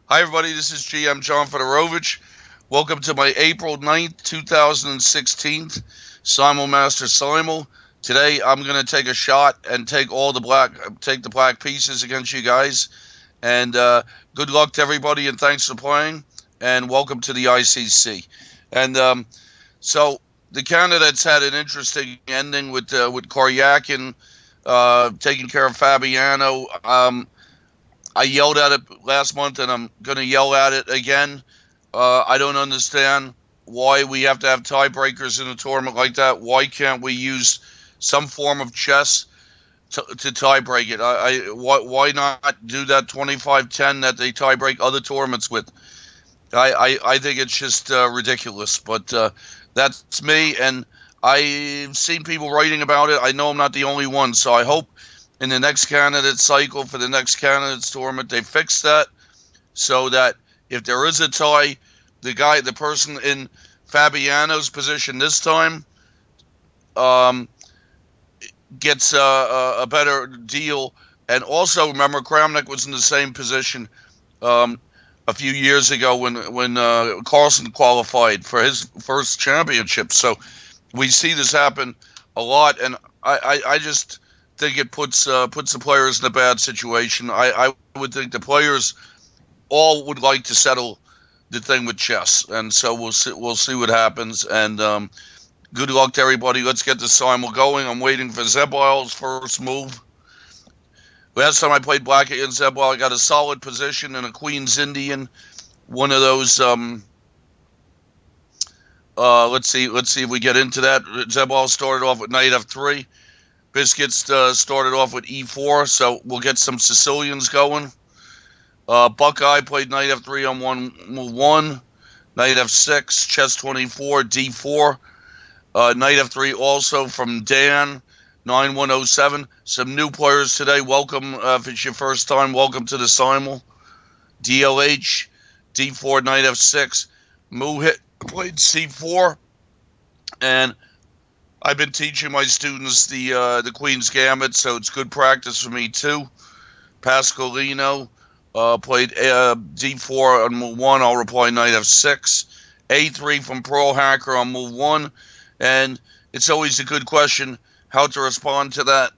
Hi, everybody. This is GM John Fedorowicz. Welcome to my April 9th, 2016 SimulMaster Simul. Today, I'm going to take a shot and take the black pieces against you guys. And good luck to everybody, and thanks for playing. And welcome to the ICC. And so the candidates had an interesting ending with Koryakin taking care of Fabiano. I yelled at it last month, and I'm going to yell at it again. I don't understand why we have to have tiebreakers in a tournament like that. Why can't we use some form of chess to tie break it? Why not do that 25-10 that they tie break other tournaments with? I think it's just ridiculous. But that's me, and I've seen people writing about it. I know I'm not the only one, so I hope in the next candidate cycle for the next candidates tournament they fix that, so that if there is a tie, the person in Fabiano's position this time gets a better deal. And also remember, Kramnik was in the same position a few years ago when Carlsen qualified for his first championship. So we see this happen a lot, and I just think it puts the players in a bad situation. I would think the players all would like to settle the thing with chess, and so we'll see what happens. And good luck to everybody. Let's get the simul going. I'm waiting for Zebal's first move. Last time I played black against Zebal, I got a solid position in a Queen's Indian, one of those. Let's see if we get into that. Zebal started off with knight f3. Biscuits started off with e4, so we'll get some Sicilians going. Buckeye played knight f3 on move 1, knight f6, chess 24, d4. Knight f3 also from Dan, 9107. Some new players today. Welcome if it's your first time. Welcome to the Simul. DLH, d4, knight f6. Muhit played c4, and I've been teaching my students the Queen's Gambit, so it's good practice for me too. Pasqualino played d4 on move 1. I'll reply knight f6. a3 from Pearl Hacker on move 1. And it's always a good question how to respond to that.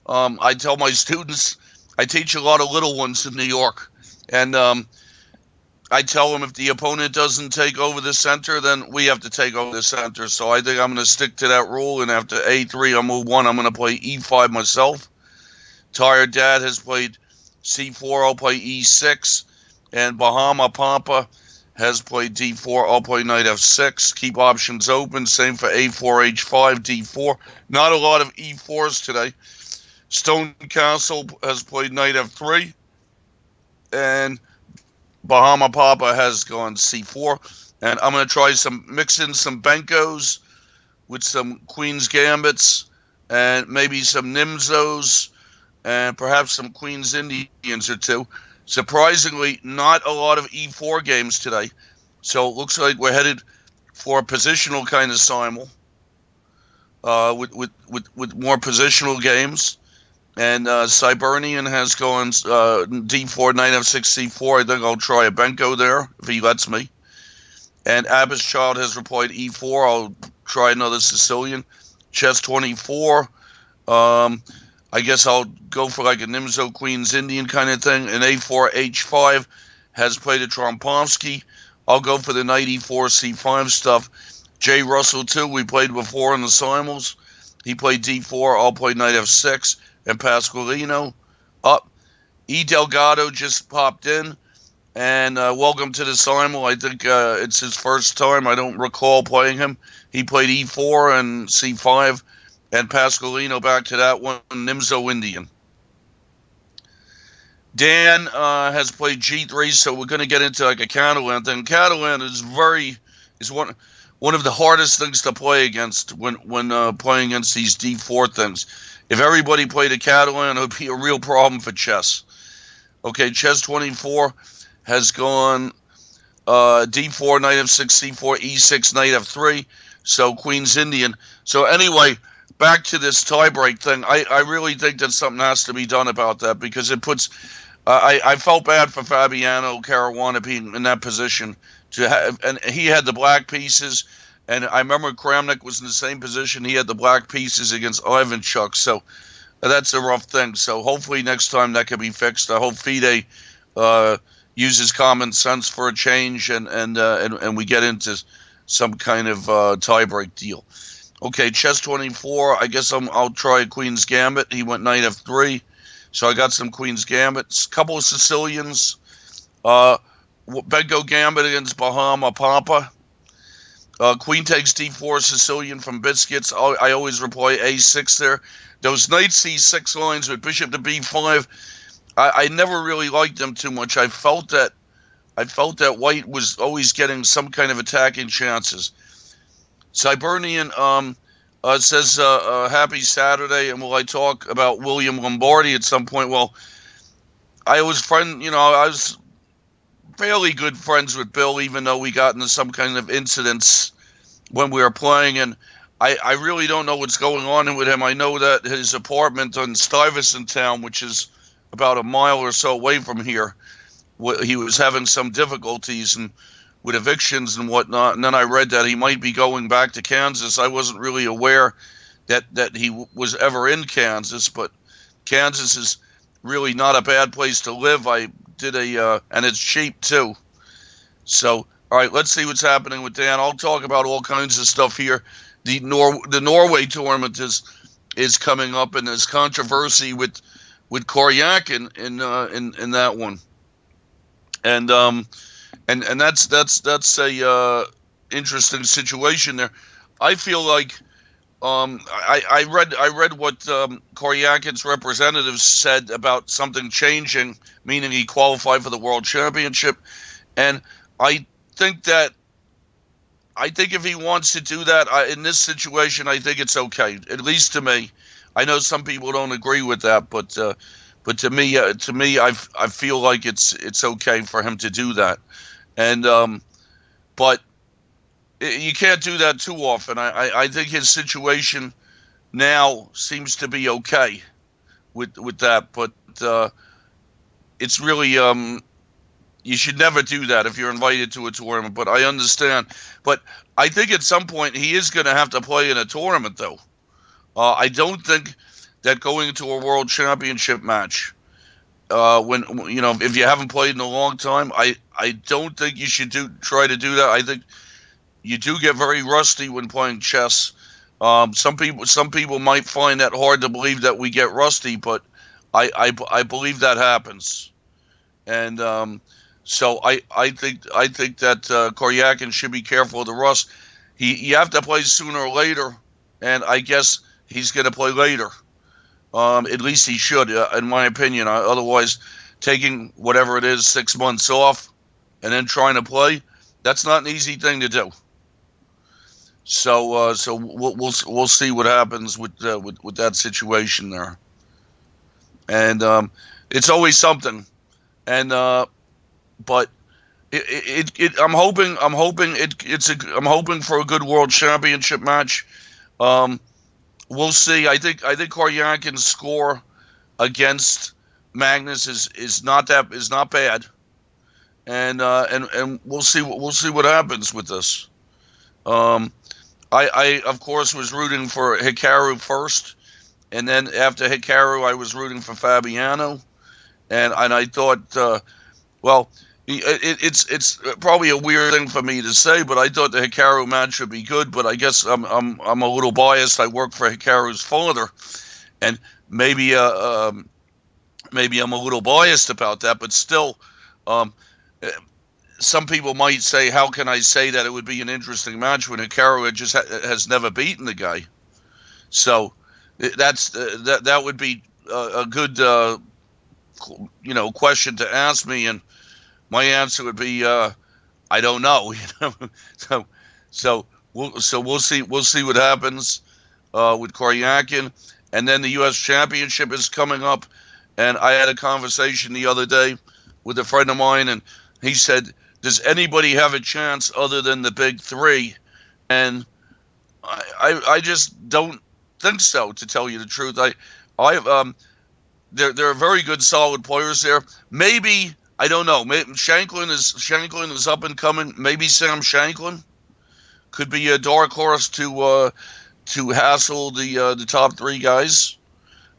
I tell my students, I teach a lot of little ones in New York, and I tell them if the opponent doesn't take over the center, then we have to take over the center. So I think I'm going to stick to that rule, and after a3 on move 1, I'm going to play e5 myself. Tired Dad has played c4, I'll play e6, and Bahama Pampa has played d4, I'll play knight f6. Keep options open, same for a4, h5, d4. Not a lot of e4s today. Stone Castle has played knight f3, and Bahama Papa has gone c4, and I'm going to try mix in some Benkos with some Queen's Gambits, and maybe some Nimzos, and perhaps some Queen's Indians or two. Surprisingly, not a lot of e4 games today, so it looks like we're headed for a positional kind of simul with more positional games. And Cybernian has gone d4, knight f6, c4. I think I'll try a Benko there if he lets me. And Abbas Child has replied e4. I'll try another Sicilian. Chess 24. I guess I'll go for like a Nimzo Queen's Indian kind of thing. And a4, h5 has played a Trompovsky. I'll go for the knight e4, c5 stuff. Jay Russell, too, we played before in the simuls. He played d4. I'll play knight f6. And Pasqualino up. E. Delgado just popped in. And welcome to the simul. I think it's his first time. I don't recall playing him. He played e4 and c5. And Pasqualino back to that one, Nimzo Indian. Dan has played g3, so we're going to get into like a Catalan thing. Catalan is one of the hardest things to play against when playing against these d4 things. If everybody played a Catalan, it would be a real problem for chess. Okay, chess 24 has gone d4, knight f6, c4, e6, knight f3. So Queen's Indian. So anyway, back to this tiebreak thing. I really think that something has to be done about that, because it puts I felt bad for Fabiano Caruana being in that position to have, and he had the black pieces, and I remember Kramnik was in the same position. He had the black pieces against Ivanchuk, so that's a rough thing. So hopefully next time that can be fixed. I hope FIDE uses common sense for a change, and we get into some kind of tiebreak deal. Okay, chess 24. I guess I'll try Queen's Gambit. He went knight f3. So I got some Queen's Gambits, couple of Sicilians, Benko Gambit against Bahama Pampa, Queen takes d4 Sicilian from Biscuits. I always reply a6 there. Those knight c6 lines with bishop to b5, I never really liked them too much. I felt that white was always getting some kind of attacking chances. Cybernian says, happy Saturday, and will I talk about William Lombardi at some point? Well, I was fairly good friends with Bill, even though we got into some kind of incidents when we were playing, and I really don't know what's going on with him. I know that his apartment in Stuyvesant Town, which is about a mile or so away from here, he was having some difficulties and with evictions and whatnot, and then I read that he might be going back to Kansas. I wasn't really aware that he was ever in Kansas, but Kansas is really not a bad place to live. I did and it's cheap too. So, all right, let's see what's happening with Dan. I'll talk about all kinds of stuff here. The Norway tournament is coming up, and there's controversy with Koryak in that one, and that's a interesting situation there. I feel like I read what Koryakin's representatives said about something changing, meaning he qualified for the World Championship, and I think if he wants to do that in this situation, I think it's okay, at least to me. I know some people don't agree with that, but to me, I feel like it's okay for him to do that, and but you can't do that too often. I think his situation now seems to be okay with that, but it's really you should never do that if you're invited to a tournament. But I understand. But I think at some point he is going to have to play in a tournament, though. I don't think that going to a World Championship match, when if you haven't played in a long time, I don't think you should try to do that. I think you do get very rusty when playing chess. Some people might find that hard to believe that we get rusty, but I believe that happens, and so I think that Koryakin should be careful of the rust. You have to play sooner or later, and I guess he's going to play later. At least he should, in my opinion. Otherwise, taking whatever it is 6 months off and then trying to play, that's not an easy thing to do. So we'll see what happens with that situation there, and it's always something, and but I'm hoping for a good World Championship match. We'll see. I think Koryakin's score against Magnus is not bad, and we'll see what happens with this. I of course was rooting for Hikaru first, and then after Hikaru I was rooting for Fabiano, and I thought, well, it's probably a weird thing for me to say, but I thought the Hikaru match would be good. But I guess I'm a little biased. I work for Hikaru's father, and maybe I'm a little biased about that. But still, some people might say, how can I say that it would be an interesting match when Hikaru has never beaten the guy? So that would be a good question to ask me, and my answer would be I don't know. So we'll see what happens with Koryakin, and then the U.S. Championship is coming up, and I had a conversation the other day with a friend of mine, and he said, does anybody have a chance other than the big three? And I just don't think so, to tell you the truth. There are very good, solid players there. Maybe I don't know. Maybe Shanklin is up and coming. Maybe Sam Shanklin could be a dark horse to hassle the top three guys.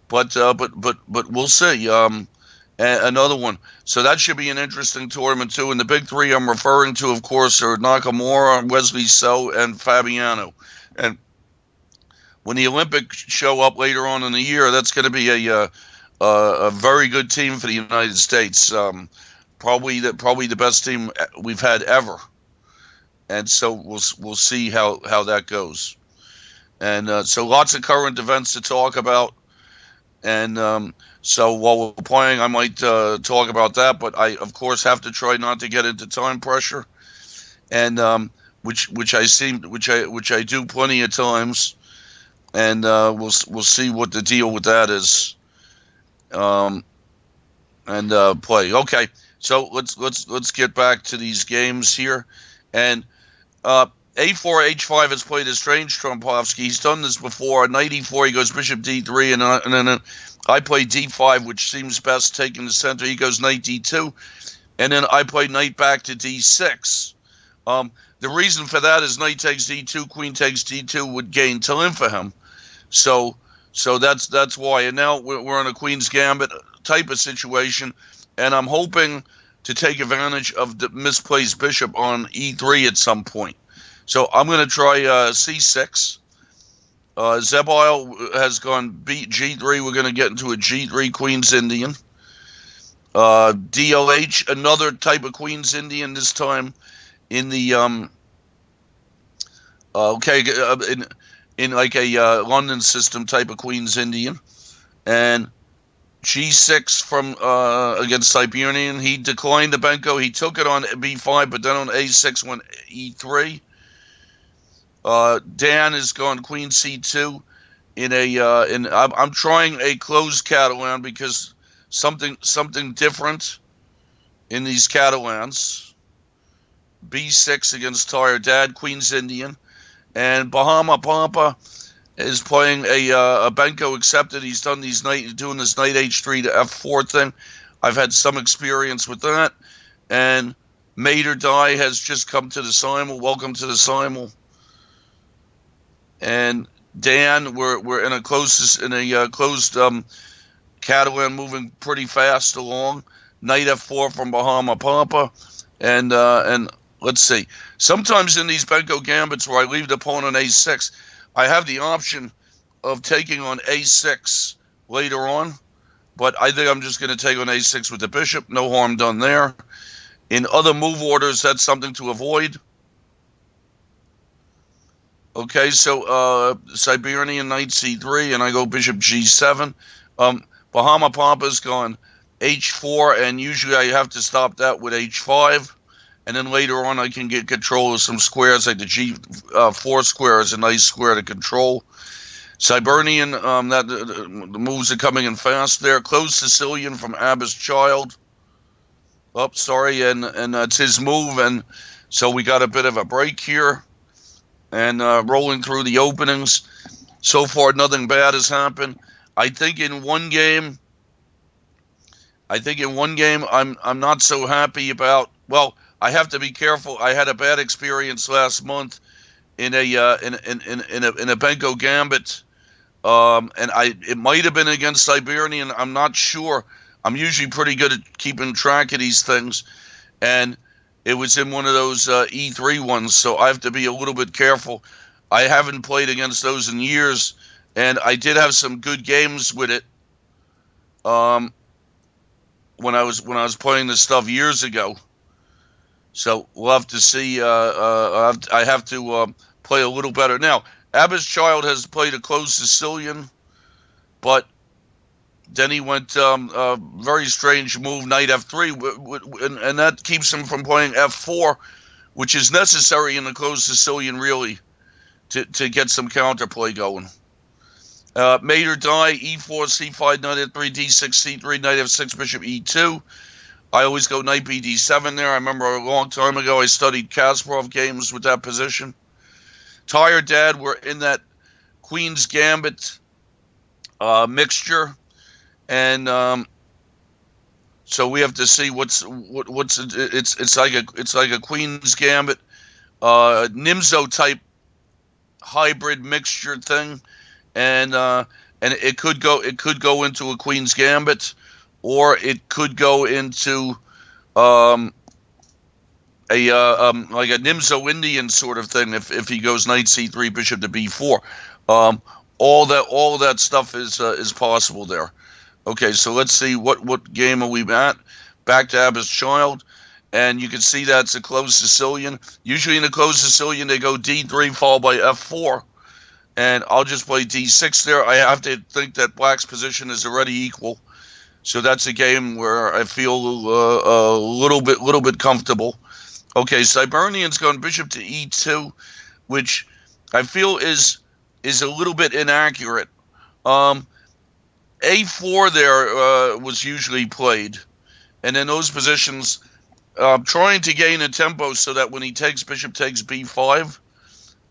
But we'll see. Another one. So that should be an interesting tournament too. And the big three I'm referring to, of course, are Nakamura, Wesley So, and Fabiano. And when the Olympics show up later on in the year, that's going to be a very good team for the United States. Probably the best team we've had ever. And so we'll see how that goes. And so lots of current events to talk about. And so while we're playing, I might talk about that, but I of course have to try not to get into time pressure, and which I do plenty of times, and we'll see what the deal with that is, and play. Okay, so let's get back to these games here, and A4 H5 has played a strange Trompovsky. He's done this before. Knight E4, he goes Bishop D3, and then I play D5, which seems best, taking the center. He goes Knight D2, and then I play Knight back to D6. The reason for that is Knight takes D2, Queen takes D2 would gain time for him. So that's why. And now we're in a Queen's Gambit type of situation, and I'm hoping to take advantage of the misplaced bishop on E3 at some point. So I'm going to try C6. Zebile has gone G3. We're going to get into a G3 Queen's Indian. DLH, another type of Queen's Indian, this time in the in like a London system type of Queen's Indian. And G6 from against Siberian. He declined the Benko. He took it on B5, but then on A6 went E3. Dan has gone Queen C2 in a I'm trying a closed Catalan because something different in these Catalans. B6 against Tired Dad, Queen's Indian, and Bahama Pampa is playing a Benko accepted. He's done doing this Knight H3 to F4 thing. I've had some experience with that, and Made or Die has just come to the Simul. Welcome to the Simul. And Dan, we're in a closed Catalan, moving pretty fast along. Knight F4 from Bahama Pampa, and let's see. Sometimes in these Benko gambits where I leave the pawn on A6, I have the option of taking on A6 later on, but I think I'm just going to take on A6 with the bishop. No harm done there. In other move orders, that's something to avoid. Okay, so Siberian Knight C3, and I go Bishop G7. Bahama Pampa's gone H4, and usually I have to stop that with H5. And then later on, I can get control of some squares, like the G4 square is a nice square to control. Siberian, the moves are coming in fast there. Closed Sicilian from Abba's Child. Oh, sorry, and it's his move, and so we got a bit of a break here. And rolling through the openings. So far, nothing bad has happened. I think in one game, I'm not so happy about. Well, I have to be careful. I had a bad experience last month in a Benko Gambit, and it might have been against Siberian. I'm not sure. I'm usually pretty good at keeping track of these things, and it was in one of those E3 ones, so I have to be a little bit careful. I haven't played against those in years, and I did have some good games with it when I was playing this stuff years ago. So we'll have to see. I have to play a little better. Now, Abba's Child has played a closed Sicilian, but then he went a very strange move, Knight F3, and that keeps him from playing F4, which is necessary in the closed Sicilian, really, to get some counterplay going. Made or Die, E4, C5, Knight F3, D6, C3, Knight F6, Bishop E2. I always go Knight BD7 there. I remember a long time ago I studied Kasparov games with that position. Tired Dad, we're in that Queen's Gambit mixture. and so we have to see what's it's like a Queen's Gambit, Nimzo type hybrid mixture thing, and it could go into a Queen's Gambit, or it could go into like a Nimzo Indian sort of thing if he goes knight c3, bishop to b4. All that stuff is possible there. Okay, so let's see what game are we at. Back to Abba's Child, and you can see that's a closed Sicilian. Usually in a closed Sicilian they go d3 followed by f4, and I'll just play d6 there. I have to think that black's position is already equal, so that's a game where I feel a little bit comfortable. Okay, Cybernian's gone bishop to e2, which I feel is a little bit inaccurate. A4 there was usually played, and in those positions, trying to gain a tempo so that when he takes bishop takes b5,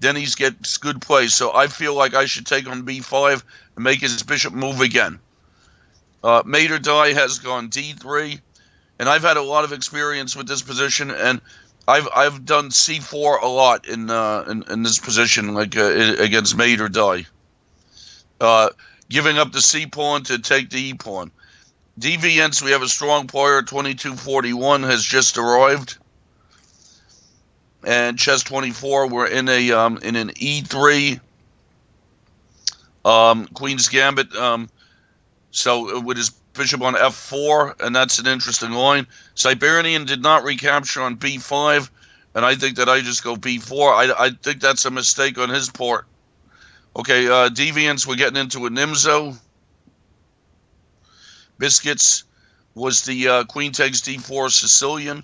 then he gets good play. So I feel like I should take on b5 and make his bishop move again. Mater die has gone d3, and I've had a lot of experience with this position, and I've done c4 a lot in this position, like against Mater die. Giving up the c pawn to take the e pawn. Deviants, we have a strong player. 2241 has just arrived, and chess 24. We're in an e3 Queen's Gambit. So with his bishop on f4, and that's an interesting line. Siberian did not recapture on b5, and I think that I just go b4. I think that's a mistake on his part. Okay, Deviants, we're getting into a Nimzo. Biscuits was the queen takes d4 Sicilian.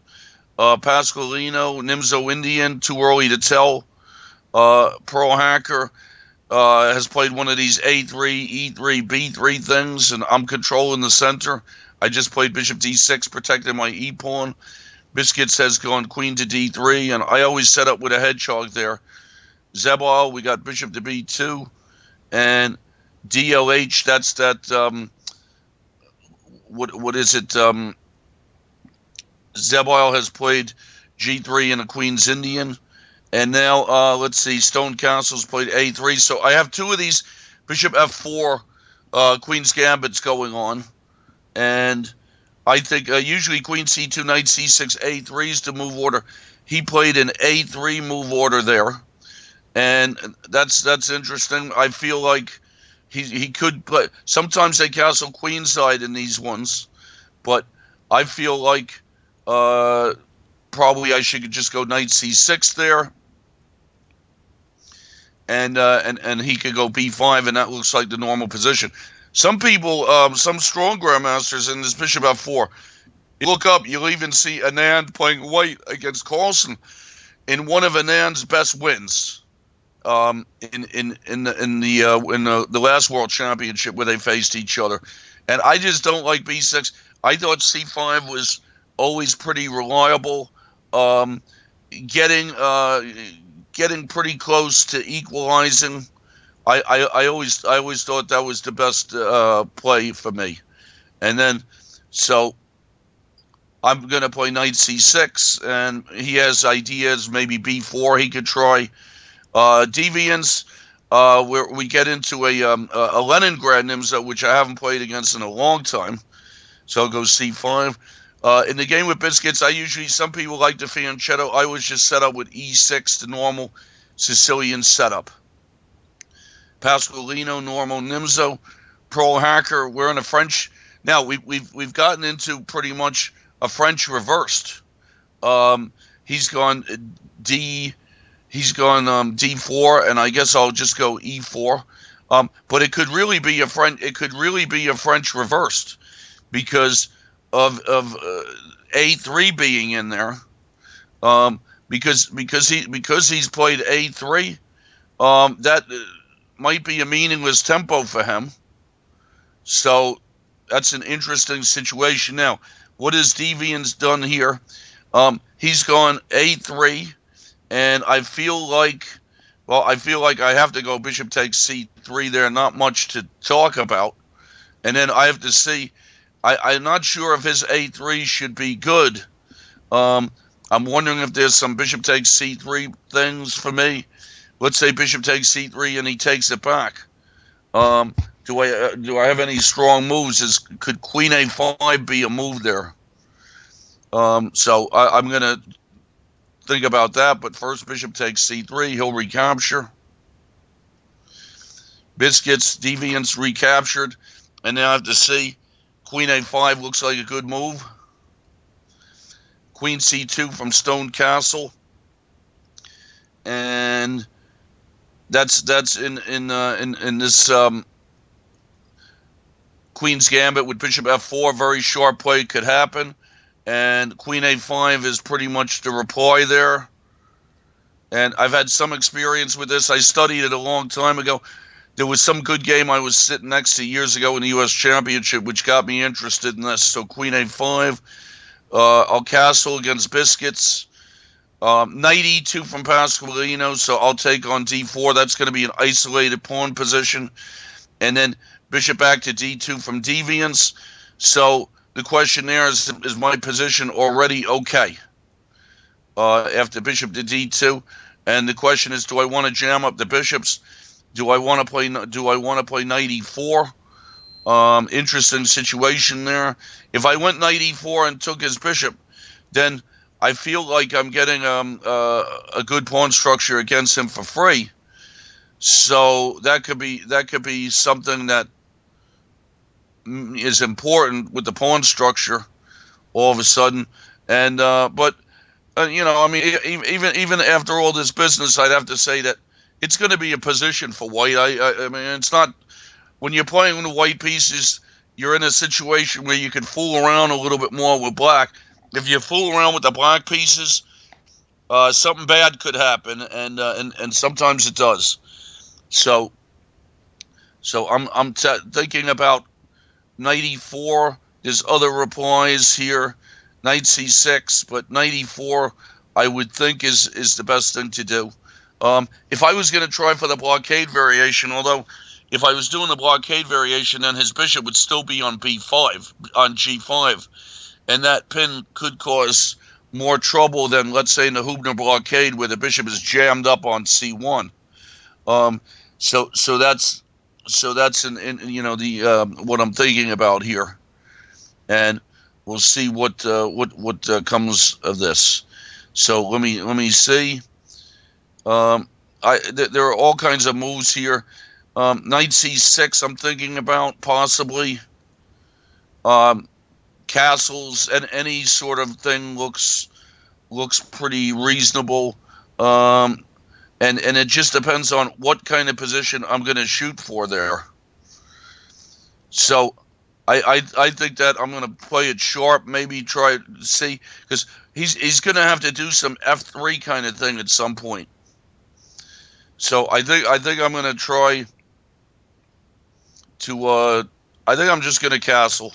Pasqualino, Nimzo Indian, too early to tell. Pearl Hacker has played one of these a3, e3, b3 things, and I'm controlling the center. I just played bishop d6, protecting my e pawn. Biscuits has gone queen to d3, and I always set up with a hedgehog there. Zebal, we got bishop to b2, and DLH, that's that, what is it? Zebal has played g3 and a Queen's Indian. And now, let's see, Stone Castle's played a3. So I have two of these bishop f4 Queen's Gambits going on. And I think usually queen c2, knight c6, a3 is the move order. He played an a3 move order there. And that's interesting. I feel like he could play. Sometimes they castle queenside in these ones. But I feel like probably I should just go knight c6 there. And he could go b5, and that looks like the normal position. Some people, some strong grandmasters in this bishop f4, you look up, you'll even see Anand playing white against Carlsen in one of Anand's best wins, in the last World Championship where they faced each other. And I just don't like b6. I thought c5 was always pretty reliable, getting pretty close to equalizing. I always thought that was the best play for me. And then, so I'm going to play knight c6, and he has ideas, maybe b4 he could try. Deviants, where we get into a Leningrad Nimzo, which I haven't played against in a long time. So I'll go c5. In the game with Biscuits, some people like the fianchetto. I was just set up with e6, the normal Sicilian setup. Pasqualino, normal Nimzo. Pearl Hacker, we're in a French. Now, we've gotten into pretty much a French reversed. He's gone d4, and I guess I'll just go e4. But it could really be a French reversed, because of a3 being in there, because he's played a3, that might be a meaningless tempo for him. So that's an interesting situation. Now, what has Deviant's done here? He's gone a3, and I feel like I have to go bishop takes c3 there. Not much to talk about. And then I have to see. I'm not sure if his A3 should be good. I'm wondering if there's some bishop takes C3 things for me. Let's say bishop takes C3 and he takes it back. Do I have any strong moves? Could queen A5 be a move there? So I'm going to think about that. But first, bishop takes C3. He'll recapture. Biscuits, deviants recaptured. And now I have to see. Queen A5 looks like a good move. Queen C2 from Stone Castle. And that's in this Queen's Gambit with bishop F4. Very sharp play could happen. And Queen A5 is pretty much the reply there. And I've had some experience with this. I studied it a long time ago. There was some good game I was sitting next to years ago in the U.S. Championship, which got me interested in this. So Queen A5, I'll castle against Biscuits. Knight E2 from Pasqualino, so I'll take on D4. That's going to be an isolated pawn position. And then bishop back to D2 from Deviants. So the question there is my position already okay after bishop to D2? And the question is, do I want to jam up the bishops? Do I want to play knight E4? Interesting situation there. If I went knight E4 and took his bishop, then I feel like I'm getting a good pawn structure against him for free. So that could be something that is important with the pawn structure all of a sudden. And but I mean, even after all this business, I'd have to say that it's going to be a position for white. I mean, it's not, when you're playing with the white pieces, you're in a situation where you can fool around a little bit more with black. If you fool around with the black pieces, something bad could happen, and sometimes it does. So I'm thinking about knight E4. There's other replies here, knight C6, but knight E4 I would think is the best thing to do. If I was going to try for the blockade variation, although if I was doing the blockade variation, then his bishop would still be on G5, and that pin could cause more trouble than, let's say, in the Hubner blockade, where the bishop is jammed up on C1. So that's what I'm thinking about here, and we'll see what comes of this. So let me see. There are all kinds of moves here. Knight C6, I'm thinking about possibly. Castles and any sort of thing looks pretty reasonable. And it just depends on what kind of position I'm going to shoot for there. So I think that I'm going to play it sharp, maybe try to see, because he's going to have to do some F3 kind of thing at some point. So I think I'm going to try to I think I'm just going to castle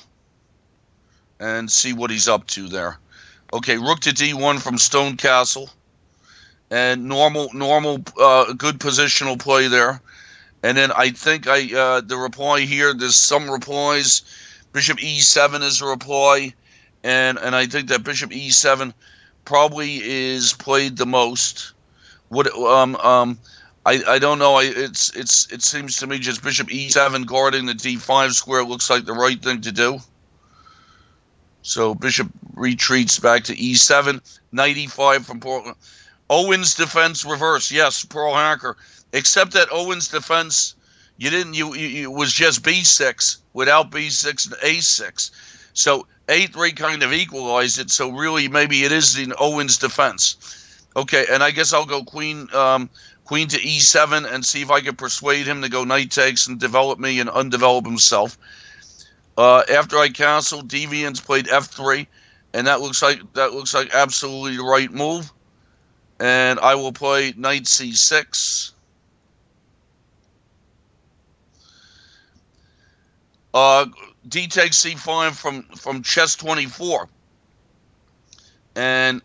and see what he's up to there. Okay, rook to D1 from Stone Castle, and normal good positional play there. And then I think the reply here, there's some replies. Bishop E7 is a reply, and I think that Bishop E7 probably is played the most. I don't know. It seems to me just Bishop E7 guarding the D5 square looks like the right thing to do. So bishop retreats back to E7. Knight E5 from Portland. Owen's defense reverse. Yes, Pearl Hacker. Except that Owen's defense, you was just B6 without B6 and A6. So A3 kind of equalized it. So really, maybe it is in Owen's defense. Okay, and I guess I'll go queen to E7 and see if I can persuade him to go knight takes and develop me and undevelop himself. After I castle, Deviants played F3, and that looks like absolutely the right move. And I will play knight C6. D takes C5 from chess 24, and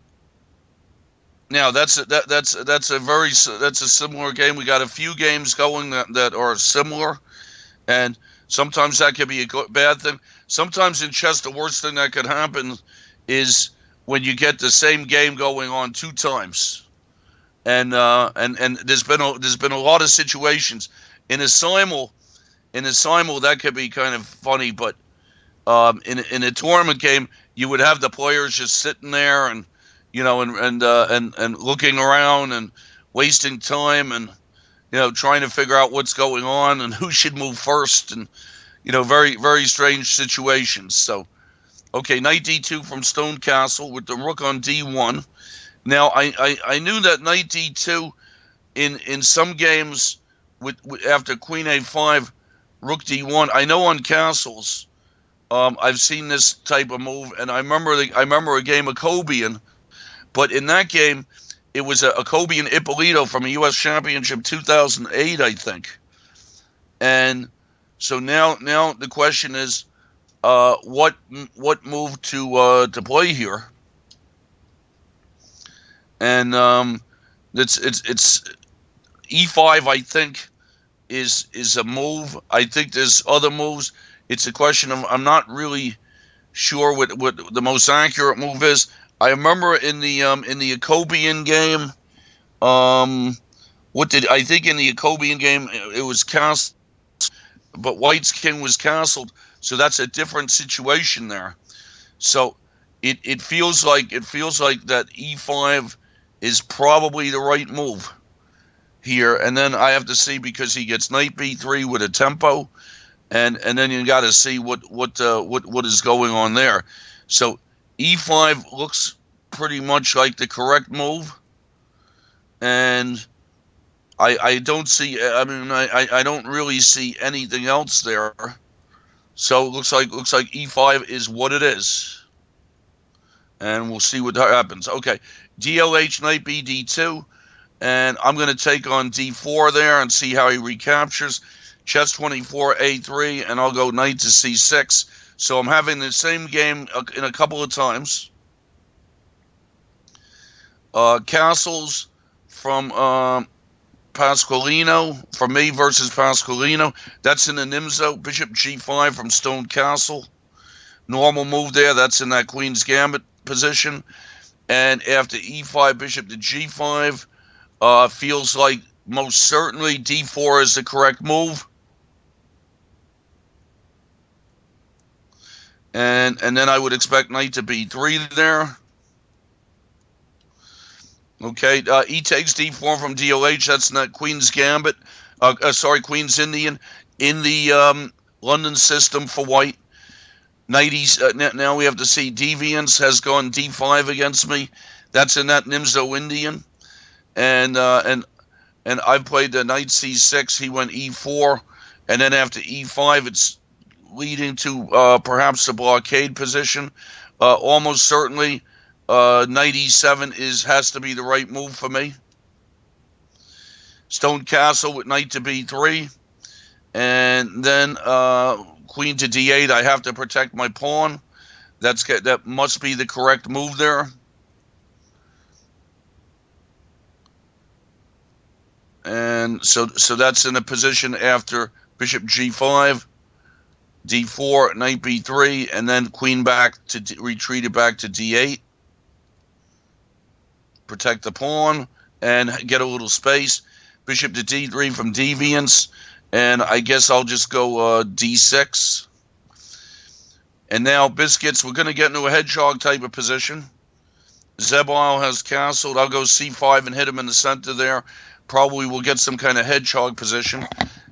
now that's a similar game. We got a few games going that are similar, and Sometimes that could be a bad thing. Sometimes in chess, the worst thing that could happen is when you get the same game going on 2 times. And there's been a lot of situations in a simul that could be kind of funny, but in a tournament game you would have the players just sitting there and and looking around and wasting time and trying to figure out what's going on and who should move first, and very very strange situations. So okay, knight d2 from Stone Castle with the rook on d1. Now, I knew that knight d2 in some games with after queen a5, rook d1. I know on castles, I've seen this type of move, and I remember a game of Kobian, but in that game, it was a Kobian Ippolito from a U.S. Championship 2008, I think. And so now the question is, what move to play here? And it's e5. I think is a move. I think there's other moves. It's a question of I'm not really sure what the most accurate move is. I remember in the Jacobian game, I think in the Jacobian game it was cast, but White's king was castled, so that's a different situation there. So it feels like that e5 is probably the right move here, and then I have to see, because he gets knight b3 with a tempo, and then you got to see what is going on there. So e5 looks pretty much like the correct move, and I don't see. I mean, I don't really see anything else there. So it looks like e5 is what it is, and we'll see what happens. Okay, DLH knight b d2, and I'm going to take on d4 there and see how he recaptures. Chess 24 a3, and I'll go knight to c6. So I'm having the same game in a couple of times. Castles from Pasqualino, for me versus Pasqualino. That's in the Nimzo. Bishop g5 from Stone Castle. Normal move there. That's in that Queen's Gambit position. And after e5, bishop to g5, feels like most certainly d4 is the correct move. And then I would expect knight to b3 there. Okay, e takes d4 from DLH. That's not Queen's Gambit. Queen's Indian in the London system for White. Now we have to see Deviance has gone d5 against me. That's in that Nimzo Indian. And I've played the knight c6. He went e4. And then after e5, it's leading to perhaps the blockade position. Almost certainly, knight e7 has to be the right move for me. Stone Castle with knight to b3, and then queen to d8. I have to protect my pawn. That must be the correct move there. And so that's in a position after bishop g5. d4, knight b3, and then queen back to retreat it back to d8. Protect the pawn and get a little space. Bishop to d3 from Deviance, and I guess I'll just go d6. And now biscuits, we're going to get into a hedgehog type of position. Zebile has castled. I'll go c5 and hit him in the center there. Probably we'll get some kind of hedgehog position.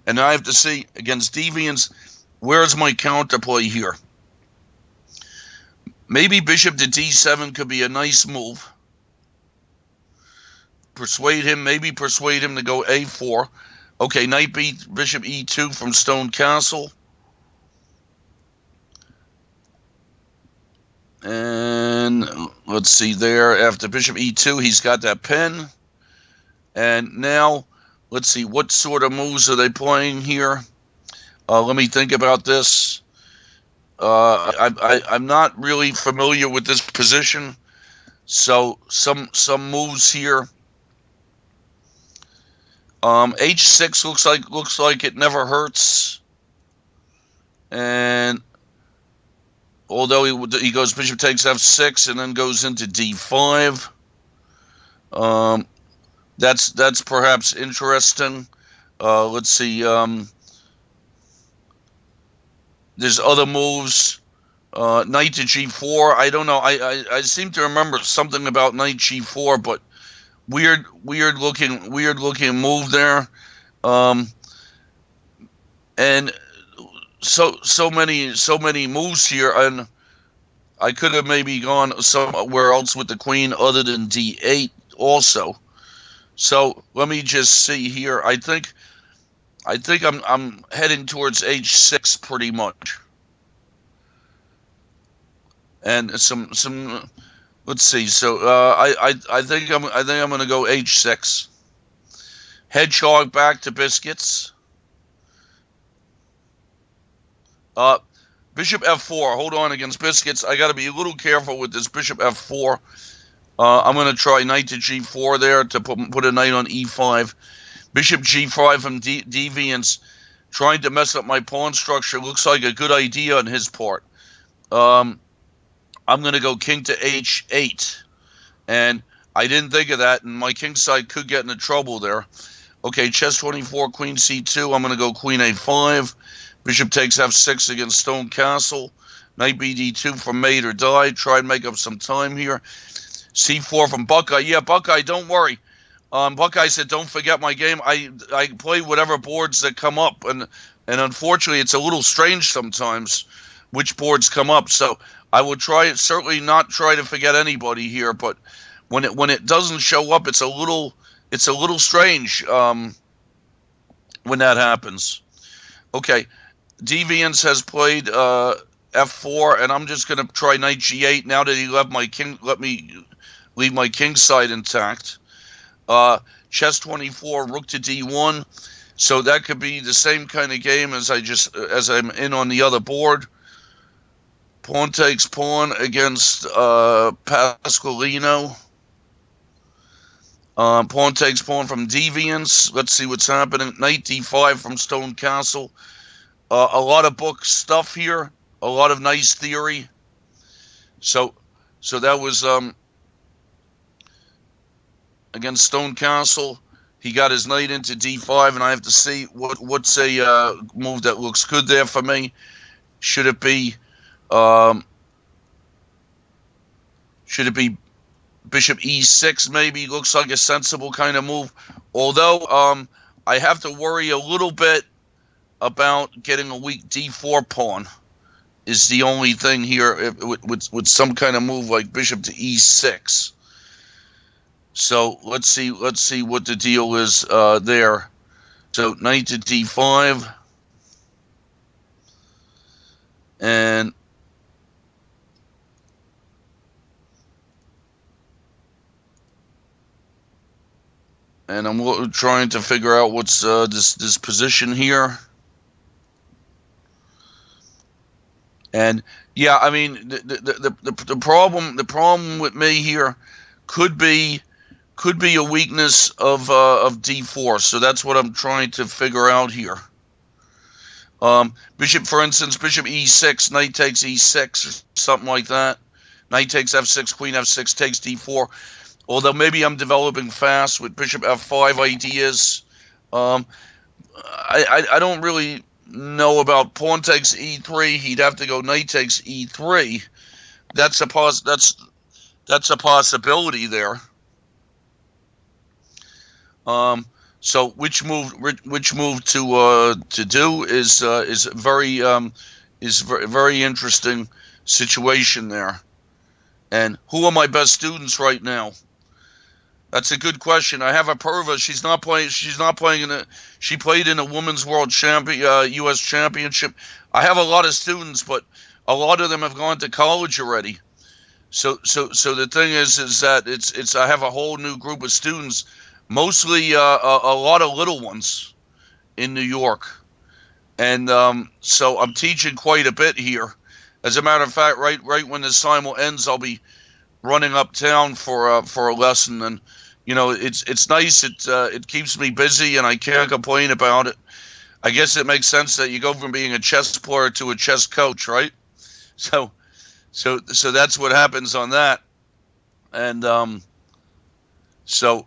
And I have to see, against Deviance, where's my counterplay here? Maybe bishop to d7 could be a nice move. Maybe persuade him to go a4. Okay, knight bishop e2 from Stone Castle. And let's see there, after bishop e2, he's got that pin. And now, let's see, what sort of moves are they playing here? Let me think about this. I'm not really familiar with this position. So some moves here. H6 looks like it never hurts. And although he goes bishop takes f6 and then goes into d5. That's perhaps interesting. Let's see. There's other moves. Knight to g4. I don't know. I seem to remember something about knight g4, but weird looking move there. And so many moves here, and I could have maybe gone somewhere else with the queen other than d8 also. So let me just see here. I think I'm heading towards h6 pretty much. And some let's see. So I think I'm going to go h6. Hedgehog back to biscuits. Bishop f4. Hold on against biscuits. I got to be a little careful with this bishop f4. I'm going to try knight to g4 there to put a knight on e5. Bishop g5 from deviance, trying to mess up my pawn structure. Looks like a good idea on his part. I'm going to go king to h8. And I didn't think of that, and my king side could get into trouble there. Okay, chess 24, queen c2. I'm going to go queen a5. Bishop takes f6 against stone castle. Knight bd2 for mate or die. Try and make up some time here. c4 from Buckeye. Yeah, Buckeye, don't worry. Buckeye said, don't forget my game. I play whatever boards that come up, and unfortunately, it's a little strange sometimes which boards come up. So I will certainly not try to forget anybody here, but when it doesn't show up, it's a little strange when that happens. Okay, Deviance has played f4, and I'm just going to try knight g8 now that he let me leave my king side intact. Chess 24, rook to d1, so that could be the same kind of game as I'm in on the other board. Pawn takes pawn against Pasqualino. Pawn takes pawn from Deviance. Let's see what's happening. Knight d5 from Stone Castle. A lot of book stuff here. A lot of nice theory. So that was against Stone Castle. He got his knight into d5, and I have to see what's a move that looks good there for me. Should it be bishop e6 maybe? Looks like a sensible kind of move. Although I have to worry a little bit about getting a weak d4 pawn is the only thing here with some kind of move like bishop to e6. So let's see what the deal is there. So knight to d5, and I'm trying to figure out what's this position here. And yeah, I mean the problem with me here could be a weakness of d4. So that's what I'm trying to figure out here. Bishop, for instance, bishop e6, knight takes e6, or something like that. Knight takes f6, queen f6 takes d4. Although maybe I'm developing fast with bishop f5 ideas. I don't really know about pawn takes e3. He'd have to go knight takes e3. That's a possibility there. So which move to do is very interesting situation there. And who are my best students right now? That's a good question. I have a Purva. She's not playing she played in a women's world US championship. I have a lot of students, but a lot of them have gone to college already. So the thing is that it's I have a whole new group of students, mostly a lot of little ones in New York. And so I'm teaching quite a bit here. As a matter of fact, right when the simul ends, I'll be running uptown for a lesson, and it's nice. It keeps me busy, and I can't complain about it. I guess it makes sense that you go from being a chess player to a chess coach, right? So that's what happens on that, and so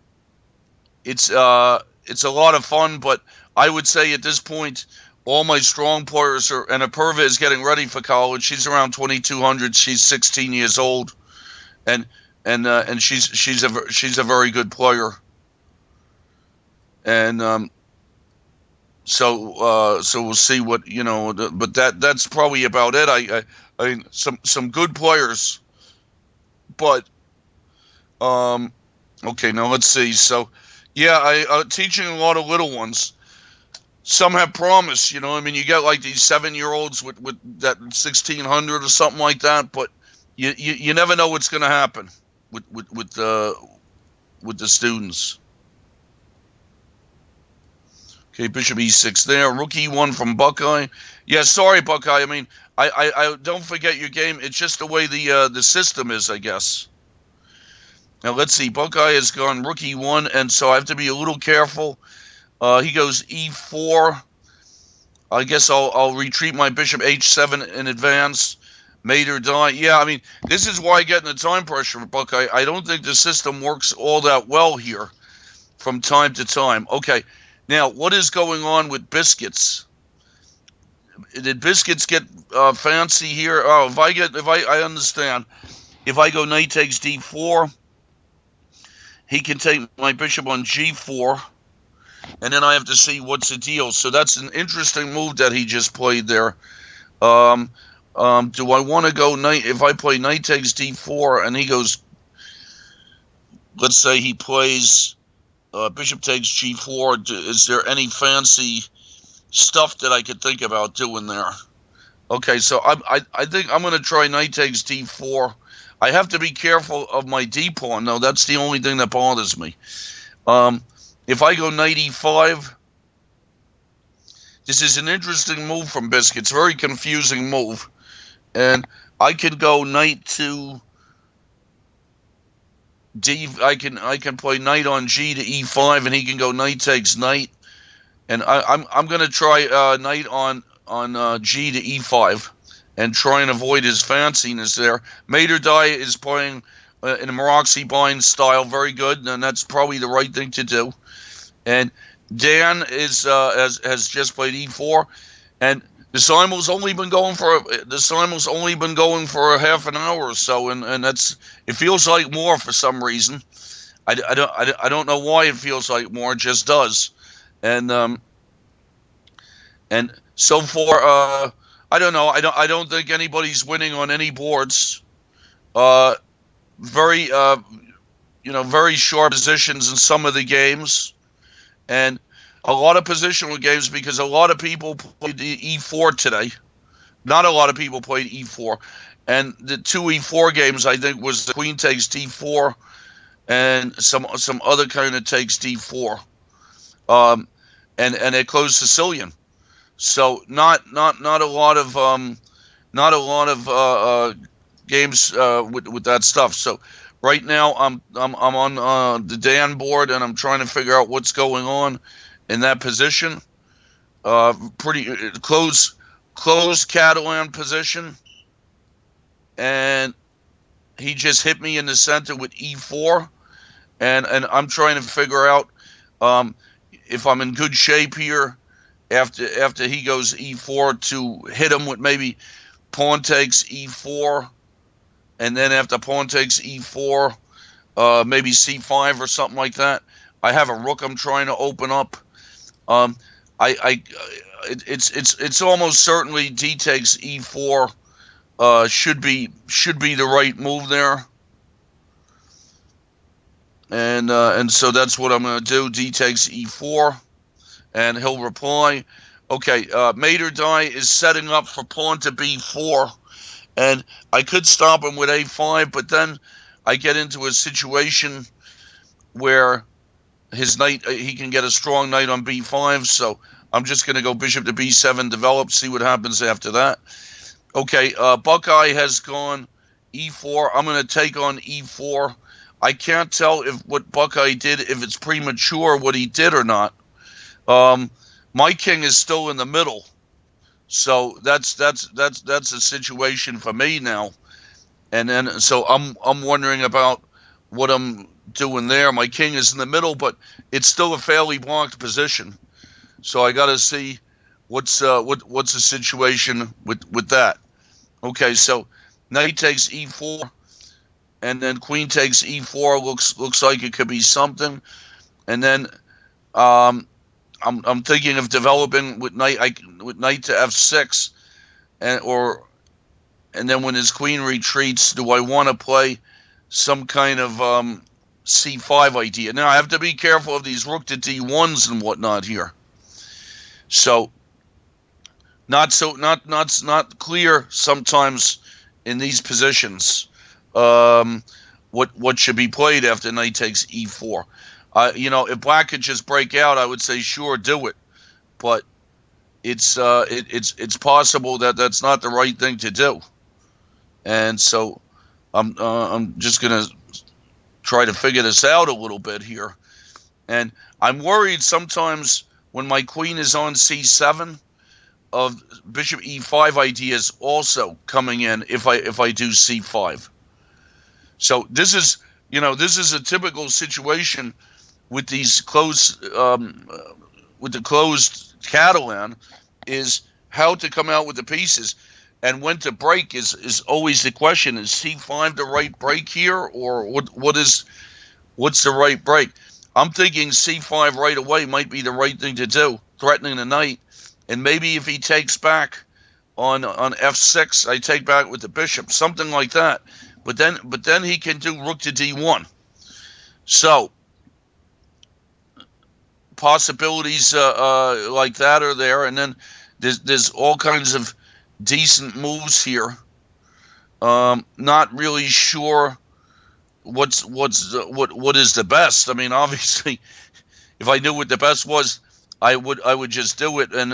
it's a lot of fun. But I would say at this point, all my strong players are, and Apurva is getting ready for college. She's around 2,200. She's 16 years old, and she's a very good player, and so we'll see what, but that's probably about it. I mean, some good players, but okay, now let's see. So yeah, I teaching a lot of little ones. Some have promise, I mean, you get like these 7-year-olds with that 1,600 or something like that, but you never know what's going to happen with the students. Okay, Bishop E6 there. Rook E1 from Buckeye. Yeah, sorry, Buckeye. I mean, I don't forget your game. It's just the way the system is, I guess. Now, let's see. Buckeye has gone Rook E1, and so I have to be a little careful. He goes E4. I guess I'll retreat my Bishop H7 in advance. Mate or die. Yeah, I mean, this is why I get in the time pressure for Buckeye. I don't think the system works all that well here from time to time. Okay. Now, what is going on with Biscuits? Did Biscuits get fancy here? Oh, I understand. If I go knight takes d4, he can take my bishop on g4, and then I have to see what's the deal. So that's an interesting move that he just played there. Do I want to go knight? If I play knight takes d4, and he goes, let's say he plays bishop takes g4. Is there any fancy stuff that I could think about doing there? Okay, so I think I'm going to try knight takes d4. I have to be careful of my d pawn, though. That's the only thing that bothers me. If I go knight e5, this is an interesting move from Biscuits. Very confusing move, and I can go knight to D. I can play knight on G to E5, and he can go knight takes knight, and I'm going to try knight on G to E5 and try and avoid his fanciness there. Mate or die is playing in a Maroczy bind style, very good, and that's probably the right thing to do. And Dan is has just played E4, and the simul's only been going for a half an hour or so, and that's, it feels like more for some reason. I don't know why it feels like more. It just does, and so far I don't know. I don't think anybody's winning on any boards. Very very sharp positions in some of the games, and a lot of positional games because a lot of people played E4 today. Not a lot of people played E4. And the two E4 games, I think, was the queen takes D4 and some other kind of takes D4. And it closed Sicilian. So not a lot of games with that stuff. So right now I'm on the Dan board, and I'm trying to figure out what's going on in that position. Pretty close Catalan position, and he just hit me in the center with E4, and I'm trying to figure out if I'm in good shape here after he goes E4 to hit him with maybe pawn takes E4, and then after pawn takes E4, maybe C5 or something like that. I have a rook I'm trying to open up. It's almost certainly D takes E4 should be the right move there, and so that's what I'm going to do. D takes E4, and he'll reply. Okay, mate or die is setting up for pawn to B4, and I could stop him with A5, but then I get into a situation where his knight, he can get a strong knight on B5, so I'm just going to go bishop to B7, develop, see what happens after that. Okay, Buckeye has gone E4. I'm going to take on E4. I can't tell if what Buckeye did, if it's premature what he did or not. My king is still in the middle, so that's a situation for me now. And then so I'm wondering about what I'm doing there. My king is in the middle, but it's still a fairly blocked position. So I got to see what's the situation with that. Okay, so knight takes e4, and then queen takes e4. Looks like it could be something. And then I'm thinking of developing with knight to f6, and then when his queen retreats, do I want to play some kind of c5 idea? Now I have to be careful of these rook to d1s and whatnot here. So not clear sometimes in these positions what should be played after knight takes e4. If black could just break out, I would say sure, do it, but it's possible that that's not the right thing to do, and so I'm just gonna try to figure this out a little bit here, and I'm worried sometimes when my queen is on c7 of bishop e5 ideas also coming in if I do c5. So this is a typical situation with these with the closed Catalan, is how to come out with the pieces, and when to break is always the question. Is c5 the right break here, or what's the right break? I'm thinking c5 right away might be the right thing to do, threatening the knight, and maybe if he takes back on f6, I take back with the bishop, something like that. But then he can do rook to d1. So possibilities like that are there, and then there's all kinds of decent moves here. Not really sure what is the best. I mean, obviously, if I knew what the best was, I would just do it, and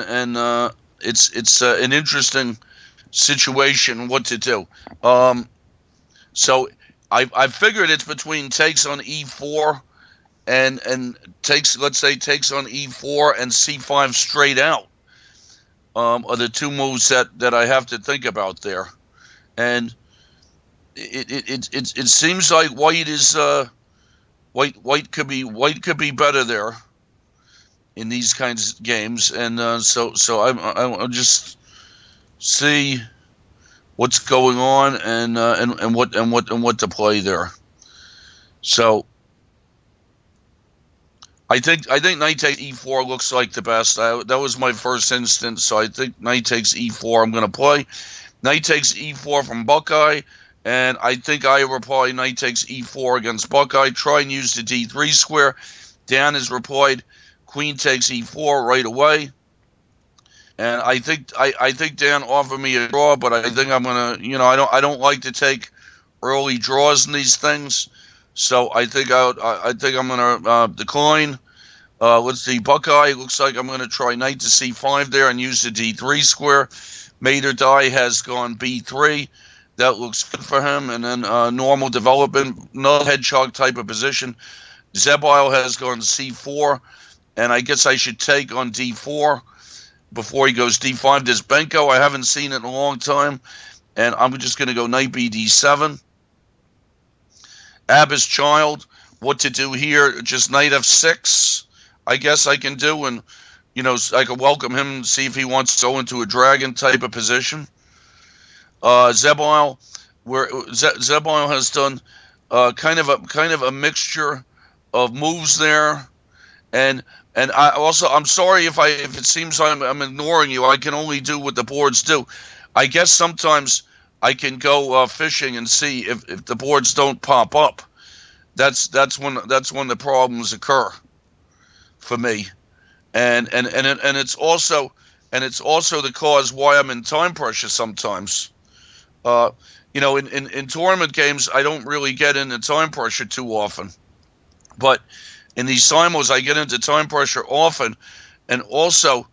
it's an interesting situation what to do. So I figured it's between takes on e4 and takes, let's say, takes on e4 and c5 straight out are the two moves that I have to think about there. And it seems like white is white could be better there in these kinds of games, and so I'll just see what's going on and what to play there. So I think knight takes e4 looks like the best. That was my first instinct, so I think knight takes e4 I'm going to play. Knight takes e4 from Buckeye, and I think I reply knight takes e4 against Buckeye. Try and use the d3 square. Dan has replied queen takes e4 right away. And I think Dan offered me a draw, but I think I'm gonna, I don't like to take early draws in these things, so I think I'm gonna decline. Let's see, Buckeye looks like I'm gonna try knight to c5 there and use the d3 square. Mate or die has gone b3. That looks good for him, and then normal development, no hedgehog type of position. Zebile has gone c4, and I guess I should take on d4. Before he goes d5, there's Benko. I haven't seen it in a long time, and I'm just going to go knight b d7. Abba's child, what to do here? Just knight f6, I guess I can do, and I can welcome him and see if he wants to go into a dragon type of position. Zebile, where Zebile has done kind of a mixture of moves there, and I'm sorry if it seems I'm ignoring you. I can only do what the boards do. I guess sometimes I can go fishing and see if the boards don't pop up. That's when the problems occur for me, and it's also the cause why I'm in time pressure sometimes. In tournament games I don't really get into time pressure too often, but in these simos, I get into time pressure often, and also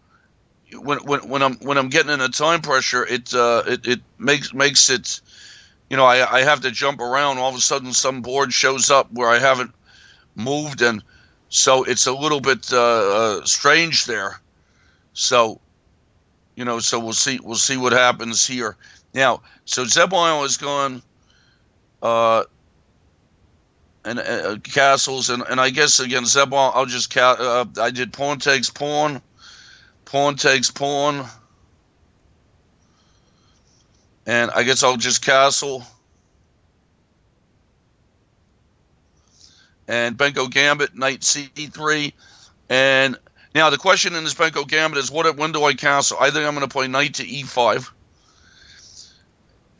when I'm getting into time pressure, it makes it, I have to jump around. All of a sudden, some board shows up where I haven't moved, and so it's a little bit strange there. So, so we'll see what happens here. Now, so Zebile is gone, and castles, and I guess against Zebile, I'll just I did pawn takes pawn, pawn takes pawn, and I guess I'll just castle. And Benko Gambit, knight c3, and now the question in this Benko Gambit is when do I castle? I think I'm going to play knight to e5.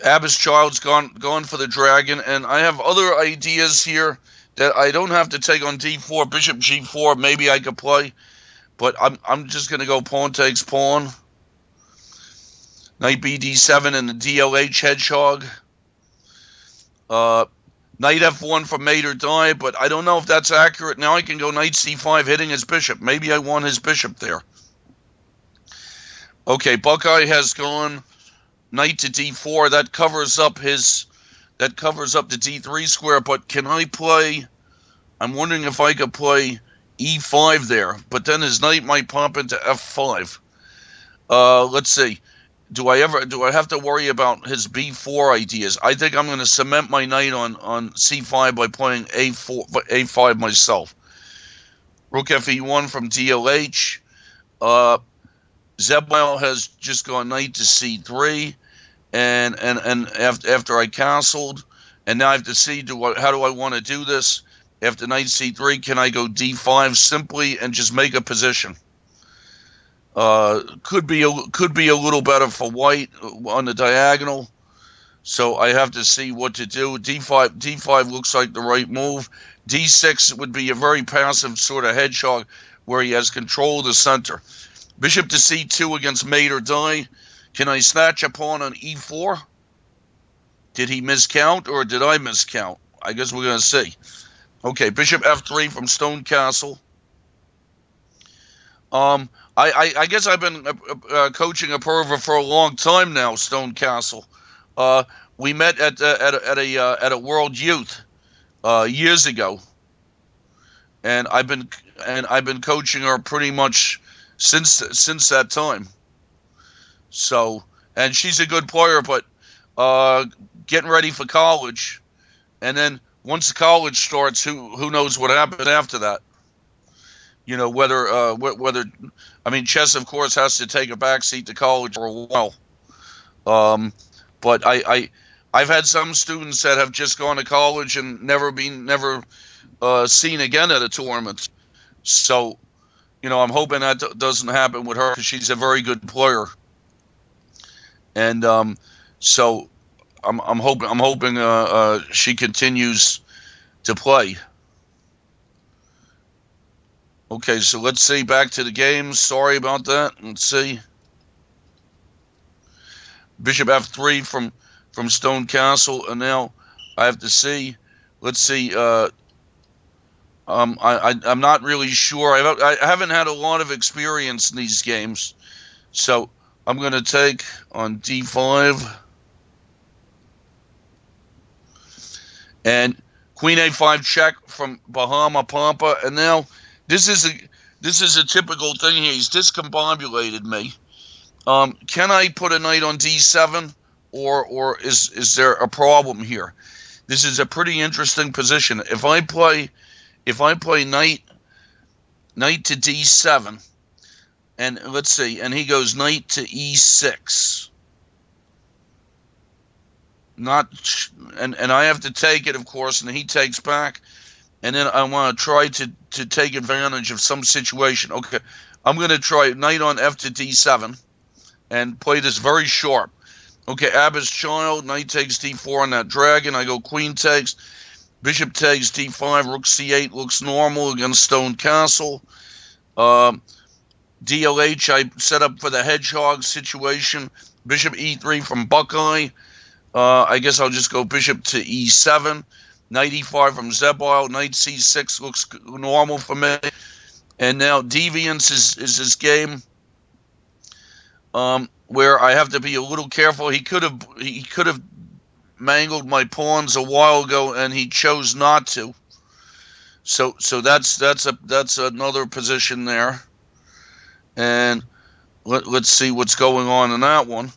Abba's Child's gone for the dragon, and I have other ideas here that I don't have to take on d4, bishop g4. Maybe I could play, but I'm just going to go pawn takes pawn, knight bd7, and the DLH hedgehog. Knight f1 for mate or die, but I don't know if that's accurate. Now I can go knight c5, hitting his bishop. Maybe I want his bishop there. Okay, Buckeye has gone knight to d4. That covers up the d3 square, but can I play? I'm wondering if I could play e5 there, but then his knight might pop into f5. Let's see. Do I have to worry about his b4 ideas? I think I'm going to cement my knight on c5 by playing a5 myself. Rook fe1 from DLH. Zebile has just gone knight to c3, and after I castled, and now I have to see how do I want to do this? After knight c3, can I go d5 simply and just make a position? Could be a little better for white on the diagonal, so I have to see what to do. D5 looks like the right move. D6 would be a very passive sort of hedgehog where he has control of the center. Bishop to c2 against mate or die. Can I snatch a pawn on e4? Did he miscount or did I miscount? I guess we're going to see. Okay, bishop f3 from Stone Castle. I guess I've been coaching a pervert for a long time now, Stone Castle. We met at a World Youth years ago, and I've been coaching her pretty much since that time. So, and she's a good player, but getting ready for college, and then once college starts, who knows what happens after that? Whether I mean, chess, of course, has to take a backseat to college for a while. But I've had some students that have just gone to college and never seen again at a tournament. So, I'm hoping that doesn't happen with her because she's a very good player. And so I'm hoping she continues to play. Okay, so let's see, back to the game. Sorry about that. Let's see. Bishop f3 from Stone Castle, and now I have to see. Let's see. I'm not really sure. I haven't had a lot of experience in these games, so I'm going to take on d5 and Queen a5 check from Bahama Pampa, and now. This is a typical thing here. He's discombobulated me. Can I put a knight on d7, or is there a problem here? This is a pretty interesting position. If I play knight to d7, and let's see, and he goes knight to e6. And I have to take it, of course, and he takes back. And then I want to try to take advantage of some situation. Okay, I'm going to try knight on f to d7 and play this very sharp. Okay, Abba's Child, knight takes d4 on that dragon. I go queen takes, bishop takes d5, rook c8 looks normal against Stone Castle. DLH, I set up for the hedgehog situation. Bishop e3 from Buckeye. I guess I'll just go bishop to e7. Knight e5 from Zebile. Knight c6 looks normal for me. And now deviance is this game where I have to be a little careful. He could have mangled my pawns a while ago, and he chose not to. So that's another position there. And Let's see what's going on in that one.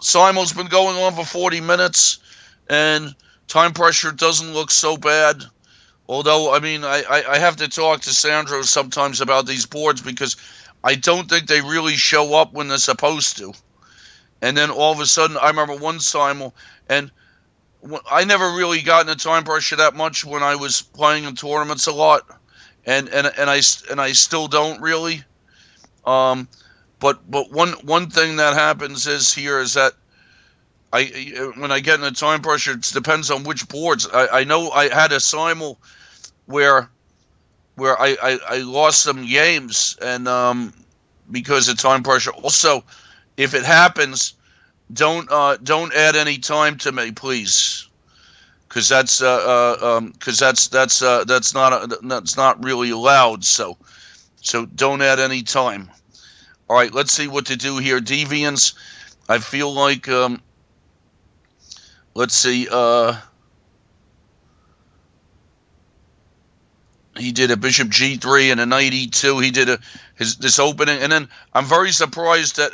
Simon's been going on for 40 minutes, and time pressure doesn't look so bad. Although, I mean, I have to talk to Sandro sometimes about these boards because I don't think they really show up when they're supposed to. And then all of a sudden, I remember one Simon, and I never really got into time pressure that much when I was playing in tournaments a lot, and I still don't really. But one thing that happens is that when I get into time pressure, it depends on which boards. I know I had a simul where I lost some games and because of time pressure. Also, if it happens, don't add any time to me, please, because that's not really allowed. So don't add any time. All right, let's see what to do here. Deviants, I feel like let's see. He did a bishop g3 and a knight e2. He did this opening, and then I'm very surprised that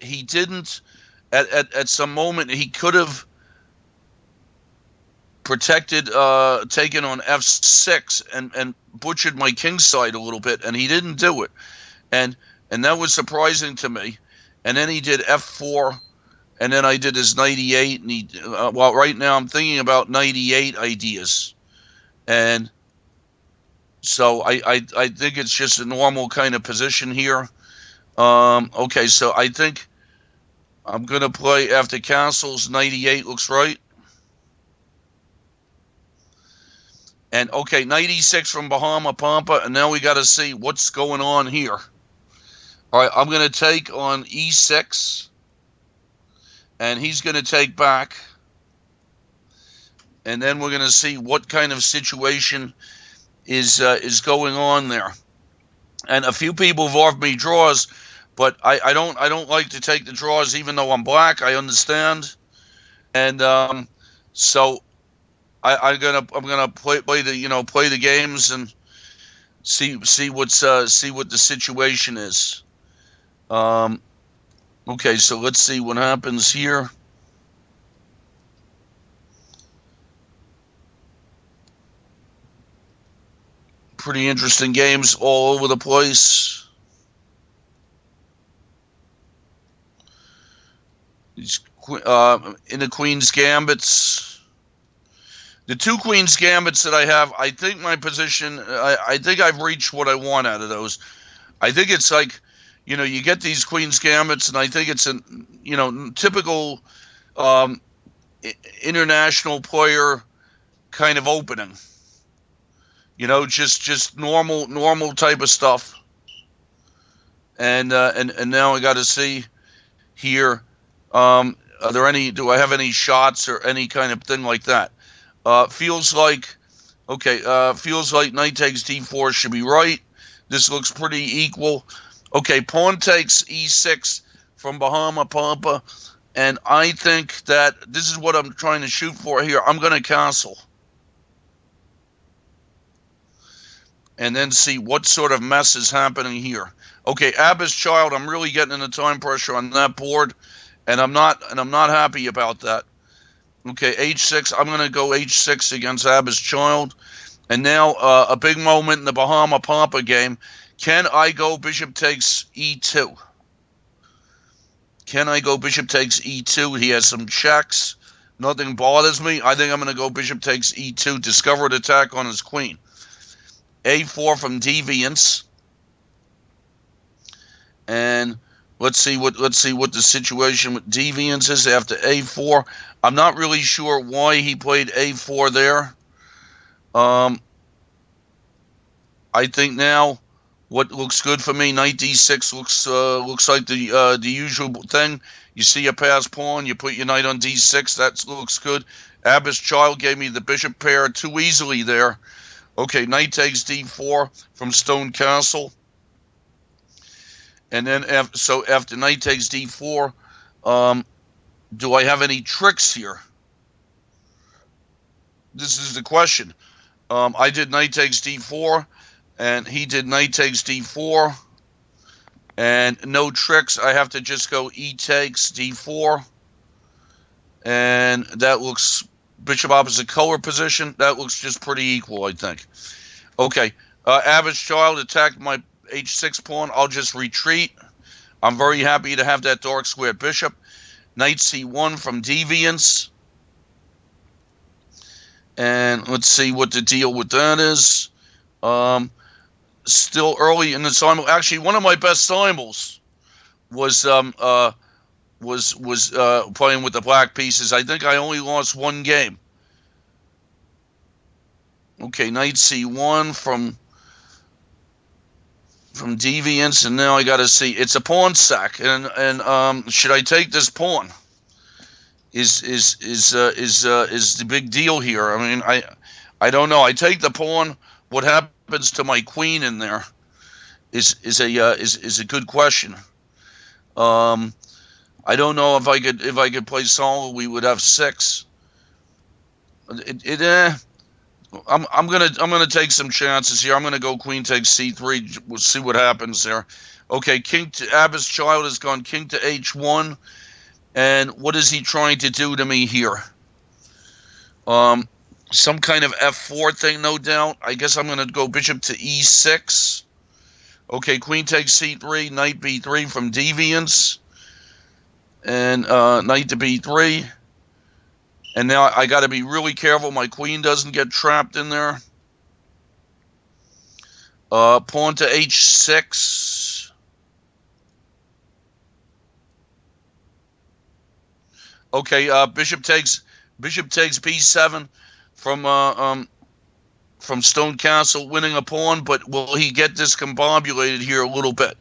he didn't at some moment. He could have protected, taken on f6 and butchered my king side a little bit, and he didn't do it, and that was surprising to me. And then he did f4, and then I did his knight e8, and he well, right now I'm thinking about knight e8 ideas. And so I think it's just a normal kind of position here. Okay, so I think I'm going to play after castles. Knight e8 looks right. And okay, knight e6 from Bahama Pampa, and now we got to see what's going on here. All right, I'm going to take on e6, and he's going to take back. And then we're going to see what kind of situation is going on there. And a few people have offered me draws, but I don't like to take the draws, even though I'm black. I understand, and so I'm gonna play the games and see what the situation is. Okay, so let's see what happens here. Pretty interesting games all over the place. These in the Queen's Gambits. The two Queen's Gambits that I have, I think my position, I think I've reached what I want out of those. I think it's like, you get these Queen's Gambits, and I think it's a, typical international player kind of opening. Just normal type of stuff. And now I got to see here. Do I have any shots or any kind of thing like that? Feels like knight takes d4 should be right. This looks pretty equal. Okay, pawn takes e6 from Bahama Pampa, and I think that this is what I'm trying to shoot for here. I'm going to castle. And then see what sort of mess is happening here. Okay, Abba's Child, I'm really getting into time pressure on that board, and I'm not happy about that. Okay, h6, I'm going to go h6 against Abba's Child. And now a big moment in the Bahama Pampa game. Can I go bishop takes e2? Can I go bishop takes e2? He has some checks. Nothing bothers me. I think I'm going to go bishop takes e2, discovered attack on his queen. a4 from Deviants, and let's see what the situation with Deviants is after a4. I'm not really sure why he played a4 there. I think now what looks good for me, knight d6 looks like the usual thing. You see a pass pawn, you put your knight on d6. That looks good. Abba's Child gave me the bishop pair too easily there. Okay, knight takes d4 from Stone Castle. And then after knight takes d4, do I have any tricks here? This is the question. I did knight takes d4, and he did knight takes d4. And no tricks. I have to just go E takes D4. And that looks bishop opposite color position. That looks just pretty equal, I think. Okay. Average child attacked my H6 pawn. I'll just retreat. I'm very happy to have that dark square bishop. Knight C1 from deviance. And let's see what the deal with that is. Still early in the simul. Actually, one of my best simuls was playing with the black pieces. I think I only lost one game. Okay, Knight C1 from deviance, and now I got to see. It's a pawn sack, and should I take this pawn? Is the big deal here? I mean, I don't know. I take the pawn. What happens to my queen in there is a good question. I don't know if I could play solo. We would have 6. I'm gonna take some chances here. I'm gonna go queen takes C3. We'll see what happens there. Okay, king to Abbas child has gone king to H1, and what is he trying to do to me here? Some kind of F4 thing, no doubt. I guess I'm gonna go bishop to E6. Okay, queen takes C3, knight B3 from deviance, and knight to B3. And now I got to be really careful my queen doesn't get trapped in there. Pawn to H6. Okay, bishop takes B7 from Stone Castle, winning a pawn. But will he get discombobulated here a little bit?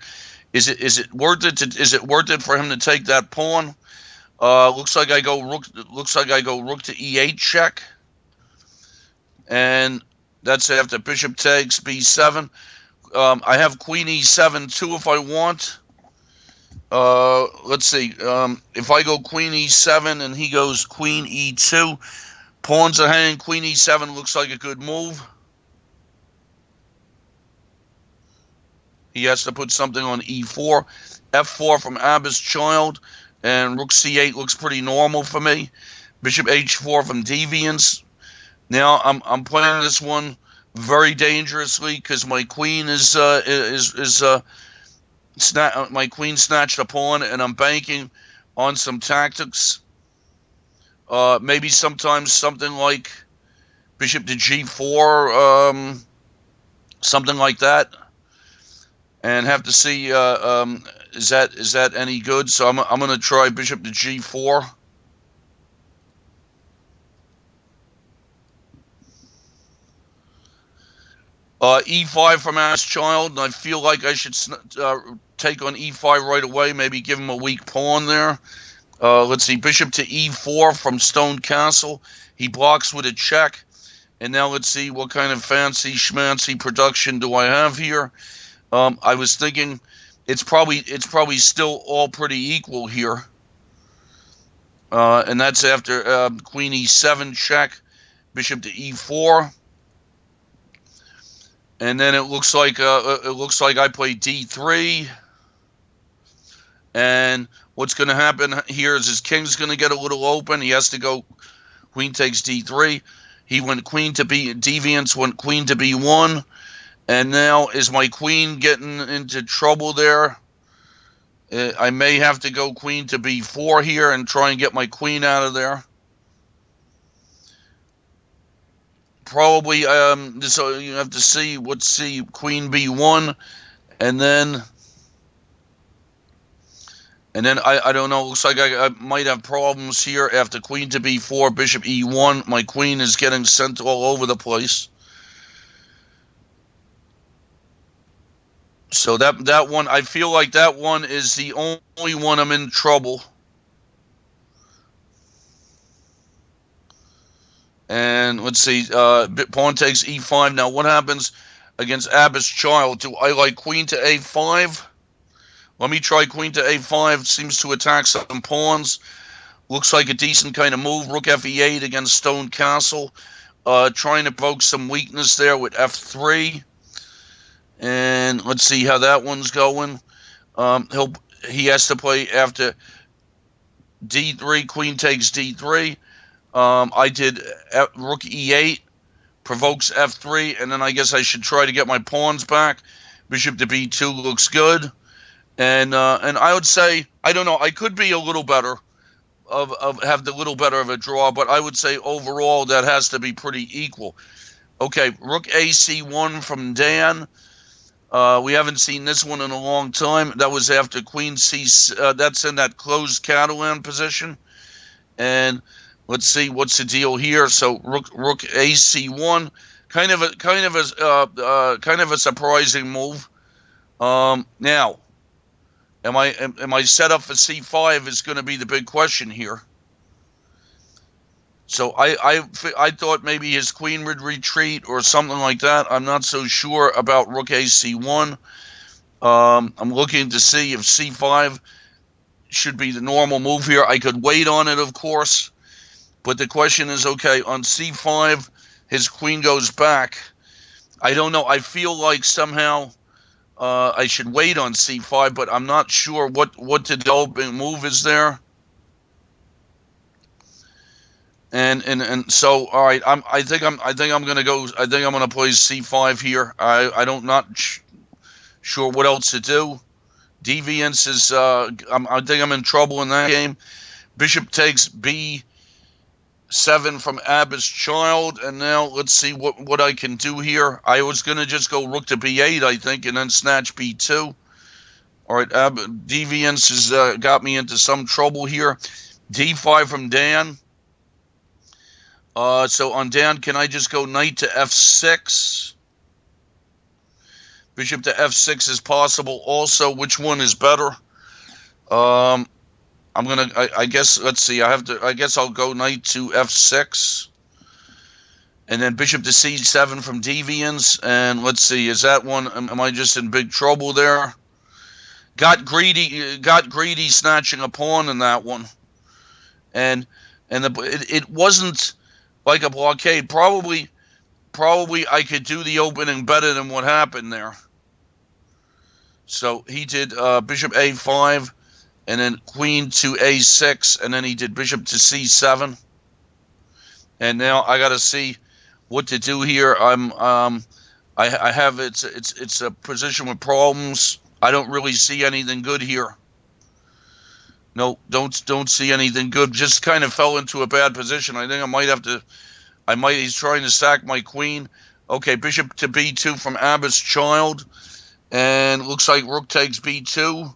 Is it worth it? Is it worth it for him to take that pawn? Looks like I go rook. Looks like I go rook to E8 check, and that's after bishop takes B7. I have queen E7 too if I want. Let's see. If I go queen E7 and he goes queen E2, pawns are hanging. Queen E7 looks like a good move. He has to put something on E4. F4 from Abbas child. And rook C8 looks pretty normal for me. Bishop H4 from deviance. Now I'm playing this one very dangerously because my queen my queen snatched a pawn, and I'm banking on some tactics. Maybe sometimes something like bishop to G4, something like that, and have to see. Is that any good? So I'm going to try bishop to G4. E5 from Ass Child, and I feel like I should take on E5 right away, maybe give him a weak pawn there. Let's see, bishop to E4 from Stone Castle. He blocks with a check. And now let's see what kind of fancy schmancy production do I have here. I was thinking it's probably still all pretty equal here. And that's after queen E7 check, bishop to E4. And then it looks like I play D3. And what's going to happen here is his king's going to get a little open. He has to go queen takes D3. He went queen to B, deviance went queen to B1. And now is my queen getting into trouble there? I may have to go queen to B4 here and try and get my queen out of there. Probably, so you have to see, let's see, queen B1, and then I don't know, looks like I might have problems here after queen to B4, bishop E1. My queen is getting sent all over the place. So that one, I feel like that one is the only one I'm in trouble. And let's see, pawn takes E5. Now what happens against Abbas Child? Do I like queen to A5? Let me try queen to A5. Seems to attack some pawns. Looks like a decent kind of move. Rook Fe8 against Stone Castle. Trying to poke some weakness there with F3. And let's see how that one's going. He has to play after D3. Queen takes D3. I did rook E8, provokes F3, and then I guess I should try to get my pawns back. Bishop to B2 looks good, and I would say, I don't know, I could be a little better have the little better of a draw, but I would say overall that has to be pretty equal. Okay, rook AC1 from Dan. We haven't seen this one in a long time. That was after Queen C. That's in that closed Catalan position, and let's see what's the deal here. So rook AC1, kind of a surprising move. Now, am I set up for C5 is going to be the big question here. So I thought maybe his queen would retreat or something like that. I'm not so sure about rook AC1. I'm looking to see if C5 should be the normal move here. I could wait on it, of course. But the question is, okay, on C5, his queen goes back. I don't know. I feel like somehow I should wait on C5, but I'm not sure what the developing move is there. And so, all right, I think I'm gonna go. I think I'm gonna play C5 here. I don't not sure what else to do. Deviance is. I think I'm in trouble in that game. Bishop takes B7 from Abba's Child, and now let's see what I can do here. I was gonna just go rook to B8, I think, and then snatch B2. All right, Deviance has got me into some trouble here. D5 from Dan. So on Dan, can I just go knight to F6? Bishop to F6 is possible also. Which one is better? I guess, let's see. I guess I'll go knight to F6. And then bishop to C7 from Deviance. And let's see, is that one, am I just in big trouble there? Got greedy snatching a pawn in that one. And it wasn't like a blockade. Probably I could do the opening better than what happened there. So he did bishop A5, and then queen to A6, and then he did bishop to C7. And now I got to see what to do here. I have it's a position with problems. I don't really see anything good here. No, don't see anything good. Just kind of fell into a bad position. I think I might have to. He's trying to sack my queen. Okay, bishop to B2 from Abba's Child, and looks like rook takes B2.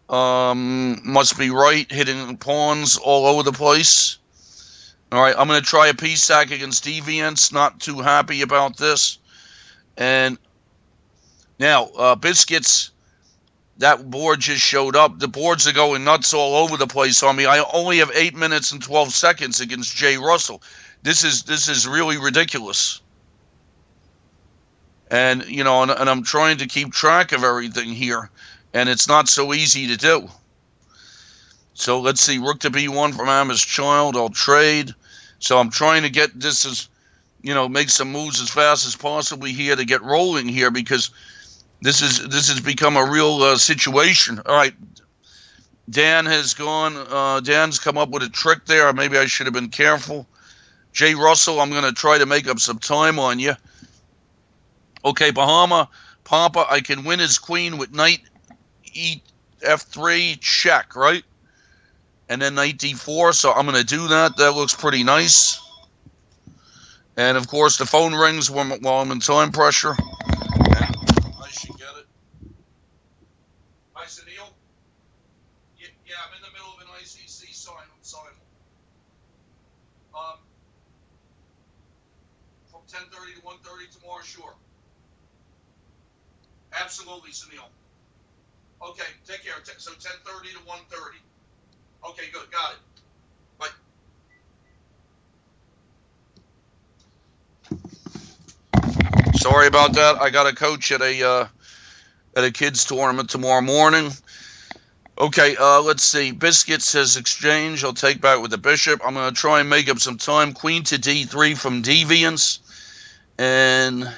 Must be right, hitting pawns all over the place. All right, I'm going to try a piece sack against Deviance. Not too happy about this. And now, Biscuits, that board just showed up. The boards are going nuts all over the place on me. I only have 8 minutes and 12 seconds against Jay Russell. This is really ridiculous. And, you know, and I'm trying to keep track of everything here. And it's not so easy to do. So let's see, rook to B1 from Abba's Child. I'll trade. So I'm trying to get this as, you know, make some moves as fast as possibly here to get rolling here, because this has become a real situation. All right, Dan has gone. Dan's come up with a trick there. Maybe I should have been careful. Jay Russell, I'm going to try to make up some time on you. Okay, Papa, I can win his queen with knight F3 check, right? And then knight D4, so I'm going to do that. That looks pretty nice. And, of course, the phone rings while I'm in time pressure. And I should get it. Hi, Sunil. Yeah, I'm in the middle of an ICC sign. From 10:30 to 1:30 tomorrow, sure. Absolutely, Sunil. Okay, take care. So 10:30 to 1:30. Okay, good. Got it. Bye. Sorry about that. I got a coach at a kids tournament tomorrow morning. Okay, let's see. Biscuits has exchanged. I'll take back with the bishop. I'm going to try and make up some time. Queen to D3 from Deviance. And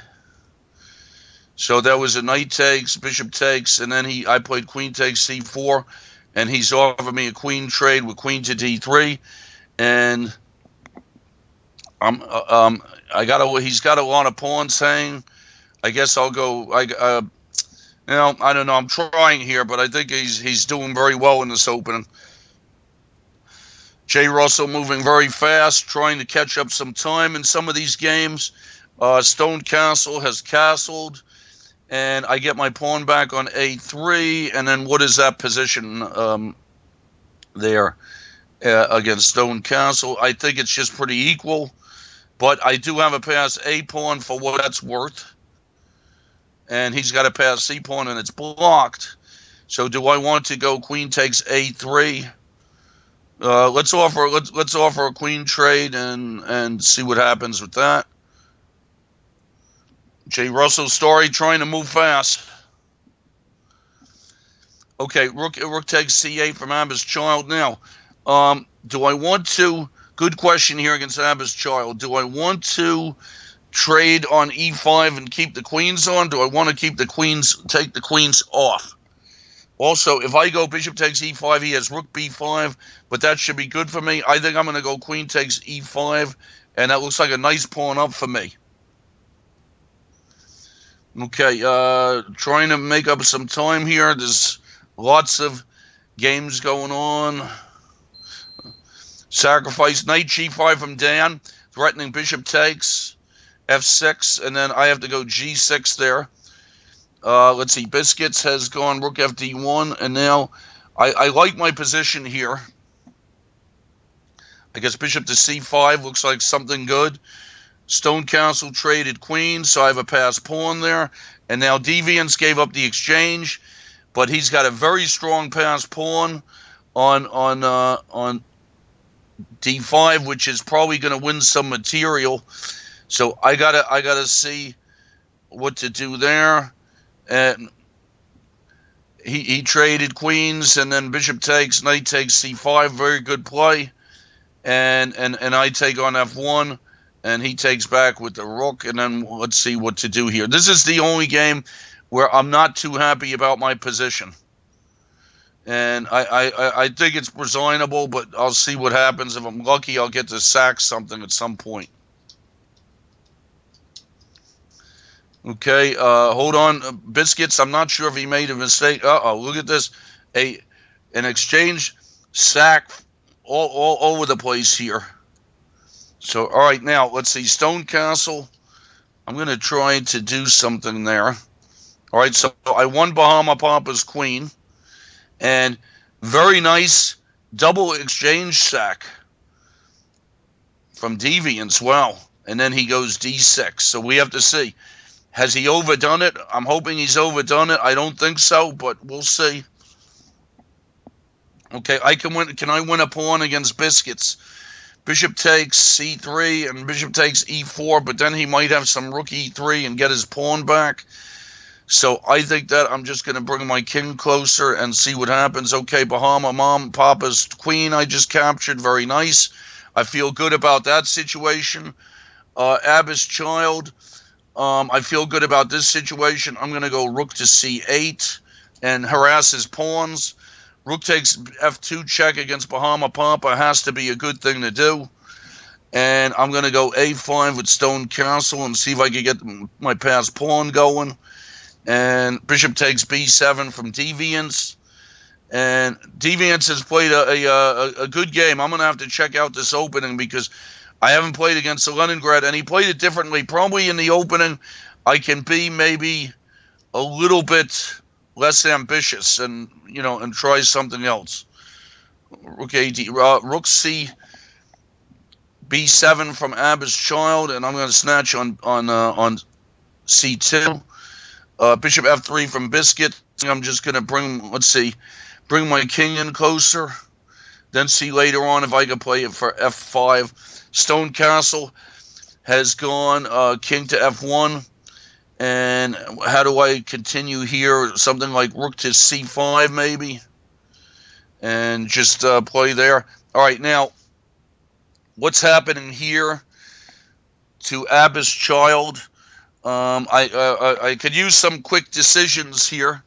So that was a knight takes, bishop takes, and then I played queen takes c4, and he's offered me a queen trade with queen to d3, and he's got a lot of pawns hanging. I guess I'll go. I don't know. I'm trying here, but I think he's doing very well in this opening. Jay Russell moving very fast, trying to catch up some time in some of these games. Stone Castle has castled, and I get my pawn back on a3, and then what is that position there against Stone Castle? I think it's just pretty equal, but I do have a pass a pawn for what that's worth, and he's got a pass c pawn, and it's blocked. So do I want to go queen takes a3? Let's offer a queen trade and see what happens with that. Jay Russell Story trying to move fast. Okay, rook takes c8 from Abba's Child. Now, do I want to? Good question here against Abba's Child. Do I want to trade on e5 and keep the queens on? Do I want to keep the queens, take the queens off? Also, if I go bishop takes e5, he has rook b5, but that should be good for me. I think I'm going to go queen takes e5, and that looks like a nice pawn up for me. Okay, trying to make up some time here. There's lots of games going on. Sacrifice, knight g5 from Dan, threatening bishop takes, f6, and then I have to go g6 there. Let's see, Biscuits has gone rook fd1, and now I like my position here. I guess bishop to c5 looks like something good. Stone Castle traded queen, so I have a passed pawn there. And now Deviants gave up the exchange, but he's got a very strong passed pawn on d5, which is probably going to win some material. So I gotta see what to do there. And he traded queens, and then bishop takes, knight takes c5, very good play. And I take on f1. And he takes back with the rook, and then let's see what to do here. This is the only game where I'm not too happy about my position. And I think it's resignable, but I'll see what happens. If I'm lucky, I'll get to sack something at some point. Okay, hold on. Biscuits, I'm not sure if he made a mistake. Uh-oh, look at this. An exchange sack all over the place here. So, all right, now, let's see, Stone Castle. I'm going to try to do something there. All right, so I won Bahama Papa's queen. And very nice double exchange sack from Deviants. Wow. And then he goes d6. So we have to see. Has he overdone it? I'm hoping he's overdone it. I don't think so, but we'll see. Okay, can I win a pawn against Biscuits? Bishop takes c3 and bishop takes e4, but then he might have some rook e3 and get his pawn back. So I think that I'm just going to bring my king closer and see what happens. Okay, Bahama Papa's queen I just captured. Very nice. I feel good about that situation. Abba's Child. I feel good about this situation. I'm going to go rook to c8 and harass his pawns. Rook takes f2 check against Bahama Papa has to be a good thing to do. And I'm going to go a5 with Stone Castle and see if I can get my passed pawn going. And bishop takes b7 from Deviants. And Deviants has played a good game. I'm going to have to check out this opening because I haven't played against the Leningrad, and he played it differently. Probably in the opening, I can be maybe a little bit less ambitious and try something else. Rook rook c b7 from Abba's Child, and I'm going to snatch on c2. Bishop f3 from Biscuit. I'm just going to bring my king in closer. Then see later on if I can play it for f5. Stone Castle has gone king to f1. And how do I continue here? Something like rook to c5 maybe. And just play there. All right, now, what's happening here to Abba's Child? I could use some quick decisions here.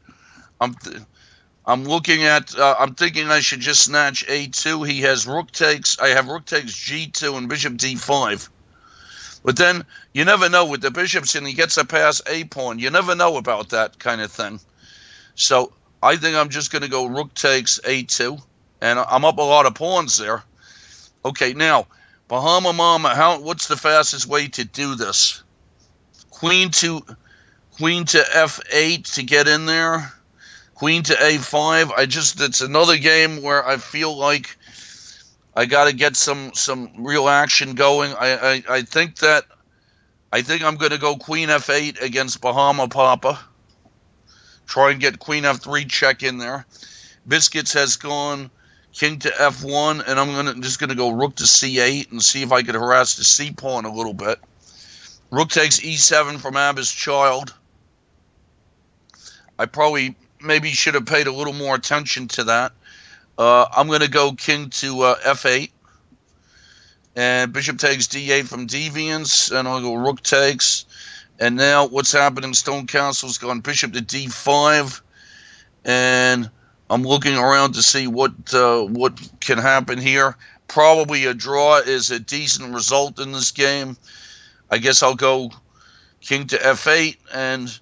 I'm looking at. I'm thinking I should just snatch a2. He has rook takes. I have rook takes g2 and bishop d5. But then you never know with the bishops, and he gets a pass a pawn. You never know about that kind of thing. So I think I'm just going to go rook takes a2, and I'm up a lot of pawns there. Okay, now Bahama Mama, what's the fastest way to do this? Queen to f8 to get in there. Queen to a5. It's another game where I feel like I got to get some real action going. I think I'm going to go queen f8 against Bahama Papa. Try and get queen f3 check in there. Biscuits has gone king to f1, and I'm just going to go rook to c8 and see if I could harass the c pawn a little bit. Rook takes e7 from Abba's child. I probably maybe should have paid a little more attention to that. I'm going to go king to f8. And bishop takes d8 from deviance. And I'll go rook takes. And now what's happening? Stone Castle's gone bishop to d5. And I'm looking around to see what can happen here. Probably a draw is a decent result in this game. I guess I'll go king to f8, and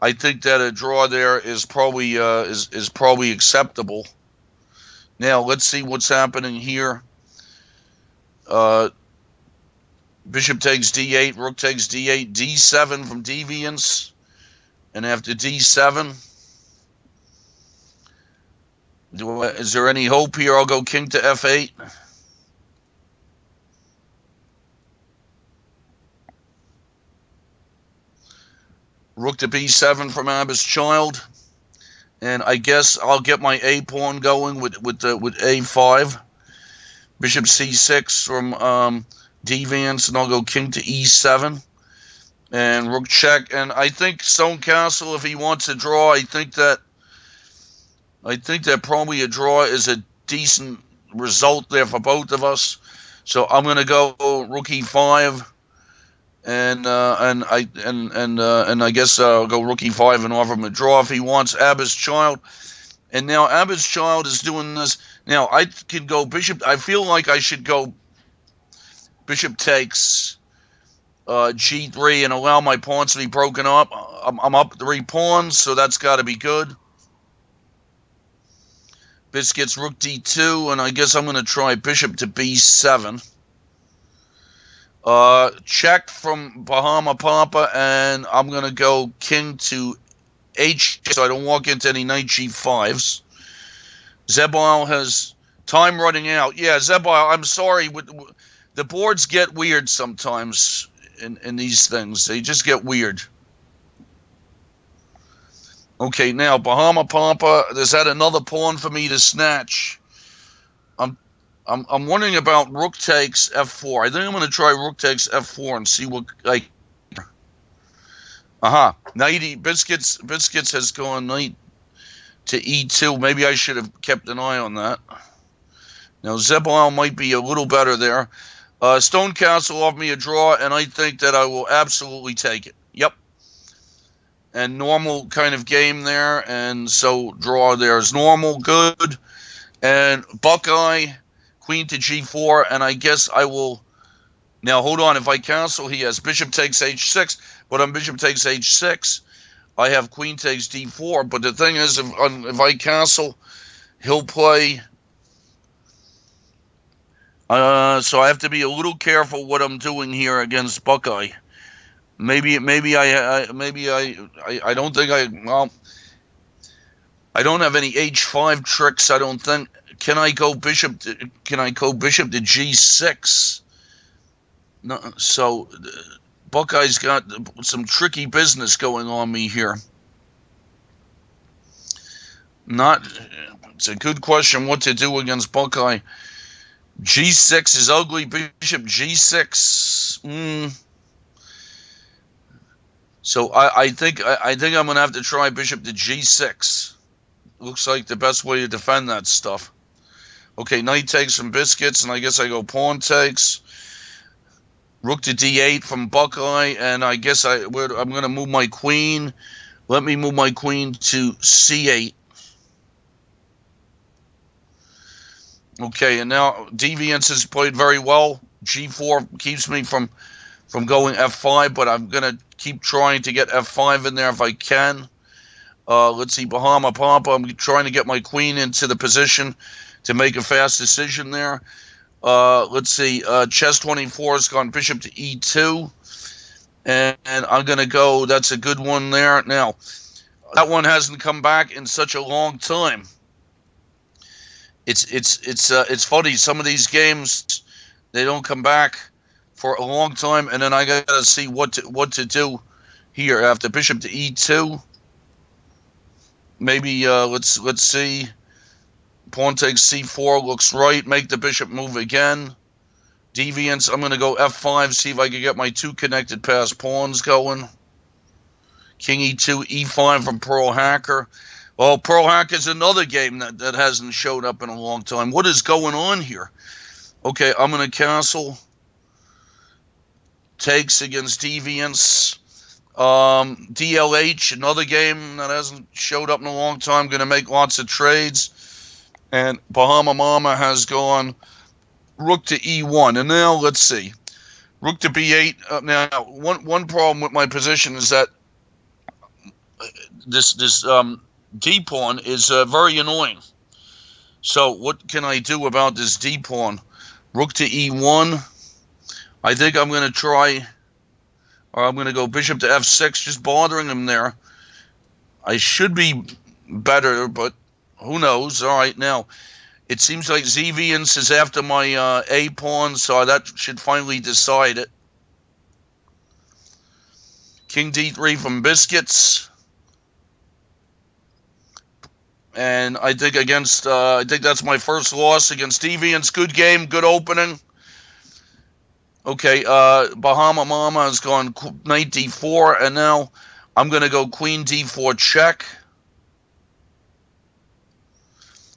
I think that a draw there is probably acceptable. Now let's see what's happening here. Bishop takes d8, rook takes d8, d7 from deviance, and after d7, is there any hope here? I'll go king to f8. Rook to b7 from Abba's child, and I guess I'll get my a pawn going with a5. Bishop c6 from deviance, and I'll go king to e7 and rook check. And I think Stone Castle, if he wants a draw, I think that probably a draw is a decent result there for both of us. So I'm going to go rook e5. And I guess I'll go rook e5 and offer him a draw if he wants Abba's child. And now Abba's child is doing this. Now I could go bishop. I feel like I should go bishop takes g3 and allow my pawns to be broken up. I'm up 3 pawns, so that's got to be good. Biscuits rook d2, and I guess I'm going to try bishop to b7. Check from Bahama Papa, and I'm going to go king to h, so I don't walk into any knight g5s. Zebal has time running out. Yeah, Zebal, I'm sorry. The boards get weird sometimes in these things. They just get weird. Okay, now Bahama Papa, is that another pawn for me to snatch? I'm wondering about rook takes f4. I think I'm going to try rook takes f4 and see what I. Knight Biscuits has gone knight to e2. Maybe I should have kept an eye on that. Now Zebal might be a little better there. Stone Castle offered me a draw, and I think that I will absolutely take it. Yep. And normal kind of game there, and so draw there is normal, good. And Buckeye, queen to g4, and I guess I will. Now hold on, if I castle, he has bishop takes h6, but on bishop takes h6, I have queen takes d4. But the thing is, if I castle, he'll play. So I have to be a little careful what I'm doing here against Buckeye. Maybe I don't think I don't have any h5 tricks. I don't think. Can I go bishop to g6? No. So Buckeye's got some tricky business going on me here. It's a good question what to do against Buckeye. G6 is ugly. Bishop G6. So I think I'm going to have to try bishop to G6. Looks like the best way to defend that stuff. Okay, knight takes some biscuits, and I guess I go pawn takes. Rook to d8 from Buckeye, and I guess I'm going to move my queen. Let me move my queen to c8. Okay, and now Deviance has played very well. g4 keeps me from going f5, but I'm going to keep trying to get f5 in there if I can. Let's see, Bahama Pampa. I'm trying to get my queen into the position to make a fast decision there. Let's see, Chess 24 has gone bishop to e2. And I'm going to go, that's a good one there. Now, that one hasn't come back in such a long time. It's funny. Some of these games, they don't come back for a long time, and then I got to see what to do here after bishop to e2. Maybe let's see. Pawn takes c4, looks right. Make the bishop move again. Deviance. I'm going to go f5. See if I can get my two connected pass pawns going. King e2, e5 from Pearl Hacker. Well, Pearl Hacker is another game that hasn't showed up in a long time. What is going on here? Okay, I'm going to castle. Takes against Deviance. DLH, another game that hasn't showed up in a long time. Going to make lots of trades. And Bahama Mama has gone rook to e1. And now let's see. Rook to b8. Now, one problem with my position is that this d pawn is very annoying. So what can I do about this d pawn? Rook to e1. I think I'm going to try, or I'm going to go bishop to f6, just bothering him there. I should be better, but who knows? All right, now it seems like Deviance is after my a pawn, so that should finally decide it. King d3 from Biscuits. And I think I think that's my first loss against Deviance. Good game, good opening. Okay, Bahama Mama has gone knight d4, and now I'm going to go queen d4 check.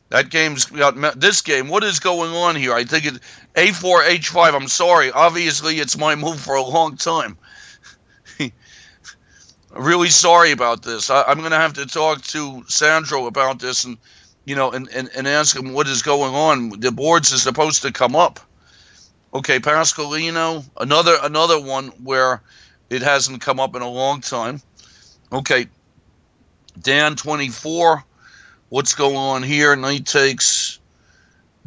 That game's got this game. What is going on here? I think it a4 h5. I'm sorry. Obviously, it's my move for a long time. Really sorry about this. I'm going to have to talk to Sandro about this and, and ask him what is going on. The boards are supposed to come up. Okay, Pascalino, another one where it hasn't come up in a long time. Okay, Dan 24. What's going on here? Knight takes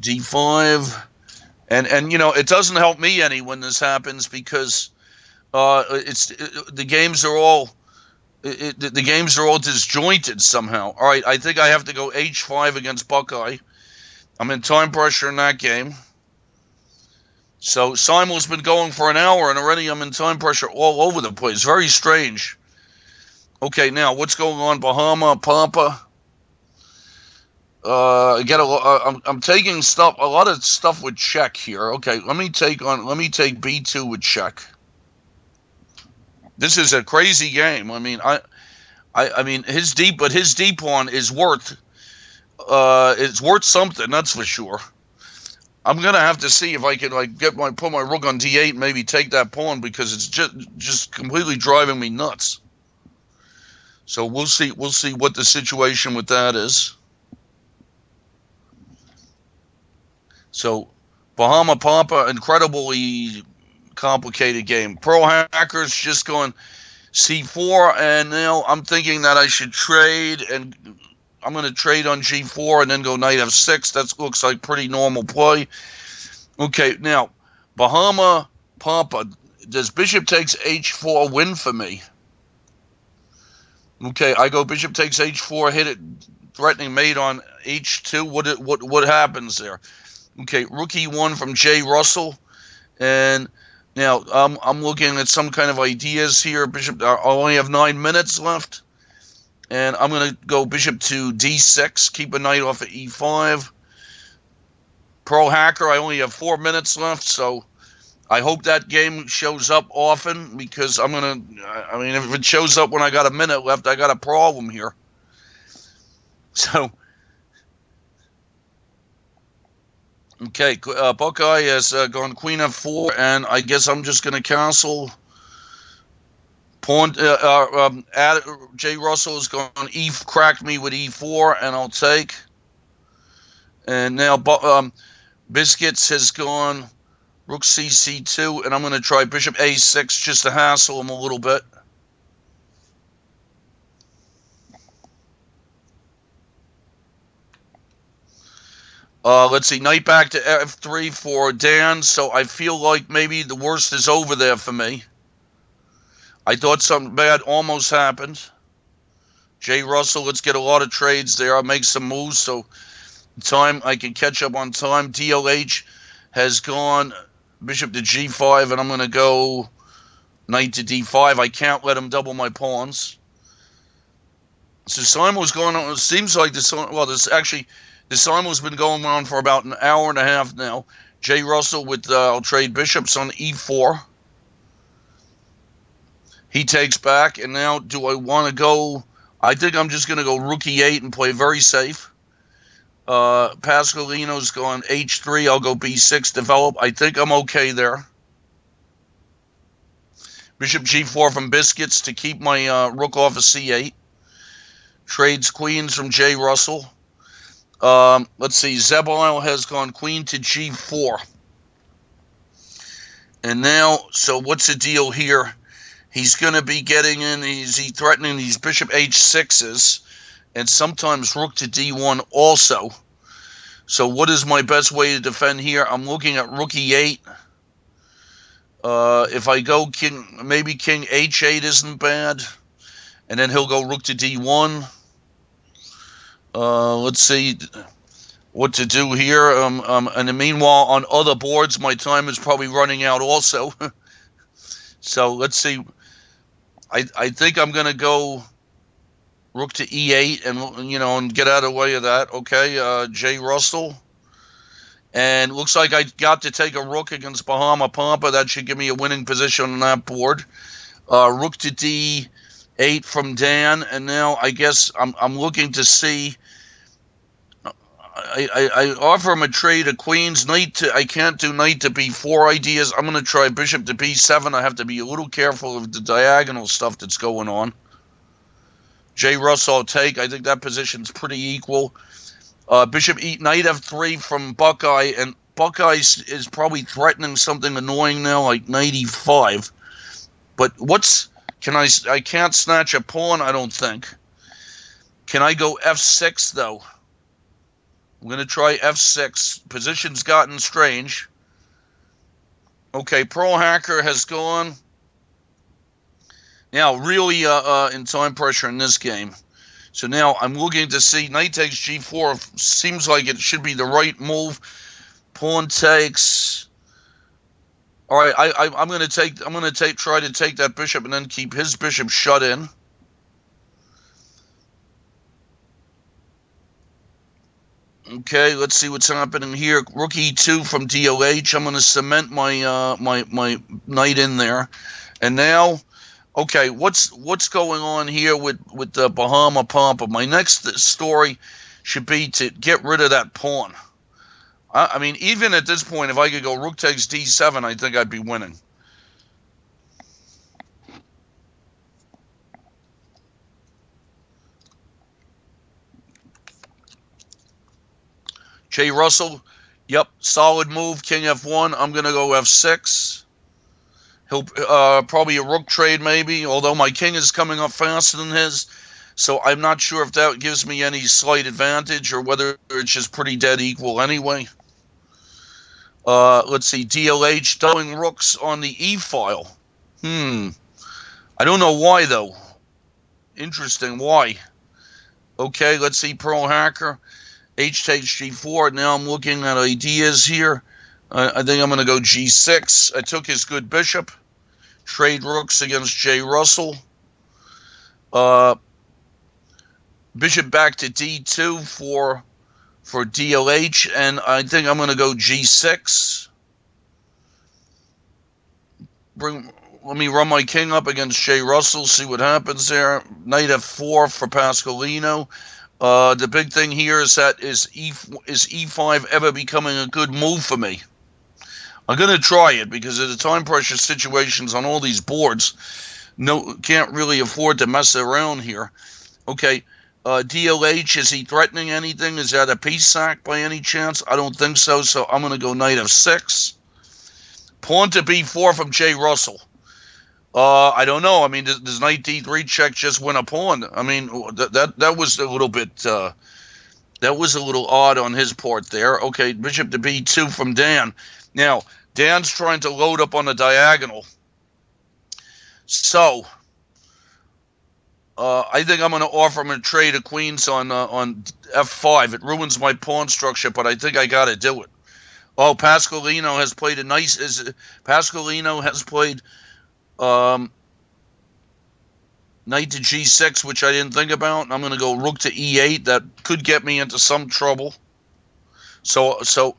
d5. And it doesn't help me any when this happens because the games are all the games are all disjointed somehow. All right, I think I have to go h5 against Buckeye. I'm in time pressure in that game. So Simel's been going for an hour, and already I'm in time pressure all over the place. Very strange. Okay, now what's going on? Bahama, Pampa. I'm taking a lot of stuff with check here. Okay, let me take b2 with check. This is a crazy game. I mean, his D pawn is worth something. That's for sure. I'm gonna have to see if I can put my rook on d8 and maybe take that pawn because it's just completely driving me nuts. So we'll see what the situation with that is. So Bahama Pampa, incredibly complicated game. Pearl Hacker's just going c4, and now I'm thinking that I should trade, and I'm going to trade on g4 and then go knight f6. That looks like pretty normal play. Okay, now Bahama Pampa, does bishop takes h4 win for me? Okay, I go bishop takes h4, hit it, threatening mate on h2. What happens there? Okay, rook e1 from J. Russell, and now I'm looking at some kind of ideas here. Bishop, I only have 9 minutes left, and I'm going to go bishop to d6, keep a knight off of e5. Pearl Hacker, I only have 4 minutes left, so I hope that game shows up often because if it shows up when I got a minute left, I got a problem here. So Okay, Buckeye has gone queen f4, and I guess I'm just going to castle. Pawn. Jay Russell has gone cracked me with e4, and I'll take. And now Biscuits has gone rook c2, and I'm going to try bishop a6 just to hassle him a little bit. Let's see, knight back to f3 for Dan, so I feel like maybe the worst is over there for me. I thought something bad almost happened. Jay Russell, let's get a lot of trades there. I'll make some moves, so time I can catch up on time. DLH has gone bishop to g5, and I'm going to go knight to d5. I can't let him double my pawns. So Simon's going on. It seems like this Simon's been going on for about an hour and a half now. Jay Russell with I'll trade bishops on e4. He takes back, and now do I want to go? I think I'm just going to go rook e8 and play very safe. Pasqualino's going h3. I'll go b6, develop. I think I'm okay there. Bishop g4 from Biscuits to keep my rook off of c8. Trades queens from Jay Russell. Let's see. Zebile has gone queen to g4. And now, so what's the deal here? He's going to be getting in, he's threatening these bishop h6s, and sometimes rook to d1 also. So what is my best way to defend here? I'm looking at rook e8. If I go maybe king h8 isn't bad. And then he'll go rook to d1. Let's see what to do here. And then meanwhile, on other boards, my time is probably running out also. So let's see. I think I'm going to go rook to e8 and get out of the way of that. Okay, Jay Russell. And looks like I got to take a rook against Bahama Pampa. That should give me a winning position on that board. Rook to d8 from Dan. And now I guess I'm looking to see. I offer him a trade of queens. I can't do knight to b4 ideas. I'm going to try bishop to b7. I have to be a little careful of the diagonal stuff that's going on. Jay Russell I'll take. I think that position's pretty equal. Bishop knight f3 from Buckeye, and Buckeye is probably threatening something annoying now, like knight e5. But I can't snatch a pawn, I don't think. Can I go f6 though? I'm going to try f6. Position's gotten strange. Okay, Pro Hacker has gone. Now, really in time pressure in this game. So now I'm looking to see knight takes g4. Seems like it should be the right move. Pawn takes. All right, I'm going to try to take that bishop and then keep his bishop shut in. Okay, let's see what's happening here. Rook e2 from DOH. I'm going to cement my my knight in there, and now, okay, what's going on here with the Bahama Pampa? My next story should be to get rid of that pawn. I mean, even at this point, if I could go rook takes d7, I think I'd be winning. Jay Russell, yep, solid move, king f1. I'm going to go f6. He'll probably a rook trade maybe, although my king is coming up faster than his. So I'm not sure if that gives me any slight advantage or whether it's just pretty dead equal anyway. Let's see, DLH doubling rooks on the e-file. I don't know why, though. Interesting, why? Okay, let's see, Pro Hacker. H takes g4. Now I'm looking at ideas here. I think I'm going to go g6. I took his good bishop. Trade rooks against Jay Russell. Bishop back to d2 for DLH, and I think I'm going to go g6. Let me run my king up against Jay Russell, see what happens there. Knight f4 for Pasqualino. The big thing here is that is E5 ever becoming a good move for me? I'm going to try it because of the time pressure situations on all these boards. No, can't really afford to mess around here. Okay, DLH, is he threatening anything? Is that a piece sack by any chance? I don't think so, so I'm going to go knight f6. Pawn to b4 from J. Russell. I don't know. I mean, does knight d3 check just win a pawn? I mean, that was a little bit, that was a little odd on his part there. Okay, bishop to b2 from Dan. Now, Dan's trying to load up on the diagonal. So, I think I'm going to offer him a trade of queens on f5. It ruins my pawn structure, but I think I got to do it. Oh, Pasqualino has played a nice. Pasqualino has played knight to g6, which I didn't think about. I'm going to go rook to e8. That could get me into some trouble. So,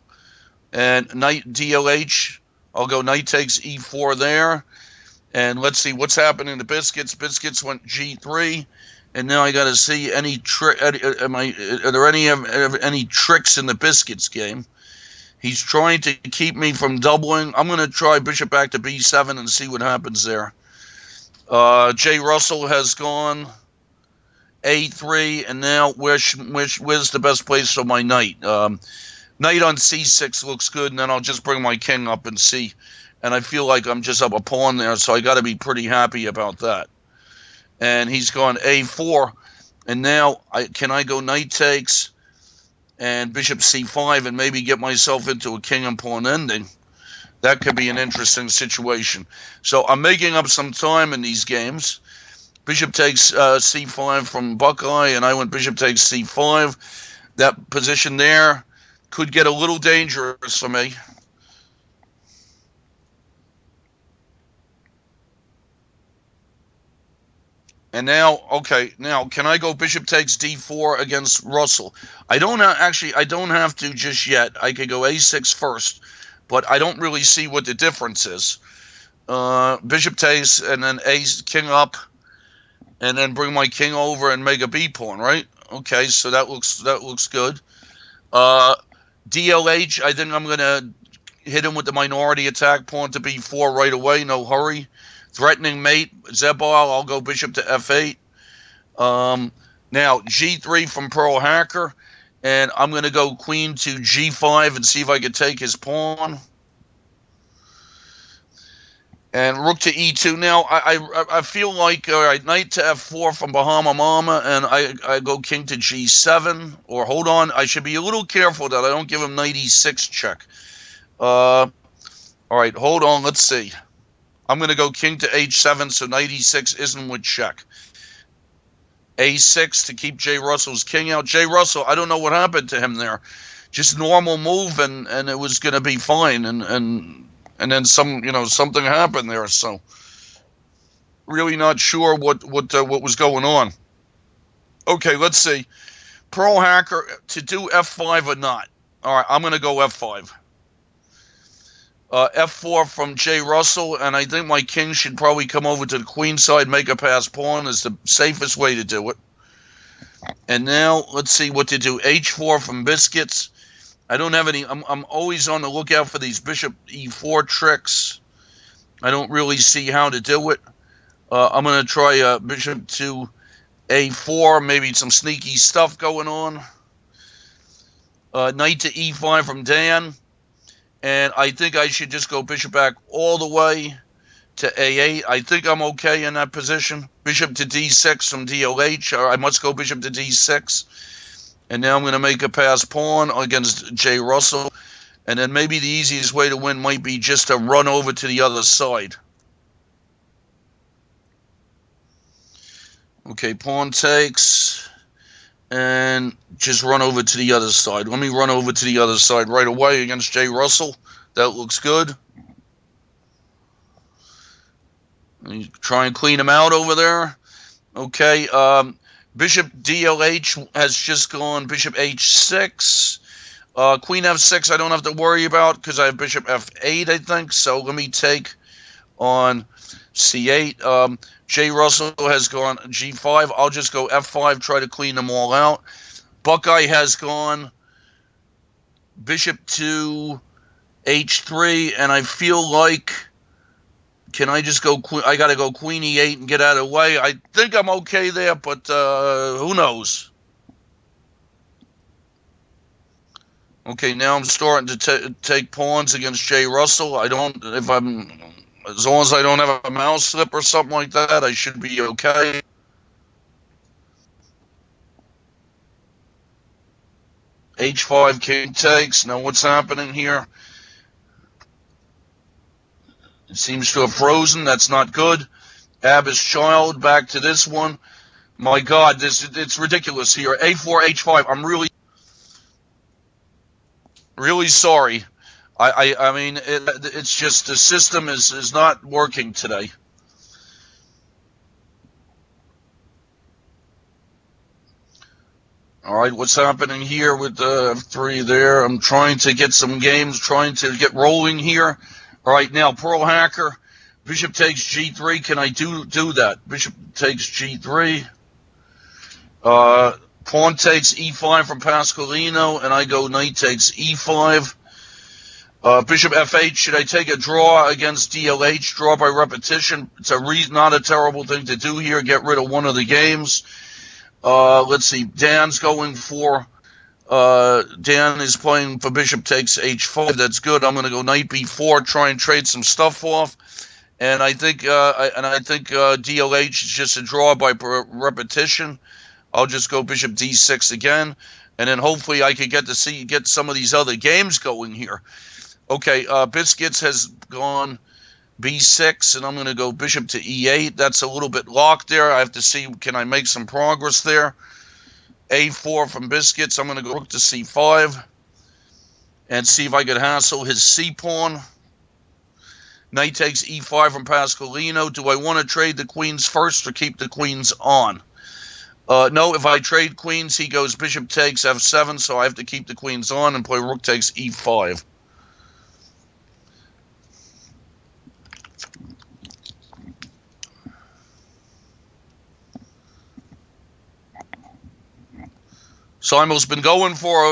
and knight DLH. I'll go knight takes e4 there. And let's see what's happening to Biscuits. Biscuits went g3, and now I got to see any trick. Are there any tricks in the Biscuits game? He's trying to keep me from doubling. I'm going to try bishop back to b7 and see what happens there. J. Russell has gone a3, and now where's the best place for my knight? Knight on c6 looks good, and then I'll just bring my king up and see. And I feel like I'm just up a pawn there, so I got to be pretty happy about that. And he's gone a4, and now can I go knight takes and bishop c5 and maybe get myself into a king and pawn ending? That could be an interesting situation. So I'm making up some time in these games. Bishop takes c5 from Buckeye, and I went bishop takes c5. That position there could get a little dangerous for me. And now, okay, now can I go bishop takes d4 against Russell? I don't have to just yet. I could go a6 first, but I don't really see what the difference is. Bishop takes and then king up, and then bring my king over and make a b pawn, right? Okay, so that looks good. DLH, I think I'm gonna hit him with the minority attack, pawn to b4 right away, no hurry. Threatening mate, Zebal, I'll go bishop to f8. Now, g3 from Pearl Hacker, and I'm going to go queen to g5 and see if I can take his pawn. And rook to e2. Now, I feel like, all right, knight to f4 from Bahama Mama, and I go king to g7. Or, hold on, I should be a little careful that I don't give him knight e6 check. All right, hold on, let's see. I'm going to go king to h7, so knight e6 isn't with check. a6 to keep J. Russell's king out. J. Russell, I don't know what happened to him there. Just normal move, and it was going to be fine, and then something happened there. So really not sure what was going on. Okay, let's see. Pearl Hacker to do f5 or not. All right, I'm going to go f5. F4 from J. Russell, and I think my king should probably come over to the queen side, make a pass pawn is the safest way to do it. And now, let's see what to do. H4 from Biscuits. I don't have any, I'm always on the lookout for these bishop E4 tricks. I don't really see how to do it. I'm going to try bishop to A4, maybe some sneaky stuff going on. Knight to E5 from Dan. And I think I should just go bishop back all the way to A8. I think I'm okay in that position. Bishop to D6 from DLH. Or I must go bishop to D6. And now I'm going to make a pass pawn against J. Russell. And then maybe the easiest way to win might be just to run over to the other side. Okay, pawn takes. And just run over to the other side. Let me run over to the other side right away against J. Russell. That looks good. Try and clean him out over there. Okay, bishop DLH has just gone bishop H6. Queen F6 I don't have to worry about because I have bishop F8, I think. So let me take on C8. J. Russell has gone G5. I'll just go F5, try to clean them all out. Buckeye has gone bishop to h3, and I feel like, can I just go, I got to go queen e8 and get out of the way. I think I'm okay there, but who knows? Okay, now I'm starting to take pawns against Jay Russell. As long as I don't have a mouse slip or something like that, I should be okay. H5 king takes. Now what's happening here? It seems to have frozen. That's not good. Abba's child, back to this one. My God, it's ridiculous here. A4, H5. I'm really sorry. I mean, it's just the system is not working today. All right, what's happening here with the F3 there? I'm trying to get some games, trying to get rolling here. All right, now Pearl Hacker, bishop takes G3. Can I do that? Bishop takes G3. Pawn takes E5 from Pasqualino, and I go knight takes E5. Bishop F8. Should I take a draw against DLH? Draw by repetition. It's not a terrible thing to do here. Get rid of one of the games. Let's see. Dan's going for. Dan is playing for bishop takes H5. That's good. I'm going to go knight B4. Try and trade some stuff off. And I think DLH is just a draw by repetition. I'll just go bishop D6 again, and then hopefully I could get some of these other games going here. Okay, Biscuits has gone B6, and I'm going to go bishop to E8. That's a little bit locked there. I have to see, can I make some progress there? A4 from Biscuits. I'm going to go rook to C5 and see if I could hassle his C pawn. Knight takes E5 from Pasqualino. Do I want to trade the queens first or keep the queens on? No, if I trade queens, he goes bishop takes F7, so I have to keep the queens on and play rook takes E5. Simel's been going for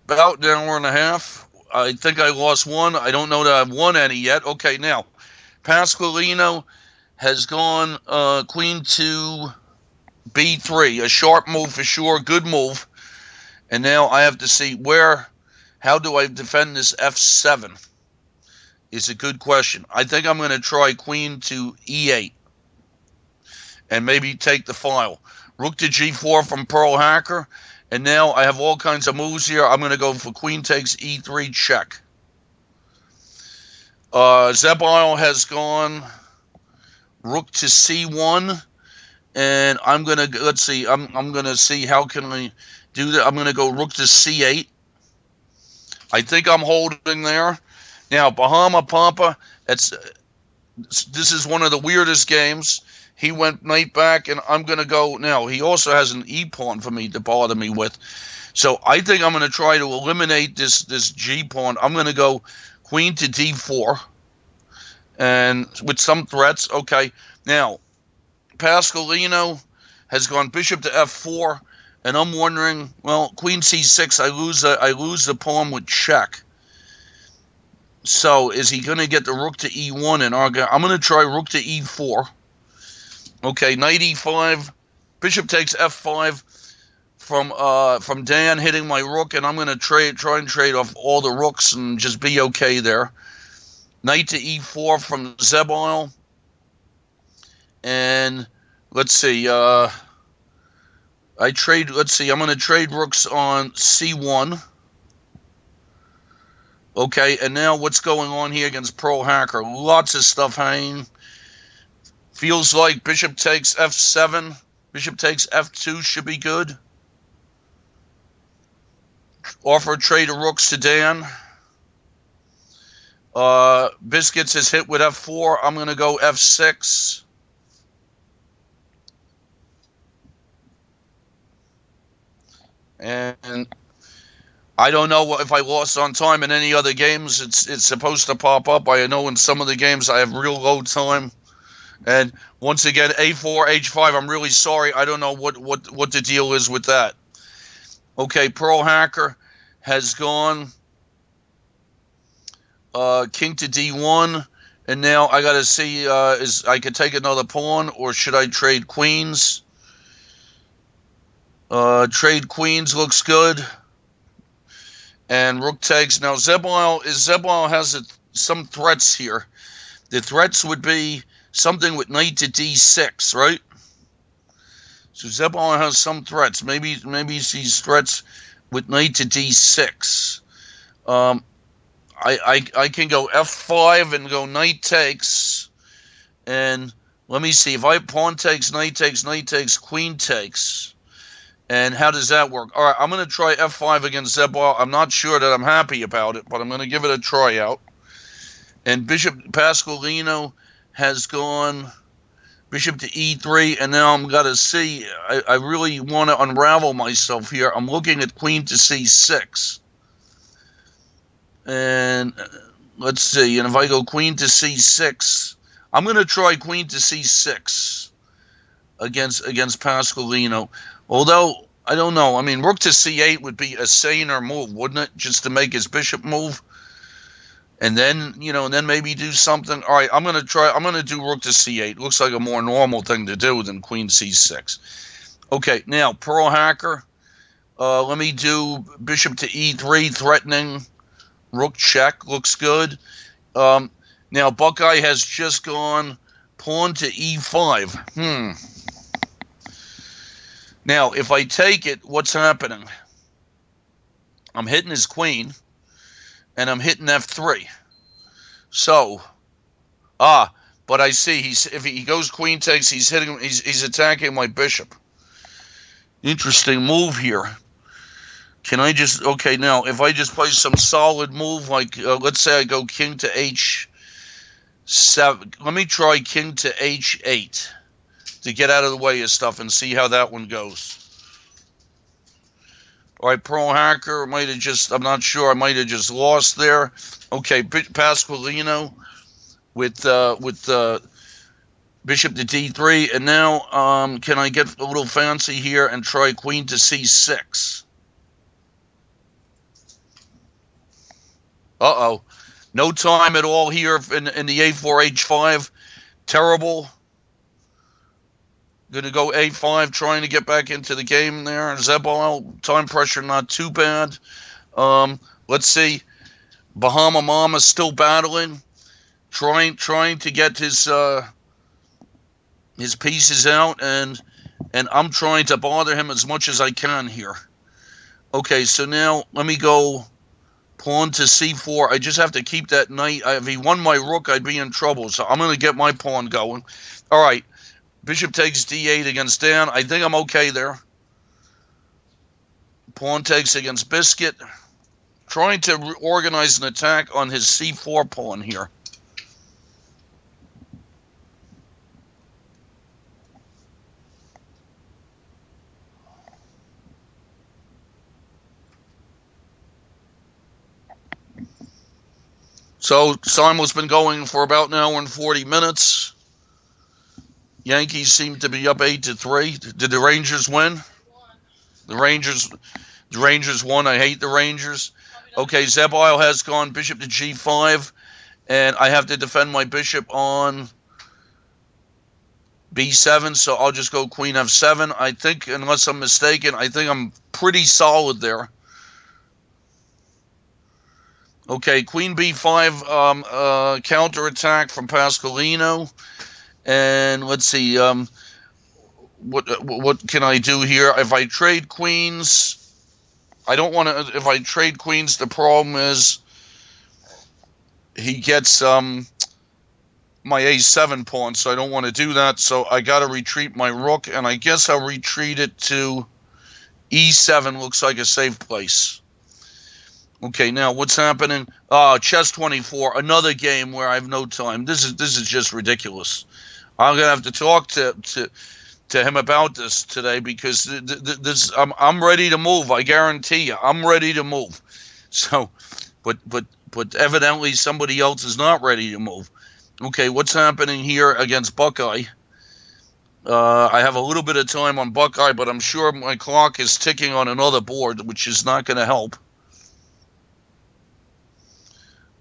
about an hour and a half. I think I lost one. I don't know that I've won any yet. Okay, now, Pasqualino has gone queen to B3, a sharp move for sure, good move. And now I have to see how do I defend this F7 is a good question. I think I'm going to try queen to E8 and maybe take the file. Rook to G4 from Pearl Hacker. And now I have all kinds of moves here. I'm going to go for queen takes E3 check. Zebile has gone rook to C1. And I'm going to, let's see, I'm going to see how can I do that. I'm going to go rook to C8. I think I'm holding there. Now, Bahama Pampa, this is one of the weirdest games. He went knight back, and I'm going to go, now, he also has an E-pawn for me to bother me with. So I think I'm going to try to eliminate this G-pawn. I'm going to go queen to D4, and with some threats. Okay, now, Pasqualino has gone bishop to F4, and I'm wondering, well, queen C6, I lose the pawn with check. So is he going to get the rook to E1? And I'm going to try rook to E4. Okay, knight E5, bishop takes F5 from Dan hitting my rook, and I'm going to try and trade off all the rooks and just be okay there. Knight to E4 from Zebile. And let's see, I'm going to trade rooks on C1. Okay, and now what's going on here against Pearl Hacker? Lots of stuff hanging. Feels like bishop takes F7. Bishop takes F2 should be good. Offer trade of rooks to Dan. Biscuits is hit with F4. I'm going to go F6. And I don't know if I lost on time in any other games. It's supposed to pop up. I know in some of the games I have real low time. And once again, A4, H5, I'm really sorry. I don't know what the deal is with that. Okay, Pearl Hacker has gone king to D1, and now I got to see is I could take another pawn, or should I trade queens? Trade queens looks good. And rook takes. Now Zebal has some threats here. The threats would be something with knight to D6, right? So Zebal has some threats. Maybe he sees threats with knight to D6. I can go F5 and go knight takes. And let me see. If I pawn takes, knight takes, queen takes. And how does that work? All right, I'm going to try F5 against Zebal. I'm not sure that I'm happy about it, but I'm going to give it a try out. And Bishop Pasqualino has gone Bishop to E3, and now I'm going to see. I really want to unravel myself here. I'm looking at Queen to C6. And let's see. And if I go Queen to C6, I'm going to try Queen to C6 against Pasqualino. Although, I don't know. I mean, Rook to C8 would be a saner move, wouldn't it? Just to make his bishop move. And then, and then maybe do something. All right, I'm going to do Rook to C8. Looks like a more normal thing to do than Queen C6. Okay, now, Pearl Hacker. Let me do Bishop to E3, threatening. Rook check. Looks good. Now, Buckeye has just gone pawn to E5. Now, if I take it, what's happening? I'm hitting his queen, and I'm hitting F3. So, but I see if he goes queen takes, he's attacking my bishop. Interesting move here. Can I just, okay, now, if I just play some solid move, like, let's say I go king to H7. Let me try king to H8. To get out of the way of stuff and see how that one goes. All right, Pearl Hacker might have just, I'm not sure, I might have just lost there. Okay, Pasqualino with Bishop to D3. And now, can I get a little fancy here and try Queen to C6? Uh-oh. No time at all here in the A4, H5. Terrible. Going to go A5, trying to get back into the game there. Zebal, time pressure not too bad. Let's see. Bahama Mama still battling, trying to get his pieces out, and I'm trying to bother him as much as I can here. Okay, so now let me go pawn to C4. I just have to keep that knight. If he won my rook, I'd be in trouble, so I'm going to get my pawn going. All right. Bishop takes D8 against Dan. I think I'm okay there. Pawn takes against Biscuit. Trying to organize an attack on his C4 pawn here. So Simon's been going for about an hour and 40 minutes. Yankees seem to be up 8-3. Did the Rangers win? The Rangers won. I hate the Rangers. Okay, Zebile has gone bishop to G5, and I have to defend my bishop on B7, so I'll just go Queen F7. I think, unless I'm mistaken, I think I'm pretty solid there. Okay, Queen B5 counterattack from Pasqualino. And let's see, what can I do here? If I trade queens, I don't want to. If I trade queens, the problem is he gets my A7 pawn, so I don't want to do that. So I got to retreat my rook, and I guess I'll retreat it to E7. Looks like a safe place. Okay, now what's happening? Chess 24, another game where I have no time. This is just ridiculous. I'm gonna have to talk to him about this today, because this I'm ready to move. I guarantee you, I'm ready to move. So, but evidently somebody else is not ready to move. Okay, what's happening here against Buckeye? I have a little bit of time on Buckeye, but I'm sure my clock is ticking on another board, which is not going to help.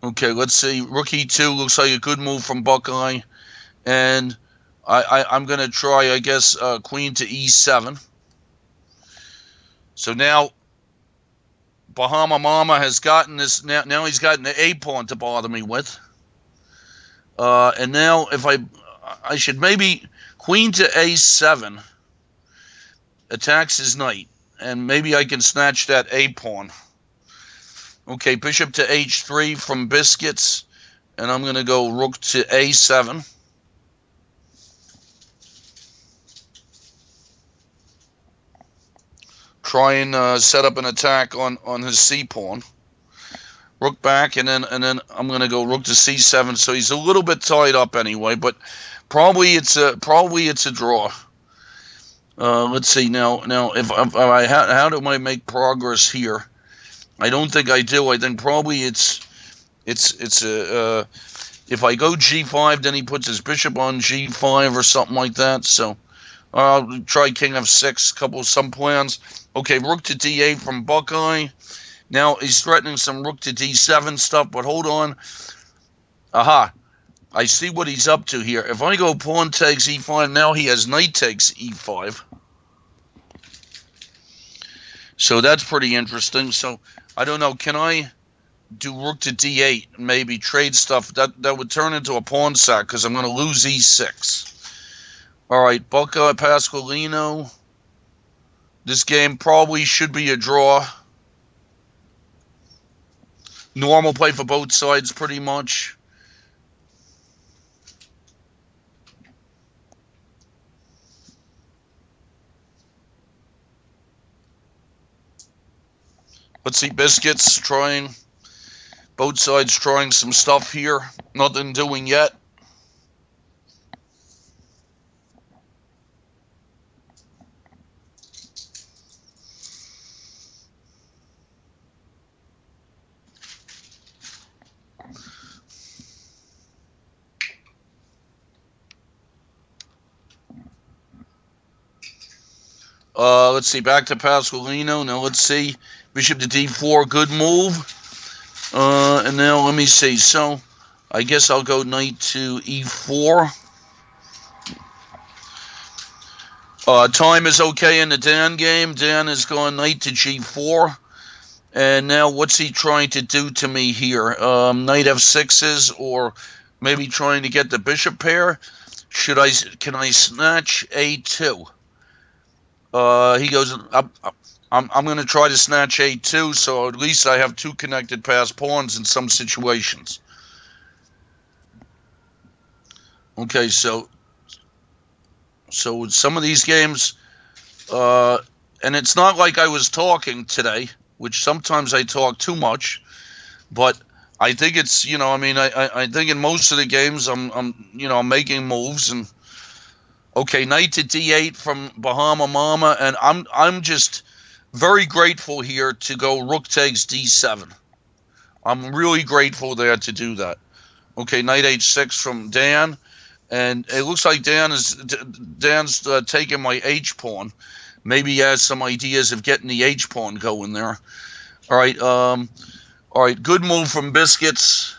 Okay, let's see. Rook E2 looks like a good move from Buckeye. And I'm going to try, I guess, queen to E7. So now Bahama Mama has gotten this. Now he's gotten the A pawn to bother me with. And now if I should maybe queen to A7 attacks his knight. And maybe I can snatch that A pawn. Okay, bishop to H3 from Biscuits. And I'm going to go rook to A7. Try and set up an attack on his C pawn. Rook back, and then I'm going to go rook to C7. So he's a little bit tied up anyway, but probably it's a draw. Let's see now if I how do I make progress here? I don't think I do. I think probably it's a if I go G5, then he puts his bishop on G5 or something like that. So I'll try king f6. Some plans. Okay, rook to D8 from Buckeye. Now he's threatening some rook to D7 stuff, but hold on. Aha. I see what he's up to here. If I go pawn takes E5, now he has knight takes E5. So that's pretty interesting. So I don't know. Can I do rook to D8 and maybe trade stuff? That would turn into a pawn sack because I'm going to lose E6. All right, Buckeye Pasqualino. This game probably should be a draw. Normal play for both sides, pretty much. Let's see, Biscuits trying. Both sides trying some stuff here. Nothing doing yet. Let's see, back to Pasqualino. Now let's see, bishop to D4, good move. And now let me see. So I guess I'll go knight to E4. Time is okay in the Dan game. Dan has gone knight to G4. And now what's he trying to do to me here? Knight F6s, or maybe trying to get the bishop pair? Can I snatch A2? He goes up. I'm going to try to snatch A2, so at least I have two connected pass pawns in some situations. Okay, so some of these games, and it's not like I was talking today, which sometimes I talk too much, but I think it's, I think in most of the games I'm making moves. And okay, knight to D8 from Bahama Mama, and I'm just very grateful here to go rook takes D7. I'm really grateful there to do that. Okay, knight H6 from Dan, and it looks like Dan's taking my H pawn. Maybe he has some ideas of getting the H pawn going there. All right, good move from Biscuits.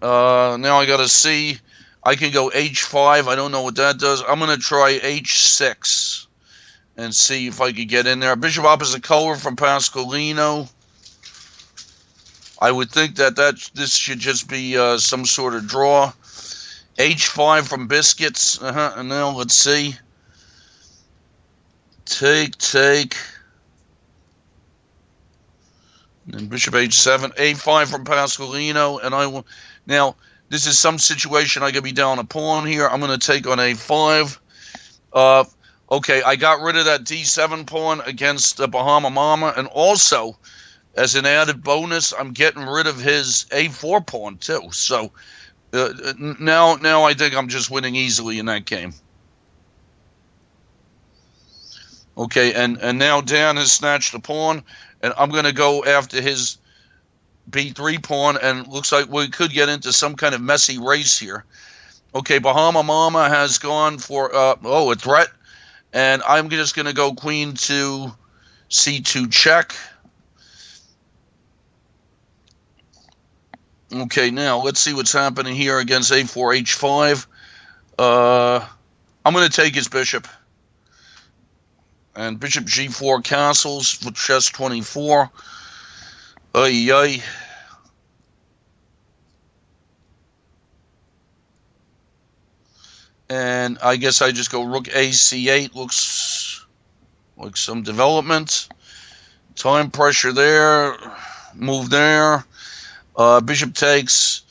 Now I got to see. I can go H5. I don't know what that does. I'm going to try H6 and see if I could get in there. Bishop opposite color from Pasqualino. I would think that this should just be some sort of draw. H5 from Biscuits. And now let's see. Take. And then Bishop H7. A5 from Pasqualino. And I will now. This is some situation I could be down a pawn here. I'm going to take on A5. Okay, I got rid of that D7 pawn against the Bahama Mama. And also, as an added bonus, I'm getting rid of his A4 pawn too. So now I think I'm just winning easily in that game. Okay, and now Dan has snatched the pawn. And I'm going to go after his B3 pawn, and looks like we could get into some kind of messy race here. Okay, Bahama Mama has gone for, a threat. And I'm just going to go queen to c2 check. Okay, now let's see what's happening here against a4, h5. I'm going to take his bishop. And bishop g4 castles for chess 24. Ay, ay. And I guess I just go rook a c8. Looks like some development. Time pressure there. Move there. Bishop takes.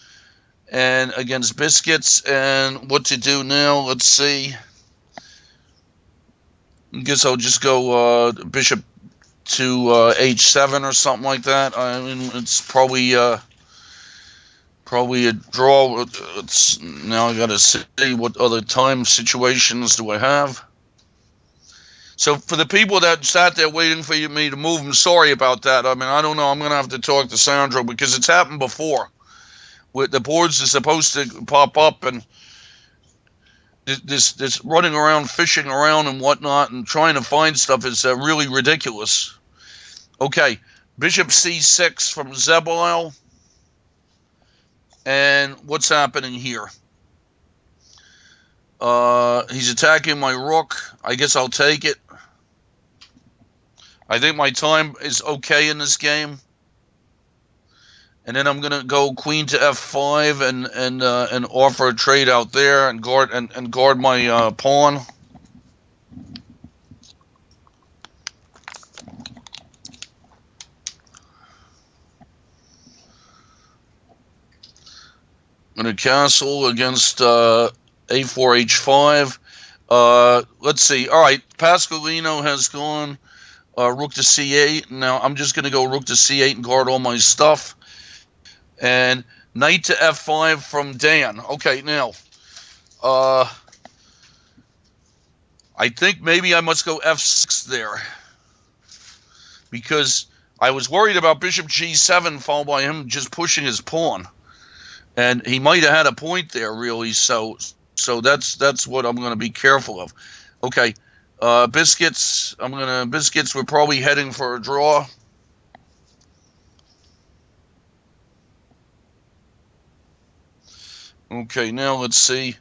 And against biscuits. And what to do now? Let's see. I guess I'll just go bishop to h7 or something like that. I mean, it's probably a draw. Now I got to see what other time situations do I have. So for the people that sat there waiting for me to move, I'm sorry about that. I mean, I don't know. I'm going to have to talk to Sandro because it's happened before. With the boards are supposed to pop up and this running around, fishing around and whatnot and trying to find stuff is really ridiculous. Okay, bishop c6 from Zebel. And what's happening here? He's attacking my rook. I guess I'll take it. I think my time is okay in this game. And then I'm gonna go queen to f5 and offer a trade out there and guard my pawn. I'm gonna castle against a4 h5. Let's see. All right, Pasqualino has gone rook to c8. Now I'm just gonna go rook to c8 and guard all my stuff. And knight to f5 from Dan. Okay, now, I think maybe I must go f6 there. Because I was worried about bishop g7 followed by him just pushing his pawn. And he might have had a point there, really. So that's what I'm going to be careful of. Okay, biscuits. Biscuits, we're probably heading for a draw. Okay, now let's see.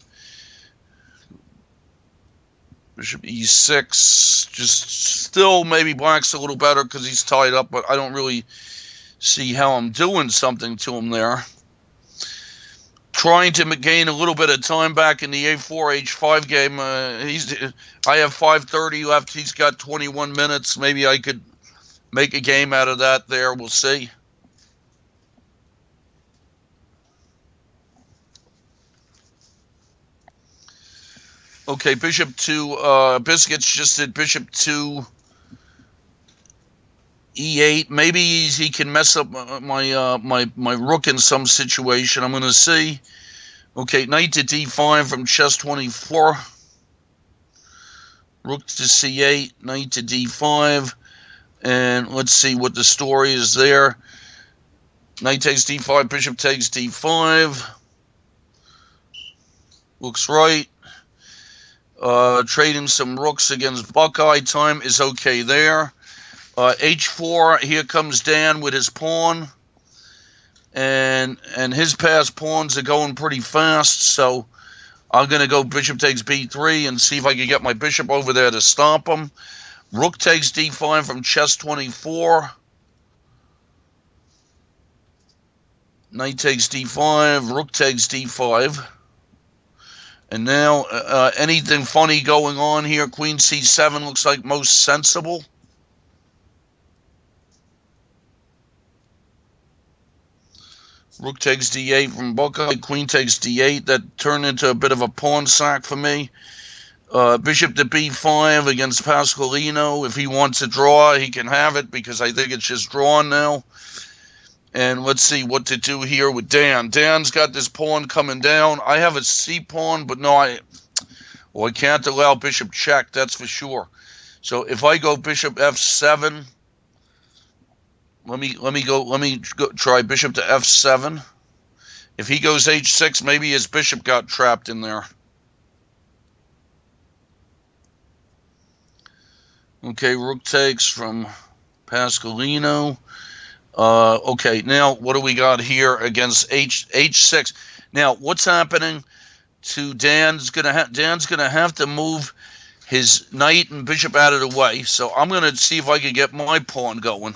Bishop e6. Just still maybe black's a little better because he's tied up, but I don't really see how I'm doing something to him there. Trying to gain a little bit of time back in the a4 h5 game. I have 5:30 left. He's got 21 minutes. Maybe I could make a game out of that there. We'll see. Okay, bishop to biscuits just did bishop to e8. Maybe he can mess up my rook in some situation. I'm going to see. Okay, knight to d5 from chess 24. Rook to c8, knight to d5. And let's see what the story is there. Knight takes d5, bishop takes d5. Looks right. Trading some rooks against Buckeye. Time is okay there. h4, here comes Dan with his pawn. And his passed pawns are going pretty fast, so I'm going to go bishop takes b3 and see if I can get my bishop over there to stomp him. Rook takes d5 from chess 24. Knight takes d5, rook takes d5. And now, anything funny going on here? Queen c7 looks like most sensible. Rook takes d8 from Buckeye. Queen takes d8. That turned into a bit of a pawn sack for me. Bishop to b5 against Pasqualino. If he wants a draw, he can have it because I think it's just drawn now. And let's see what to do here with Dan. Dan's got this pawn coming down. I have a c pawn, but no, I can't allow bishop check. That's for sure. So if I go bishop f7, let me go try bishop to f7. If he goes h6, maybe his bishop got trapped in there. Okay, rook takes from Pasqualino. Okay, now what do we got here against h6? Now, what's happening to Dan's gonna have to move his knight and bishop out of the way. So I'm gonna see if I can get my pawn going.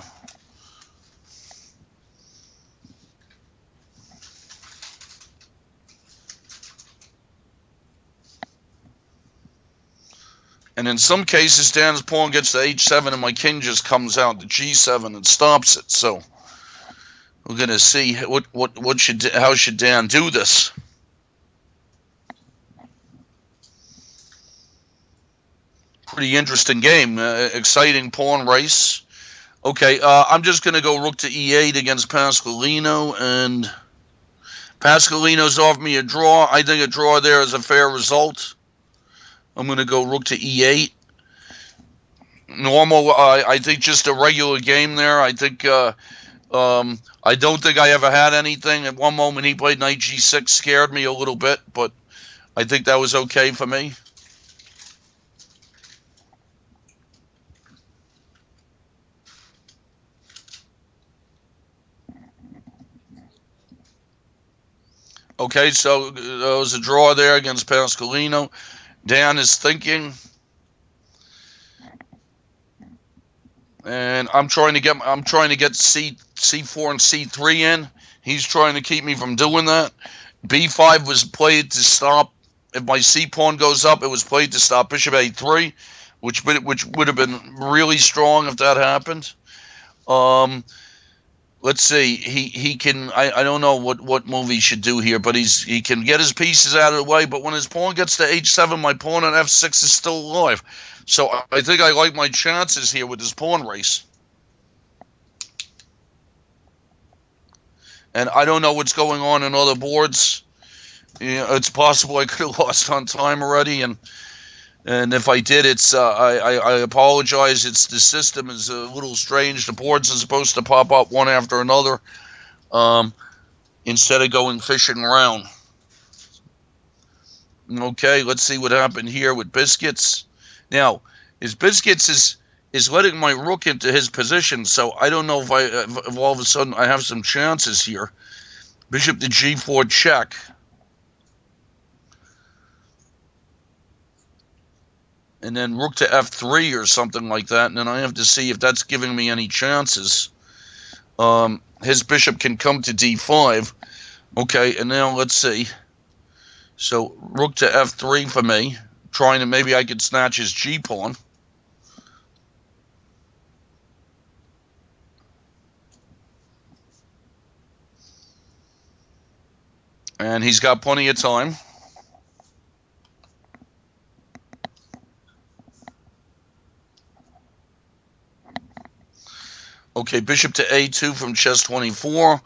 And in some cases, Dan's pawn gets to h7 and my king just comes out to g7 and stops it. So we're going to see how should Dan do this. Pretty interesting game. Exciting pawn race. Okay, I'm just going to go rook to e8 against Pasqualino, and Pasqualino's offered me a draw. I think a draw there is a fair result. I'm going to go rook to e8. Normal, I think just a regular game there. I think I don't think I ever had anything. At one moment he played knight g6, scared me a little bit, but I think that was okay for me. Okay, so there was a draw there against Pasqualino. Dan is thinking, and I'm trying to get C4 and C3 in. He's trying to keep me from doing that. B5 was played to stop. If my C pawn goes up, it was played to stop bishop A3, which would have been really strong if that happened. Let's see. He can. I don't know what move he should do here, but he can get his pieces out of the way. But when his pawn gets to h7, my pawn on f6 is still alive. So I think I like my chances here with this pawn race. And I don't know what's going on in other boards. You know, it's possible I could have lost on time already, and if I did, it's I apologize. It's the system is a little strange. The boards are supposed to pop up one after another, instead of going fishing around. Okay, let's see what happened here with Biscuits. Now, his Biscuits is letting my rook into his position, so I don't know if all of a sudden I have some chances here. Bishop to g4 check. And then rook to f3 or something like that, and then I have to see if that's giving me any chances. His bishop can come to d5. Okay, and now let's see. So rook to f3 for me, trying to maybe I could snatch his g-pawn. And he's got plenty of time. Okay, bishop to a2 from chess 24.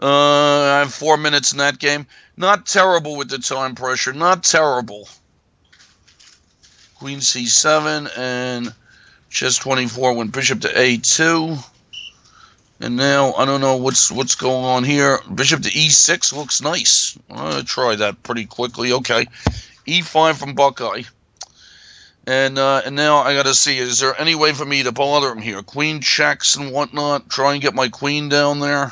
I have 4 minutes in that game. Not terrible with the time pressure. Not terrible. Queen c7 and chess 24 went bishop to a2. And now I don't know what's going on here. Bishop to e6 looks nice. I'll try that pretty quickly. Okay, e5 from Buckeye. And now I got to see, is there any way for me to bother him here? Queen checks and whatnot. Try and get my queen down there.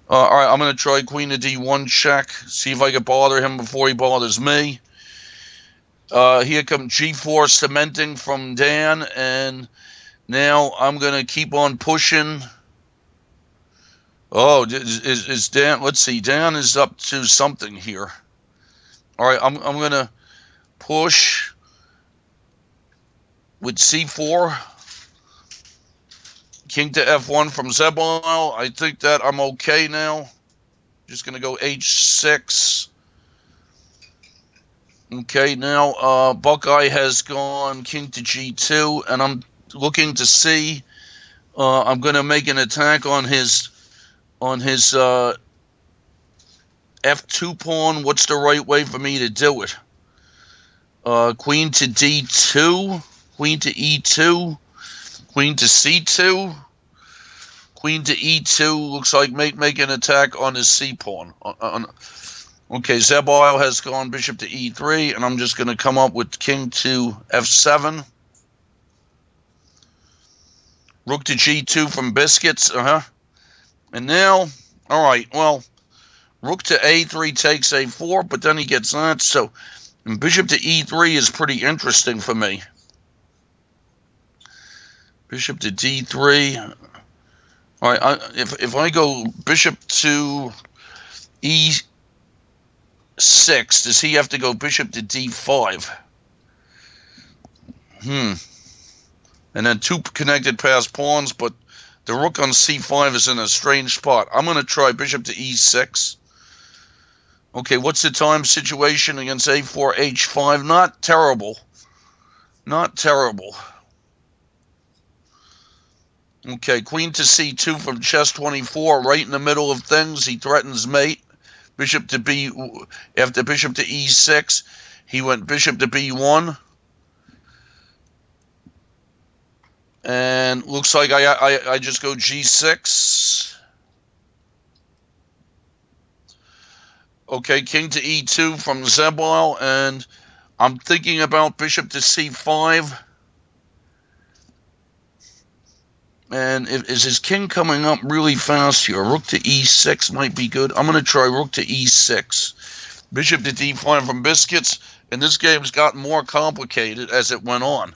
All right, I'm going to try queen to d1 check. See if I can bother him before he bothers me. Here comes g4 cementing from Dan. And now I'm going to keep on pushing. Oh, is Dan? Let's see. Dan is up to something here. All right, I'm going to push with c4, king to f1 from Zebile. I think that I'm okay now. Just going to go h6. Okay, now Buckeye has gone king to g2, and I'm looking to see. I'm going to make an attack on his f2 pawn. What's the right way for me to do it? Queen to d2. Queen to e2, queen to c2, Queen to e2 looks like make an attack on his c-pawn. Okay, Zebile has gone bishop to e3, and I'm just going to come up with king to f7. Rook to g2 from biscuits. And now, all right, well, rook to a3 takes a4, but then he gets that. So and bishop to e3 is pretty interesting for me. Bishop to d3. All right, if I go bishop to e6, does he have to go bishop to d5? And then two connected passed pawns, but the rook on c5 is in a strange spot. I'm going to try bishop to e6. Okay, what's the time situation against a4, h5? Not terrible. Not terrible. Okay, queen to c2 from chess 24, right in the middle of things. He threatens mate. Bishop to b, after bishop to e6, he went bishop to b1. And looks like I just go g6. Okay, king to e2 from Zebile, and I'm thinking about bishop to c5. And is his king coming up really fast here? Rook to e6 might be good. I'm going to try rook to e6. Bishop to d5 from biscuits, and this game's gotten more complicated as it went on.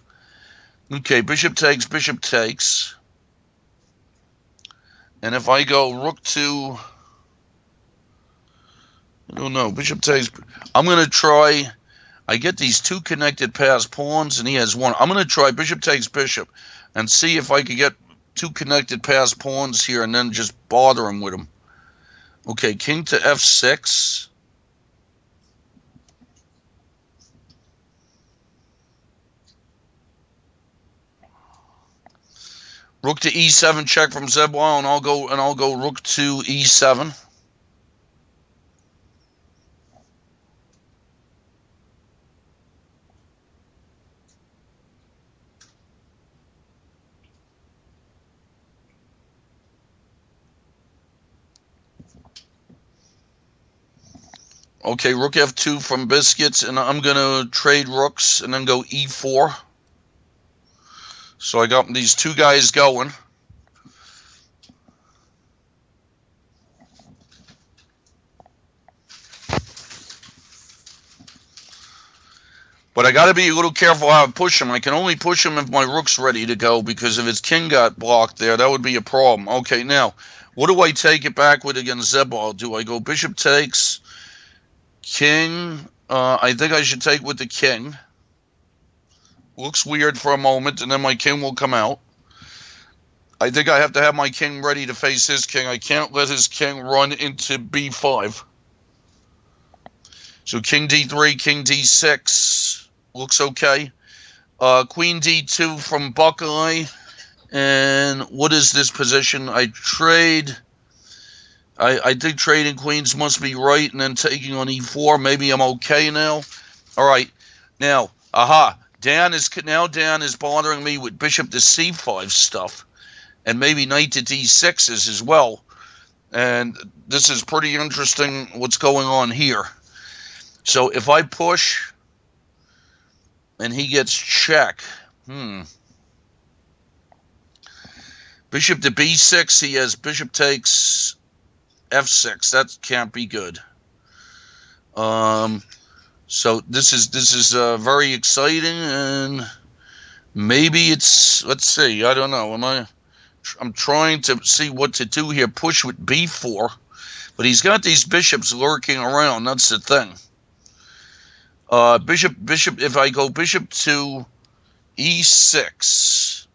Okay, bishop takes, bishop takes. And if I go rook to, I don't know, bishop takes, I'm going to try, I get these two connected passed pawns, and he has one. I'm going to try bishop takes bishop and see if I could get two connected passed pawns here and then just bother him with them. Okay, king to f6. Rook to e7 check from Zebile, and I'll go rook to e7. Okay, rook f2 from biscuits, and I'm going to trade rooks and then go e4. So I got these two guys going. But I got to be a little careful how I push him. I can only push him if my rook's ready to go, because if his king got blocked there, that would be a problem. Okay, now, what do I take it back with against Zebile? Do I go bishop takes, king? I think I should take with the king. Looks weird for a moment, and then my king will come out. I think I have to have my king ready to face his king. I can't let his king run into b5. So king d3, king d6 looks okay. Queen d2 from Buckeye. And what is this position? I think trading queens must be right, and then taking on e4. Maybe I'm okay now. All right. Now, Dan is bothering me with bishop to c5 stuff, and maybe knight to d6s as well. And this is pretty interesting what's going on here. So if I push and he gets check, bishop to b6, he has bishop takes f6. That can't be good. So this is very exciting, and maybe it's, let's see, I don't know. I'm trying to see what to do here. Push with b4, but he's got these bishops lurking around. That's the thing. Bishop. If I go bishop to e6,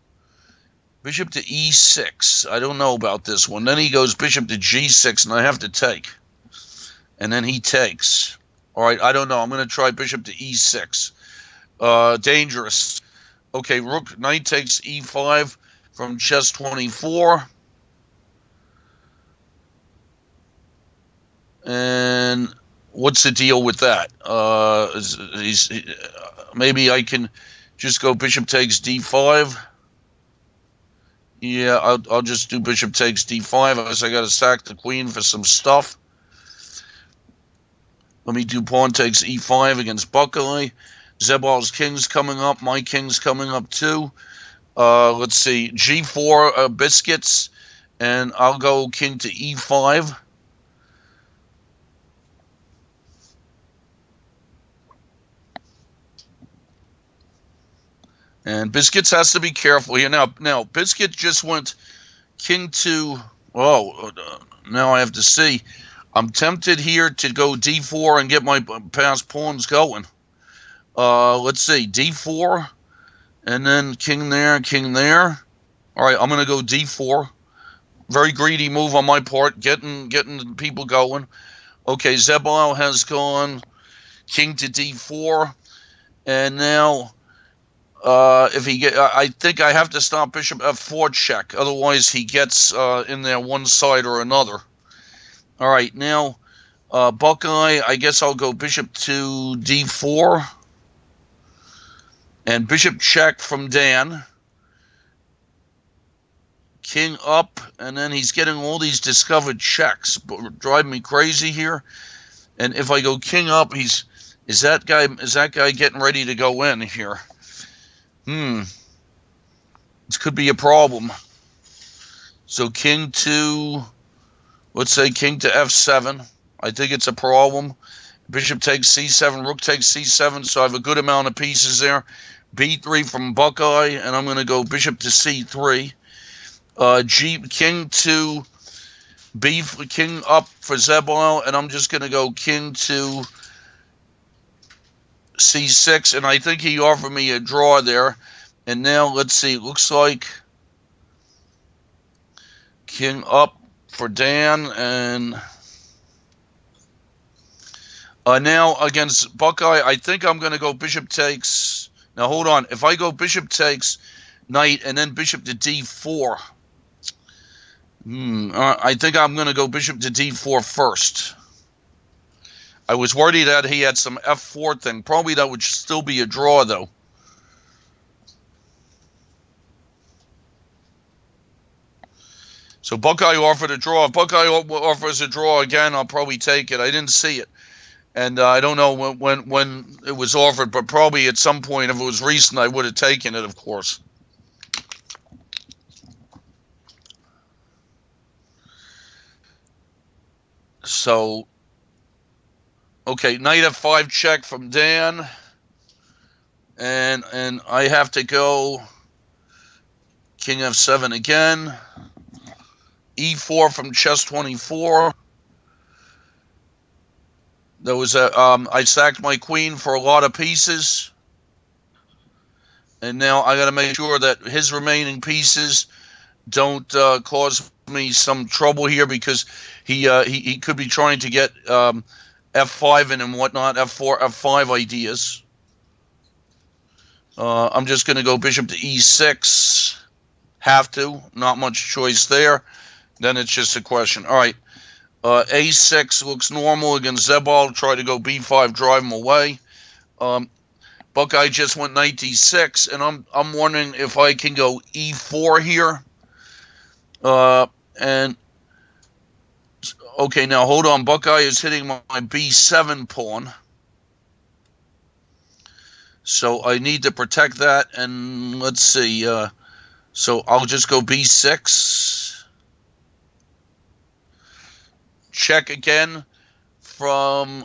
bishop to e6. I don't know about this one. Then he goes bishop to g6, and I have to take, and then he takes. All right, I don't know. I'm going to try bishop to e6. Dangerous. Okay, rook, knight takes e5 from chess 24. And what's the deal with that? Maybe I can just go bishop takes d5. Yeah, I'll just do bishop takes d5. I guess I got to sack the queen for some stuff. Let me do pawn takes e5 against Buckeye. Zebal's king's coming up. My king's coming up too. Let's see, g4 biscuits, and I'll go king to e5. And Biscuits has to be careful here. Now Biscuit just went king to, now I have to see. I'm tempted here to go d4 and get my past pawns going. Let's see, d4, and then king there, king there. All right, I'm going to go d4. Very greedy move on my part, getting the people going. Okay, Zebal has gone king to d4, and now if he get, I think I have to stop bishop f4 check. Otherwise, he gets in there one side or another. All right, now Buckeye. I guess I'll go bishop to d4 and bishop check from Dan. King up, and then he's getting all these discovered checks, driving me crazy here. And if I go king up, is that guy getting ready to go in here? This could be a problem. So king to, let's say king to f7. I think it's a problem. Bishop takes c7, rook takes c7, so I have a good amount of pieces there. b3 from Buckeye, and I'm going to go bishop to c3. King to king up for Zebal, and I'm just going to go king to c6, and I think he offered me a draw there. And now let's see, it looks like king up for Dan, and now against Buckeye, I think I'm going to go bishop takes. Now hold on, if I go bishop takes, knight, and then bishop to d4, I think I'm going to go bishop to d4 first. I was worried that he had some f4 thing. Probably that would still be a draw, though. So Buckeye offered a draw. If Buckeye offers a draw again, I'll probably take it. I didn't see it. And I don't know when it was offered, but probably at some point, if it was recent, I would have taken it, of course. So, okay, knight f5 check from Dan. And I have to go king f7 again. e4 from chess 24. There was I sacked my queen for a lot of pieces. And now I got to make sure that his remaining pieces don't cause me some trouble here, because he could be trying to get f5 in and whatnot, f4, f5 ideas. I'm just going to go bishop to e6. Have to. Not much choice there. Then it's just a question. All right. a6 looks normal against Zebal. Try to go b5, drive him away. Buckeye just went knight d6, and I'm wondering if I can go e4 here. And okay, now hold on. Buckeye is hitting my b7 pawn, so I need to protect that. And let's see. So I'll just go b6. Check again from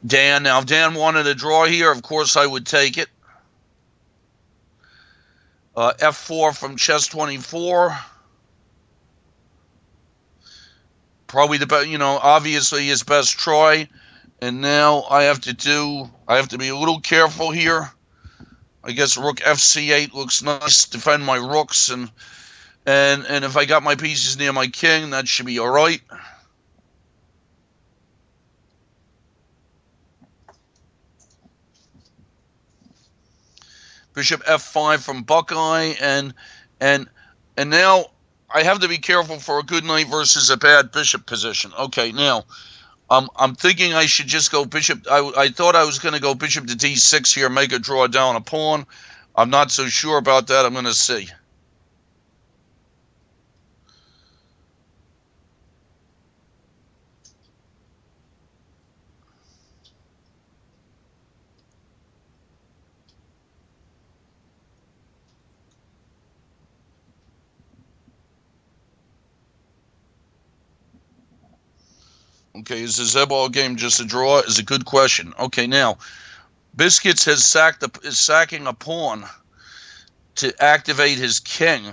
Dan. Now, if Dan wanted a draw here, of course I would take it. f4 from chess 24. Probably obviously his best try. And now I have to be a little careful here. I guess rook fc8 looks nice. Defend my rooks, and if I got my pieces near my king, that should be all right. Bishop f5 from Buckeye, and now I have to be careful for a good knight versus a bad bishop position. Okay, now I'm thinking I should just go bishop. I thought I was going to go bishop to d6 here, make a draw down a pawn. I'm not so sure about that. I'm going to see. Okay, is the Zeball game just a draw? Is a good question. Okay, now Biscuits is sacking a pawn to activate his king,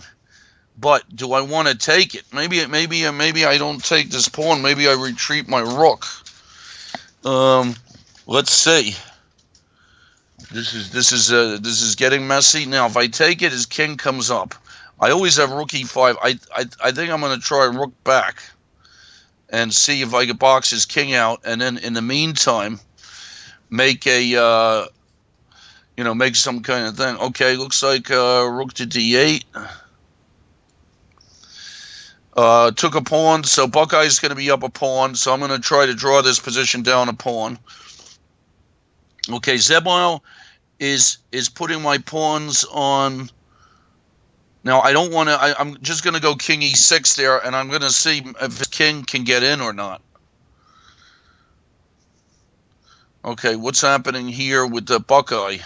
but do I want to take it? Maybe I don't take this pawn. Maybe I retreat my rook. Let's see. This is getting messy. Now, if I take it, his king comes up. I always have rook e5. I think I'm going to try rook back and see if I can box his king out, and then in the meantime, make a make some kind of thing. Okay, looks like rook to d8. Took a pawn, so Buckeye's going to be up a pawn, so I'm going to try to draw this position down a pawn. Okay, Zebile is putting my pawns on. Now, I don't want to. I'm just going to go king e6 there, and I'm going to see if his king can get in or not. Okay, what's happening here with the Buckeye?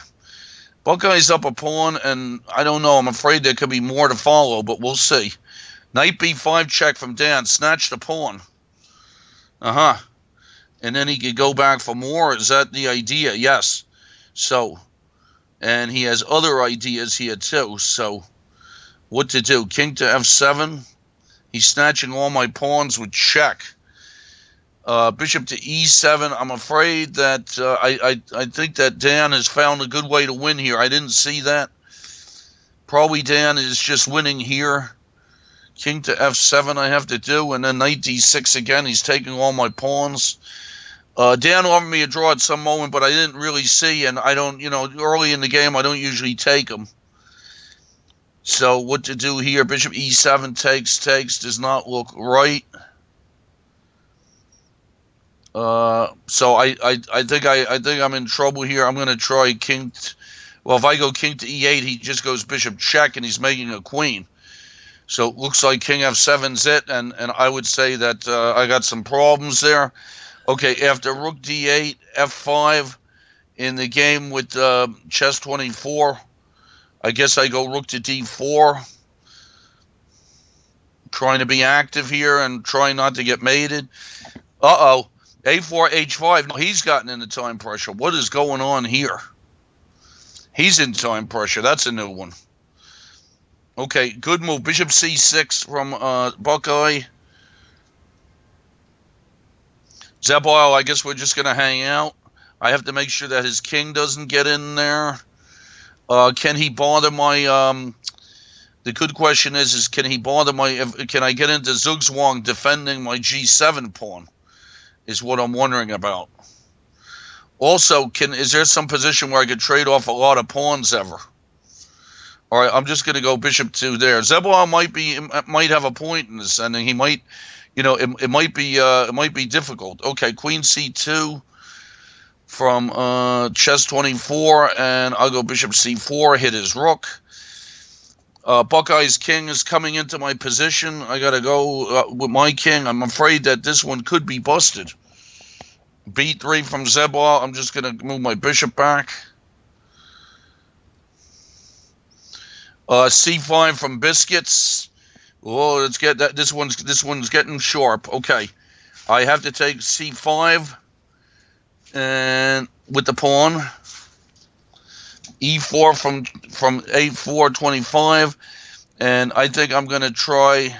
Buckeye's up a pawn, and I don't know. I'm afraid there could be more to follow, but we'll see. Knight b5 check from Dan. Snatch the pawn. And then he could go back for more. Is that the idea? Yes. So, and he has other ideas here too. So, what to do? King to f7. He's snatching all my pawns with check. Bishop to e7. I'm afraid that I think that Dan has found a good way to win here. I didn't see that. Probably Dan is just winning here. King to f7 I have to do, and then knight d6 again. He's taking all my pawns. Dan offered me a draw at some moment, but I didn't really see, and I don't, early in the game, I don't usually take them. So what to do here? Bishop e7 takes, does not look right. So I think I'm in trouble here. I'm going to try king. Well, if I go king to e8, he just goes bishop check, and he's making a queen. So it looks like king f7's it, and I would say that I got some problems there. Okay, after rook d8, f5 in the game with chess 24, I guess I go rook to d4. Trying to be active here and trying not to get mated. Uh-oh. a4, h5. No, he's gotten into time pressure. What is going on here? He's in time pressure. That's a new one. Okay, good move. Bishop c6 from Buckeye. Zebile, I guess we're just going to hang out. I have to make sure that his king doesn't get in there. Can he bother my... the good question is can he bother my... Can I get into Zugzwang defending my g7 pawn? Is what I'm wondering about. Also, is there some position where I could trade off a lot of pawns ever? All right, I'm just going to go bishop 2 there. Zebile might have a point in this ending. He might, it might be difficult. Okay, queen c2 from chess 24, and I'll go bishop c4, hit his rook. Buckeye's king is coming into my position. I got to go with my king. I'm afraid that this one could be busted. b3 from Zebile. I'm just going to move my bishop back. c5 from Biscuits. Oh, let's get that. This one's getting sharp. Okay, I have to take c5 and with the pawn. e4 from a4 25, and I think I'm going to try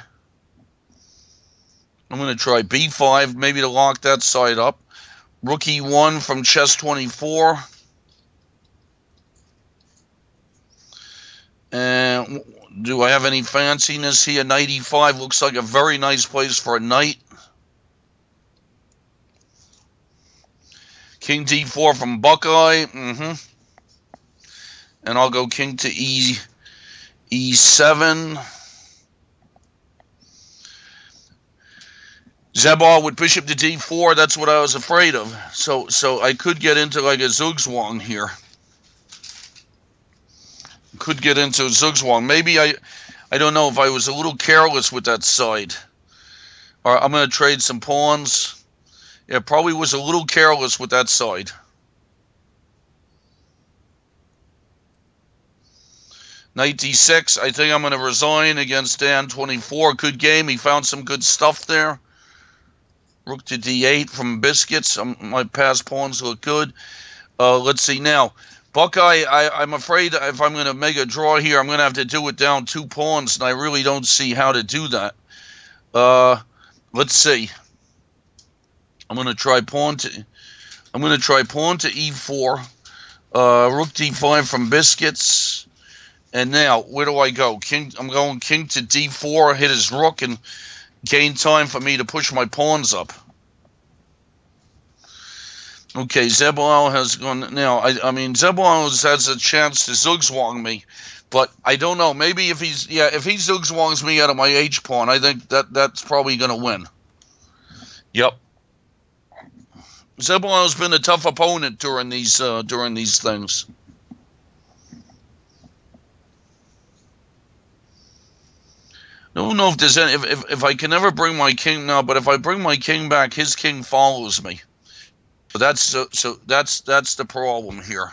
b5 maybe to lock that side up. Rook e1 from chess 24. And do I have any fanciness here? Knight e5 looks like a very nice place for a knight. King d4 from Buckeye. And I'll go king to e7. Zebile with bishop to d4. That's what I was afraid of. So I could get into like a Zugzwang here. could get into Zugzwang. Maybe I don't know if I was a little careless with that side. All right, I'm going to trade some pawns. Yeah, probably was a little careless with that side. Knight d6. I think I'm going to resign against Dan 24. Good game. He found some good stuff there. Rook to d8 from biscuits. My passed pawns look good. Let's see now. Buckeye, I'm afraid if I'm going to make a draw here, I'm going to have to do it down 2 pawns, and I really don't see how to do that. Let's see. I'm going to try pawn to e4. Rook d5 from biscuits. And now, where do I go? I'm going king to d4, hit his rook, and gain time for me to push my pawns up. Okay, Zebal has gone now. I mean, Zebal has a chance to Zugzwang me, but I don't know. Maybe if he Zugzwangs me out of my H pawn, I think that's probably going to win. Yep. Zebal has been a tough opponent during these things. I don't know if there's any, if I can ever bring my king now, but if I bring my king back, his king follows me. So that's the problem here.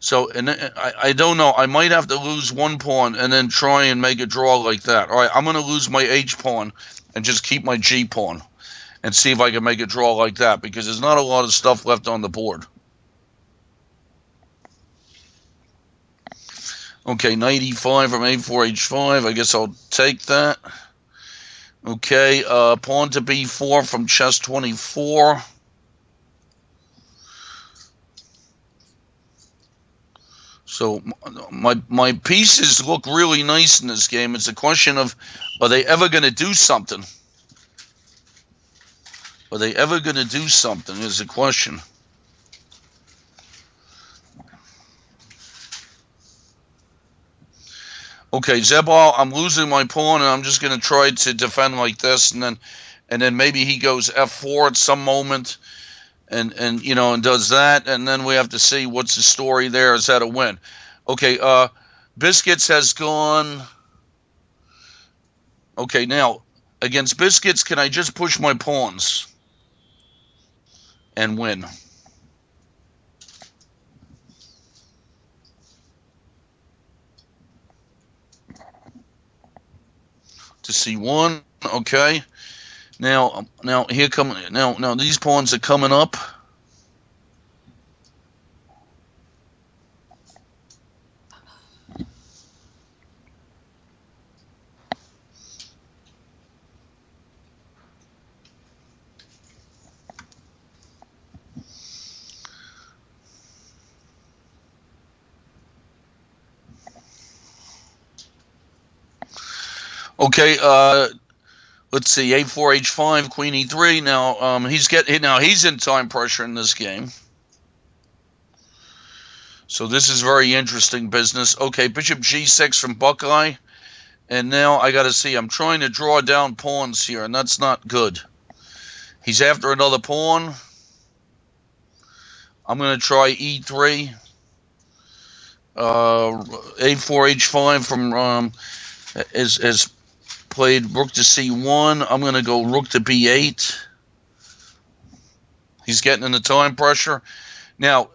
So, and I don't know. I might have to lose 1 pawn and then try and make a draw like that. All right, I'm going to lose my H pawn and just keep my G pawn and see if I can make a draw like that, because there's not a lot of stuff left on the board. Okay, knight e5 from a4 h5. I guess I'll take that. Okay, pawn to b4 from chess 24. So my pieces look really nice in this game. It's a question of, are they ever going to do something? Are they ever going to do something is the question. Okay, Zebal, I'm losing my pawn, and I'm just going to try to defend like this, and then maybe he goes f4 at some moment, and does that, and then we have to see what's the story there. Is that a win? Okay, Biscuits has gone. Okay, now against Biscuits, can I just push my pawns and win? To c1, okay. Now here come now these pawns are coming up. Okay, let's see, a4, h5, queen e3. Now he's in time pressure in this game. So this is very interesting business. Okay, bishop g6 from Buckeye. And now I got to see, I'm trying to draw down pawns here, and that's not good. He's after another pawn. I'm going to try e3. a4, h5 from is played rook to c1. I'm going to go rook to b8. He's getting in the time pressure. Now,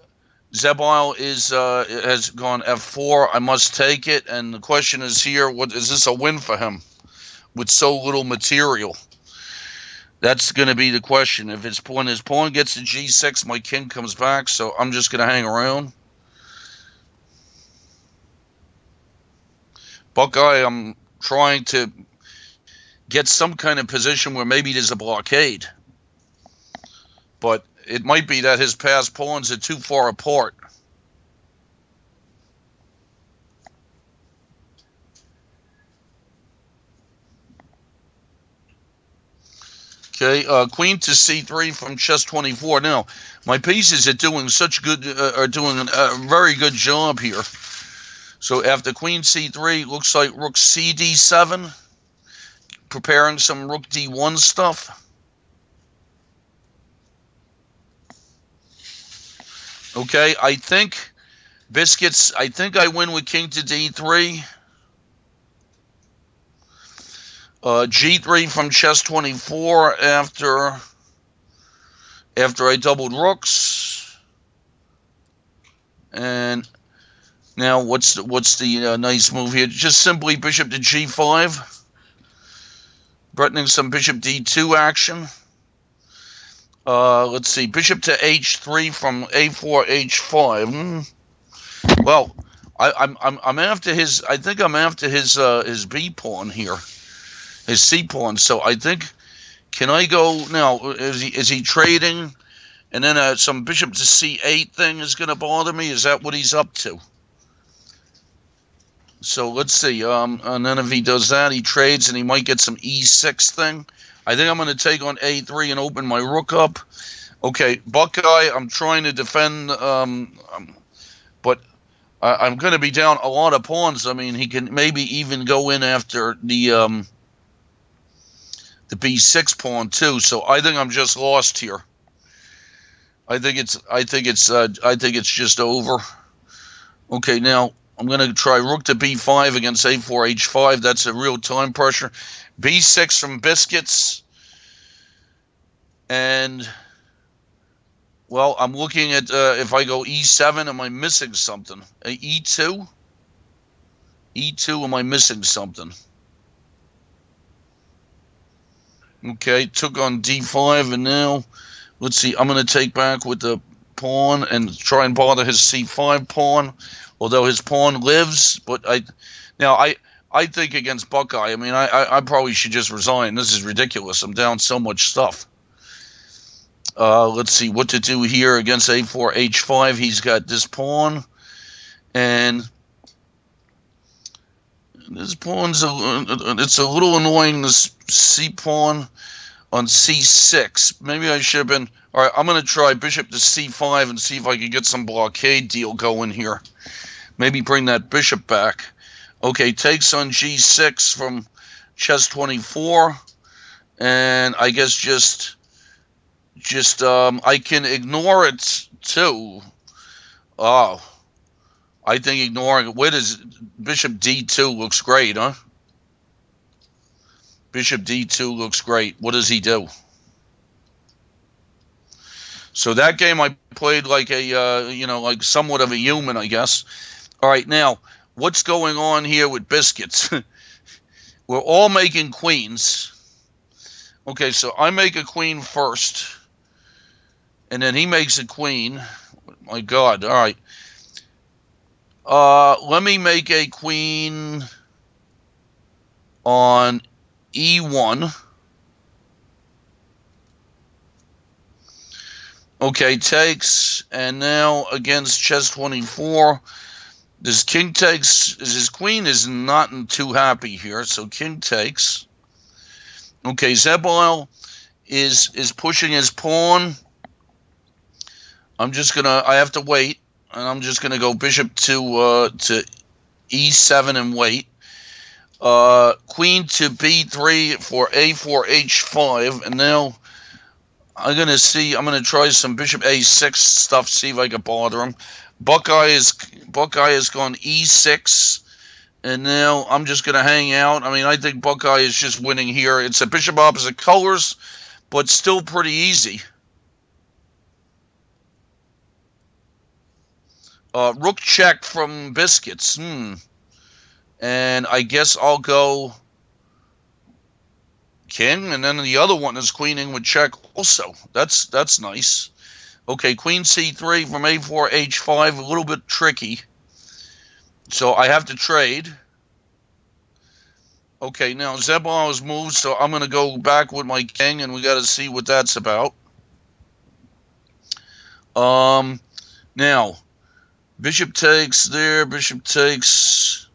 Zebal has gone f4. I must take it. And the question is here, what is this a win for him with so little material? That's going to be the question. If his pawn gets to g6, my king comes back, so I'm just going to hang around. Buckeye, I'm trying to get some kind of position where maybe there's a blockade. But it might be that his passed pawns are too far apart. Okay, queen to c3 from chess 24. Now, my pieces are doing a very good job here. So after queen c3, looks like rook c d7, preparing some rook d1 stuff. Okay, I think Biscuits, I think I win with king to d3. G3 from chess 24 after I doubled rooks. And now what's the nice move here? Just simply bishop to g5. Threatening some bishop d2 action. Let's see, bishop to h3 from a4 h5. Well, I'm after his. I think I'm after his b pawn here, his c pawn. So I think, can I go now? Is he trading? And then some bishop to c8 thing is going to bother me. Is that what he's up to? So let's see. And then if he does that, he trades and he might get some e6 thing. I think I'm going to take on a3 and open my rook up. Okay, Buckeye, I'm trying to defend, but I'm going to be down a lot of pawns. I mean, he can maybe even go in after the b6 pawn too. So I think I'm just lost here. I think it's just over. Okay, now I'm going to try rook to b5 against a4 h5. That's a real time pressure. b6 from Biscuits. And, well, I'm looking at if I go e7, am I missing something? E2? E2, am I missing something? Okay, took on d5, and now, let's see, I'm going to take back with the pawn and try and bother his c5 pawn, although his pawn lives. But I think against Buckeye, I mean, I probably should just resign. This is ridiculous. I'm down so much stuff. Let's see what to do here against a4 h5. He's got this pawn, and this pawn's it's a little annoying, this c pawn on c6. Maybe I should have been. All right, I'm going to try bishop to c5 and see if I can get some blockade deal going here. Maybe bring that bishop back. Okay, takes on g6 from chess 24, and I guess just I can ignore it too. Oh, I think ignoring it. Where does bishop d2 looks great, huh? Bishop d2 looks great. What does he do? So that game I played like a like somewhat of a human, I guess. All right, now what's going on here with Biscuits? We're all making queens. Okay, so I make a queen first, and then he makes a queen. My God, all right. Let me make a queen on e1. Okay, takes, and now against chess 24, this king takes. His queen is not too happy here, so king takes. Okay, Zebel is pushing his pawn. I have to wait, and I'm just gonna go bishop to e7 and wait. Queen to b3 for a4 h5, and now I'm gonna try some bishop a6 stuff, see if I can bother him. Buckeye has gone e6, and now I'm just gonna hang out. I mean, I think Buckeye is just winning here. It's a bishop opposite colors, but still pretty easy. Rook check from Biscuits. And I guess I'll go king, and then the other one is queening with check also. That's nice. Okay, queen c3 from a4 h5, a little bit tricky. So I have to trade. Okay, now Zebul has moved, so I'm going to go back with my king, and we got to see what that's about. Now, bishop takes there, bishop takes.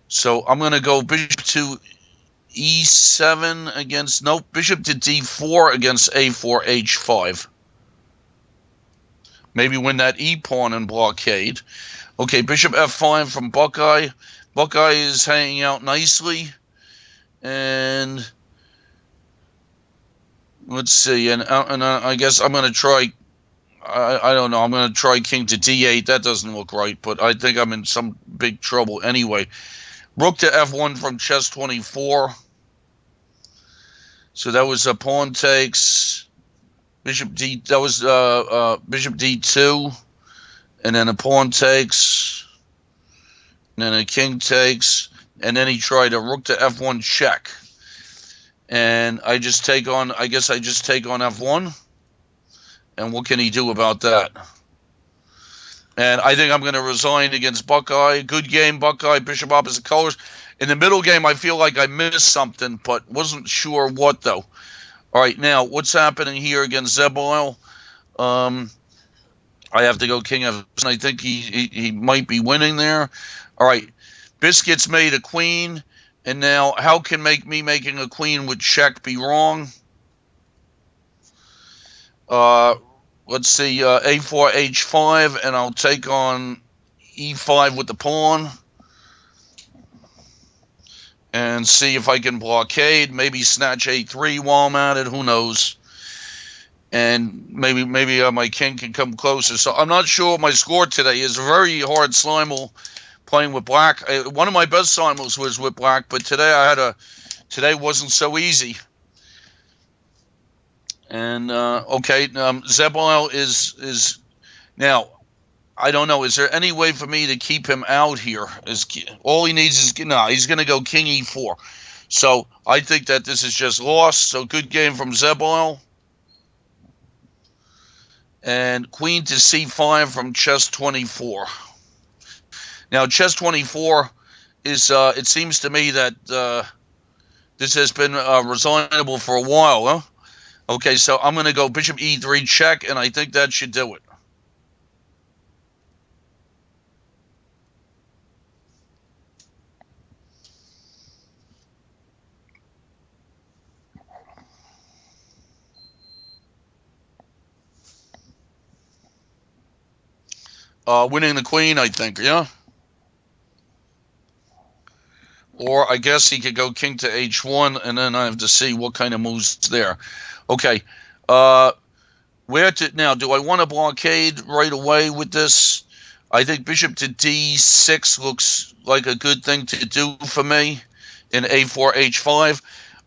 So I'm going to go bishop to e7 against, nope, bishop to d4 against a4 h5. Maybe win that e pawn and blockade. Okay, bishop f5 from Buckeye. Buckeye is hanging out nicely. And let's see. And I guess I'm going to try. I don't know. I'm going to try king to d8. That doesn't look right, but I think I'm in some big trouble anyway. Rook to f1 from chess 24. So that was a pawn takes. Bishop d. That was bishop d2, and then a pawn takes, and then a king takes, and then he tried a rook to f1 check. And I just take on. I guess I just take on f1. And what can he do about that? And I think I'm going to resign against Buckeye. Good game, Buckeye. Bishop opposite colors. In the middle game, I feel like I missed something, but wasn't sure what, though. All right, now, what's happening here against Zebile? I have to go king f7. I think he might be winning there. All right, Biscuits made a queen. And now, how can me making a queen with check be wrong? Let's see, a4, h5, and I'll take on e5 with the pawn. And see if I can blockade, maybe snatch a3 while I'm at it, who knows. And maybe my king can come closer. So I'm not sure what my score today is. Very hard Simul playing with black. One of my best Simuls was with black, but today wasn't so easy. And okay, Zebile is now. I don't know. Is there any way for me to keep him out here? All he needs is he's going to go king e4. So I think that this is just lost. So good game from Zebile. And queen to c5 from chess 24. Now chess 24 is. It seems to me that this has been resignable for a while, huh? Okay, so I'm going to go bishop e3 check, and I think that should do it. Winning the queen, I think, yeah? Or I guess he could go king to h1, and then I have to see what kind of moves there. Okay, where to now? Do I want to blockade right away with this? I think bishop to d6 looks like a good thing to do for me in a4, h5.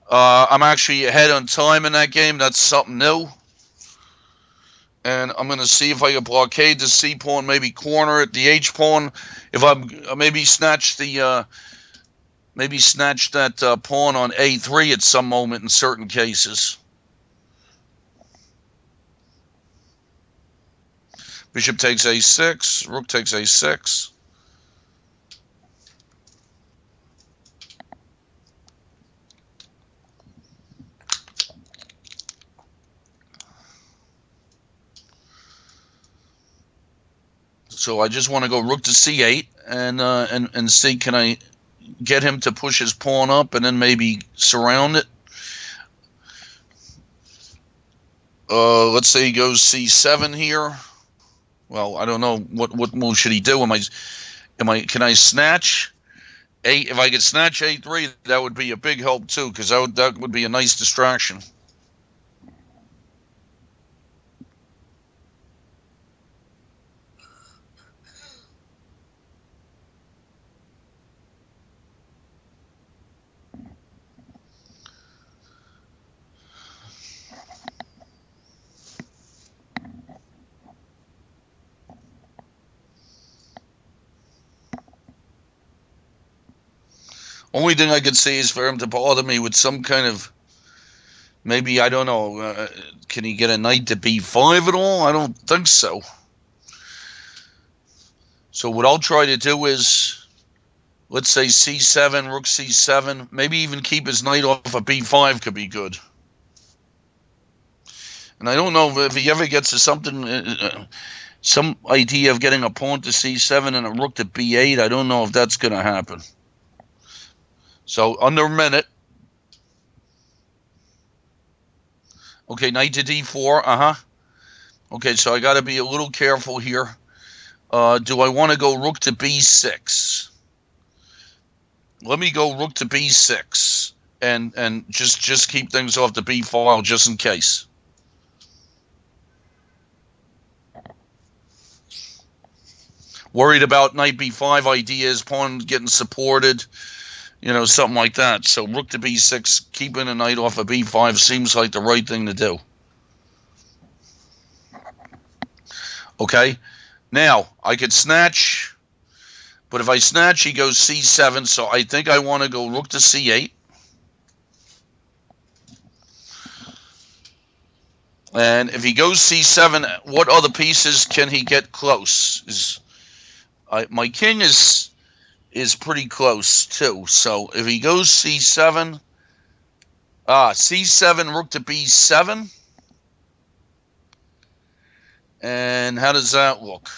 I'm actually ahead on time in that game. That's something new. And I'm going to see if I can blockade the c pawn, maybe corner it, the h pawn. If I'm maybe snatch that pawn on a3 at some moment in certain cases. Bishop takes a6, rook takes a6. So I just want to go rook to c8 and see, can I get him to push his pawn up and then maybe surround it. Let's say he goes c7 here. Well, I don't know what move should he do. Can I snatch if I could snatch a3, that would be a big help too, because that would be a nice distraction. Only thing I could see is for him to bother me with some kind of, maybe, I don't know, can he get a knight to b5 at all? I don't think so. So what I'll try to do is, let's say c7, rook c7, maybe even keep his knight off of b5 could be good. And I don't know if he ever gets to something, some idea of getting a pawn to c7 and a rook to b8. I don't know if that's going to happen. So under a minute. Okay, knight to d4. Okay, so I got to be a little careful here. Do I want to go rook to b6? Let me go rook to b6 and just keep things off the b file just in case. Worried about knight b5 ideas, pawn getting supported, you know, something like that. So rook to b6, keeping a knight off of b5 seems like the right thing to do. Okay, now I could snatch, but if I snatch, he goes c7, so I think I want to go rook to c8. And if he goes c7, what other pieces can he get close? My king is pretty close too. So if he goes c7, c7, rook to b7. And how does that look?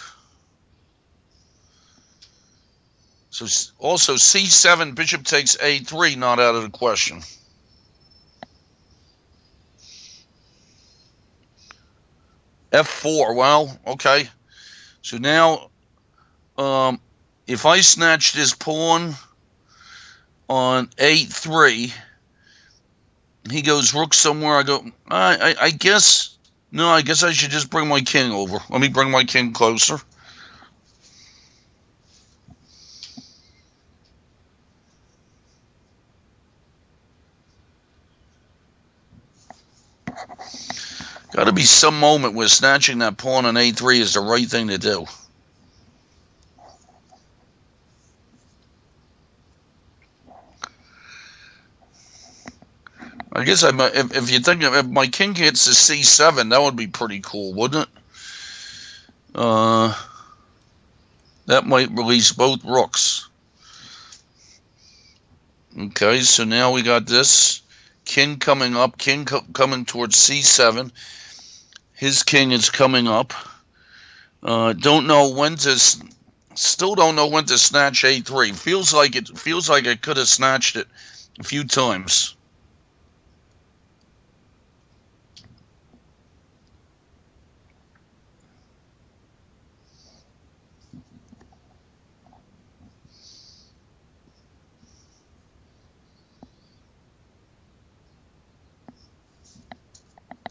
So also c7, bishop takes a3, not out of the question. f4, well, okay. So now, if I snatch this pawn on a3, he goes rook somewhere. I go, I guess, no, I guess I should just bring my king over. Let me bring my king closer. Got to be some moment where snatching that pawn on a3 is the right thing to do. I guess if you think if my king hits the c7, that would be pretty cool, wouldn't it? That might release both rooks. Okay, so now we got this king coming up, king coming towards c7. His king is coming up. Don't know when to. Still don't know when to snatch a3. Feels like I could have snatched it a few times.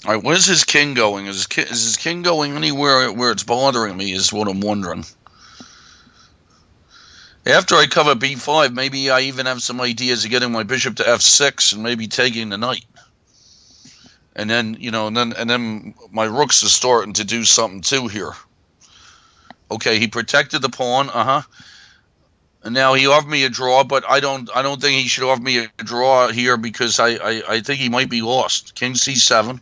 All right, where's his king going? Is his king going anywhere where it's bothering me is what I'm wondering. After I cover b5, maybe I even have some ideas of getting my bishop to f6 and maybe taking the knight. And then, you know, and then my rooks are starting to do something too here. Okay, he protected the pawn, and now he offered me a draw, but I don't think he should offer me a draw here because I think he might be lost. King c7.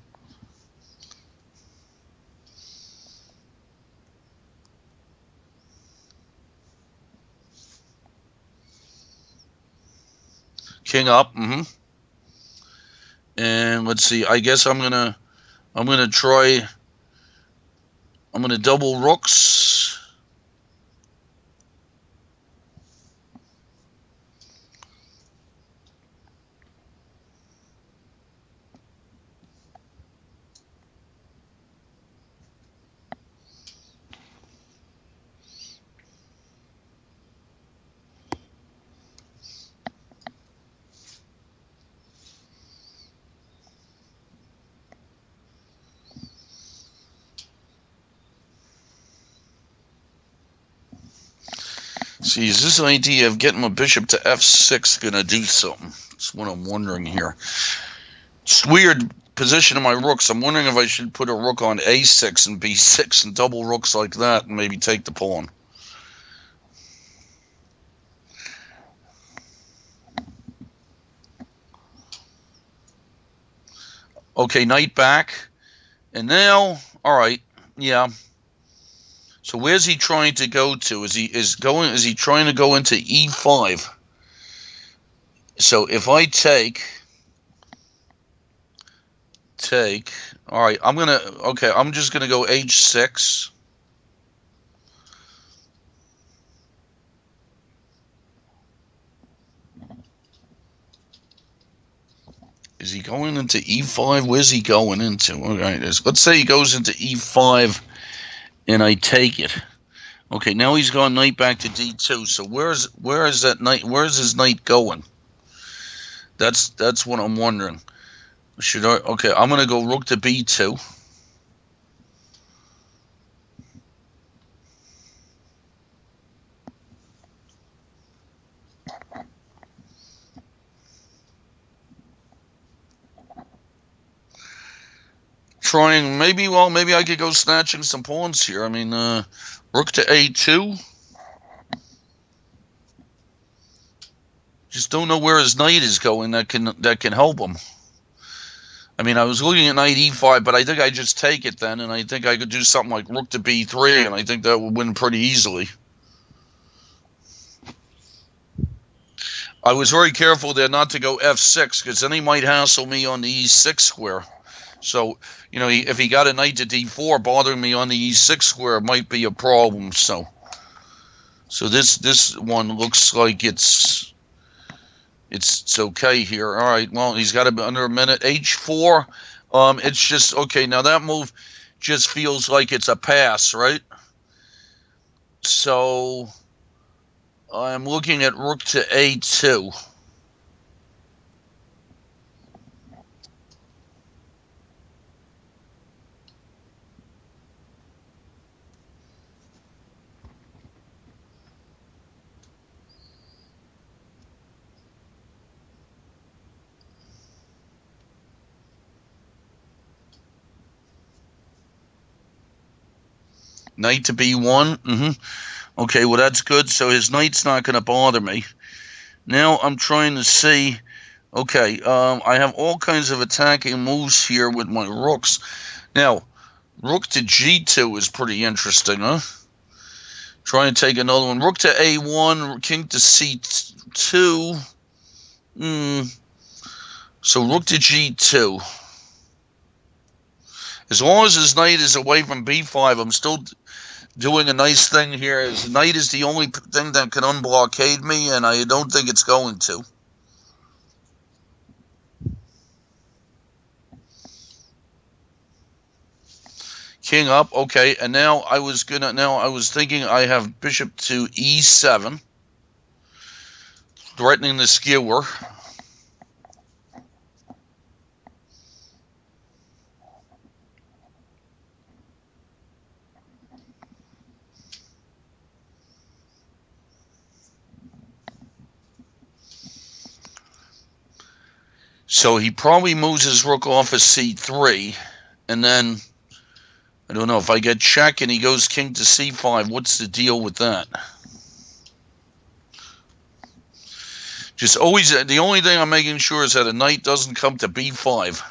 King up, and let's see. I guess I'm gonna double rooks. See, is this idea of getting my bishop to f6 going to do something? That's what I'm wondering here. It's weird position of my rooks. I'm wondering if I should put a rook on a6 and b6 and double rooks like that and maybe take the pawn. Okay, knight back. And now, all right, yeah. So where's he trying to go to? Is he trying to go into e5? So if I take, all right, I'm just gonna go h6. Is he going into e5? Where's he going into? Okay, let's say he goes into e5 and I take it. Okay, now he's gone knight back to d2. So where is that knight? Where is his knight going? That's what I'm wondering. Should I? Okay, I'm gonna go rook to b2. trying, maybe I could go snatching some pawns here. I mean, rook to a2. Just don't know where his knight is going that can help him. I mean, I was looking at knight e5, but I think I just take it then, and I think I could do something like rook to b3, and I think that would win pretty easily. I was very careful there not to go f6, because then he might hassle me on the e6 square. So, you know, if he got a knight to d4, bothering me on the e6 square might be a problem. So this one looks like it's okay here. All right, well, he's got it under a minute. h4, it's just, okay, now that move just feels like it's a pass, right? So I'm looking at rook to a2. Knight to b1. Okay, well, that's good. So his knight's not going to bother me. Now I'm trying to see. Okay, I have all kinds of attacking moves here with my rooks. Now, rook to g2 is pretty interesting, huh? Trying to take another one. Rook to a1, king to c2. So rook to g2. As long as his knight is away from b5, I'm still doing a nice thing here. His knight is the only thing that can unblockade me, and I don't think it's going to. King up, okay, and now I was thinking I have bishop to e7, threatening the skewer. So he probably moves his rook off of c3, and then, I don't know, if I get check and he goes king to c5, what's the deal with that? Just always, the only thing I'm making sure is that a knight doesn't come to b5.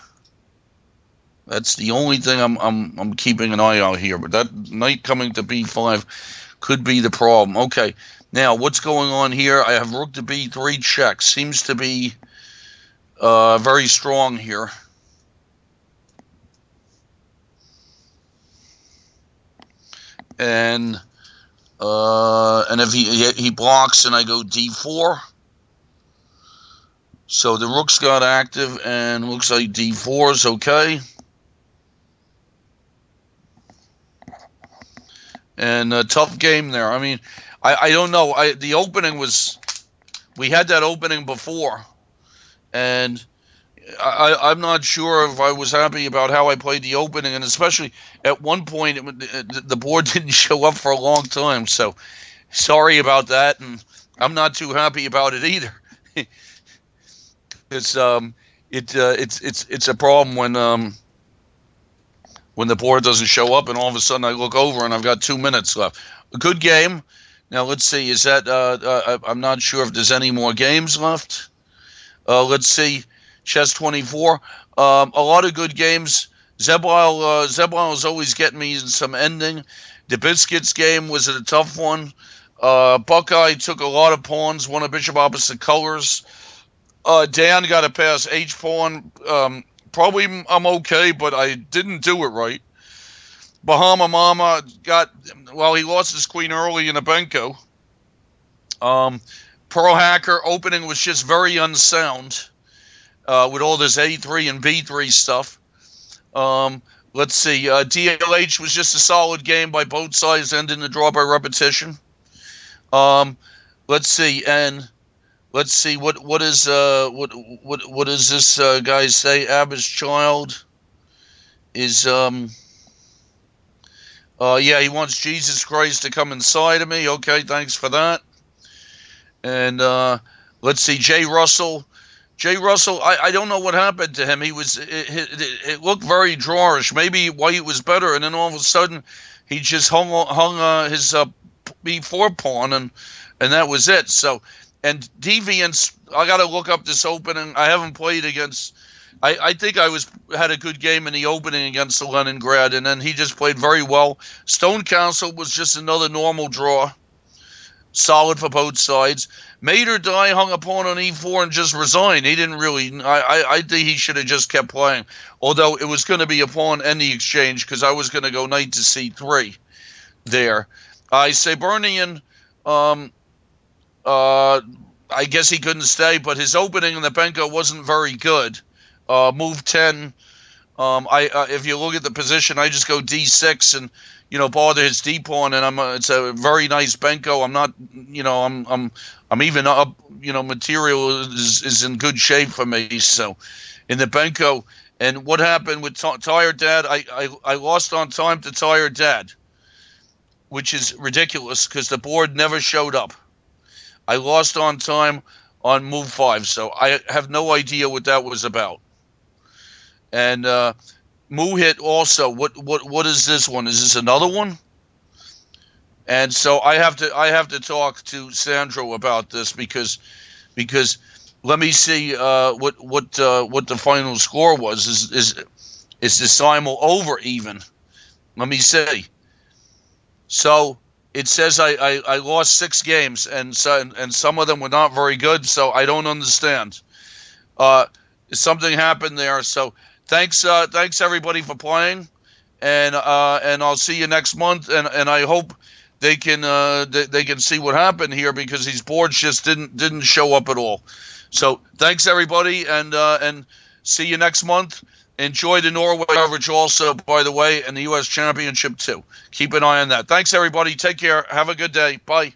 That's the only thing I'm keeping an eye out here. But that knight coming to b5 could be the problem. Okay, now what's going on here? I have rook to b3 check. Seems to be very strong here. And if he blocks and I go d4, so the rook's got active and looks like d4 is okay. And a tough game there. I mean, I don't know. The opening was, we had that opening before, and I'm not sure if I was happy about how I played the opening, and especially at one point the board didn't show up for a long time. So sorry about that, and I'm not too happy about it either. It's a problem when the board doesn't show up, and all of a sudden I look over and I've got 2 minutes left. A good game. Now let's see. Is that I'm not sure if there's any more games left. Let's see. Chess 24. A lot of good games. Zebwile is always getting me some ending. The Biscuits game was a tough one. Buckeye took a lot of pawns, won a bishop opposite colors. Dan got a pass H pawn. Probably I'm okay, but I didn't do it right. Bahama Mama he lost his queen early in a Benko. Pearl Hacker opening was just very unsound with all this A3 and B3 stuff. Let's see. DLH was just a solid game by both sides, ending the draw by repetition. Let's see. And let's see what does this guy say? Abba's child is yeah, he wants Jesus Christ to come inside of me. Okay, thanks for that. And let's see, Jay Russell Jay Russell, I don't know what happened to him. It looked very drawish. Maybe White was better, and then all of a sudden, he just hung his B4 pawn, and that was it. So, and Deviants, I got to look up this opening. I haven't played against. I think I had a good game in the opening against the Leningrad, and then he just played very well. Stone Council was just another normal draw. Solid for both sides. Made or Die hung a pawn on e4 and just resigned. He didn't really. I think he should have just kept playing. Although it was going to be a pawn and the exchange because I was going to go knight to c3 there. Sabernian, I guess he couldn't stay, but his opening in the Benko wasn't very good. Move 10. If you look at the position, I just go d6 and bother his d pawn, and it's a very nice Benko. I'm not, I'm even up. Material is in good shape for me. So, in the Benko, and what happened with Tired Dad? I lost on time to Tired Dad, which is ridiculous because the board never showed up. I lost on time on move 5, so I have no idea what that was about. And Muhit also. What is this one? Is this another one? And so I have to talk to Sandro about this because let me see what the final score was. Is the simul over even? Let me see. So it says I lost 6 games and some of them were not very good. So I don't understand. Something happened there. So thanks everybody for playing, and I'll see you next month. And I hope they can see what happened here because these boards just didn't show up at all. So thanks everybody, and see you next month. Enjoy the Norway coverage also, by the way, and the U.S. Championship too. Keep an eye on that. Thanks everybody. Take care. Have a good day. Bye.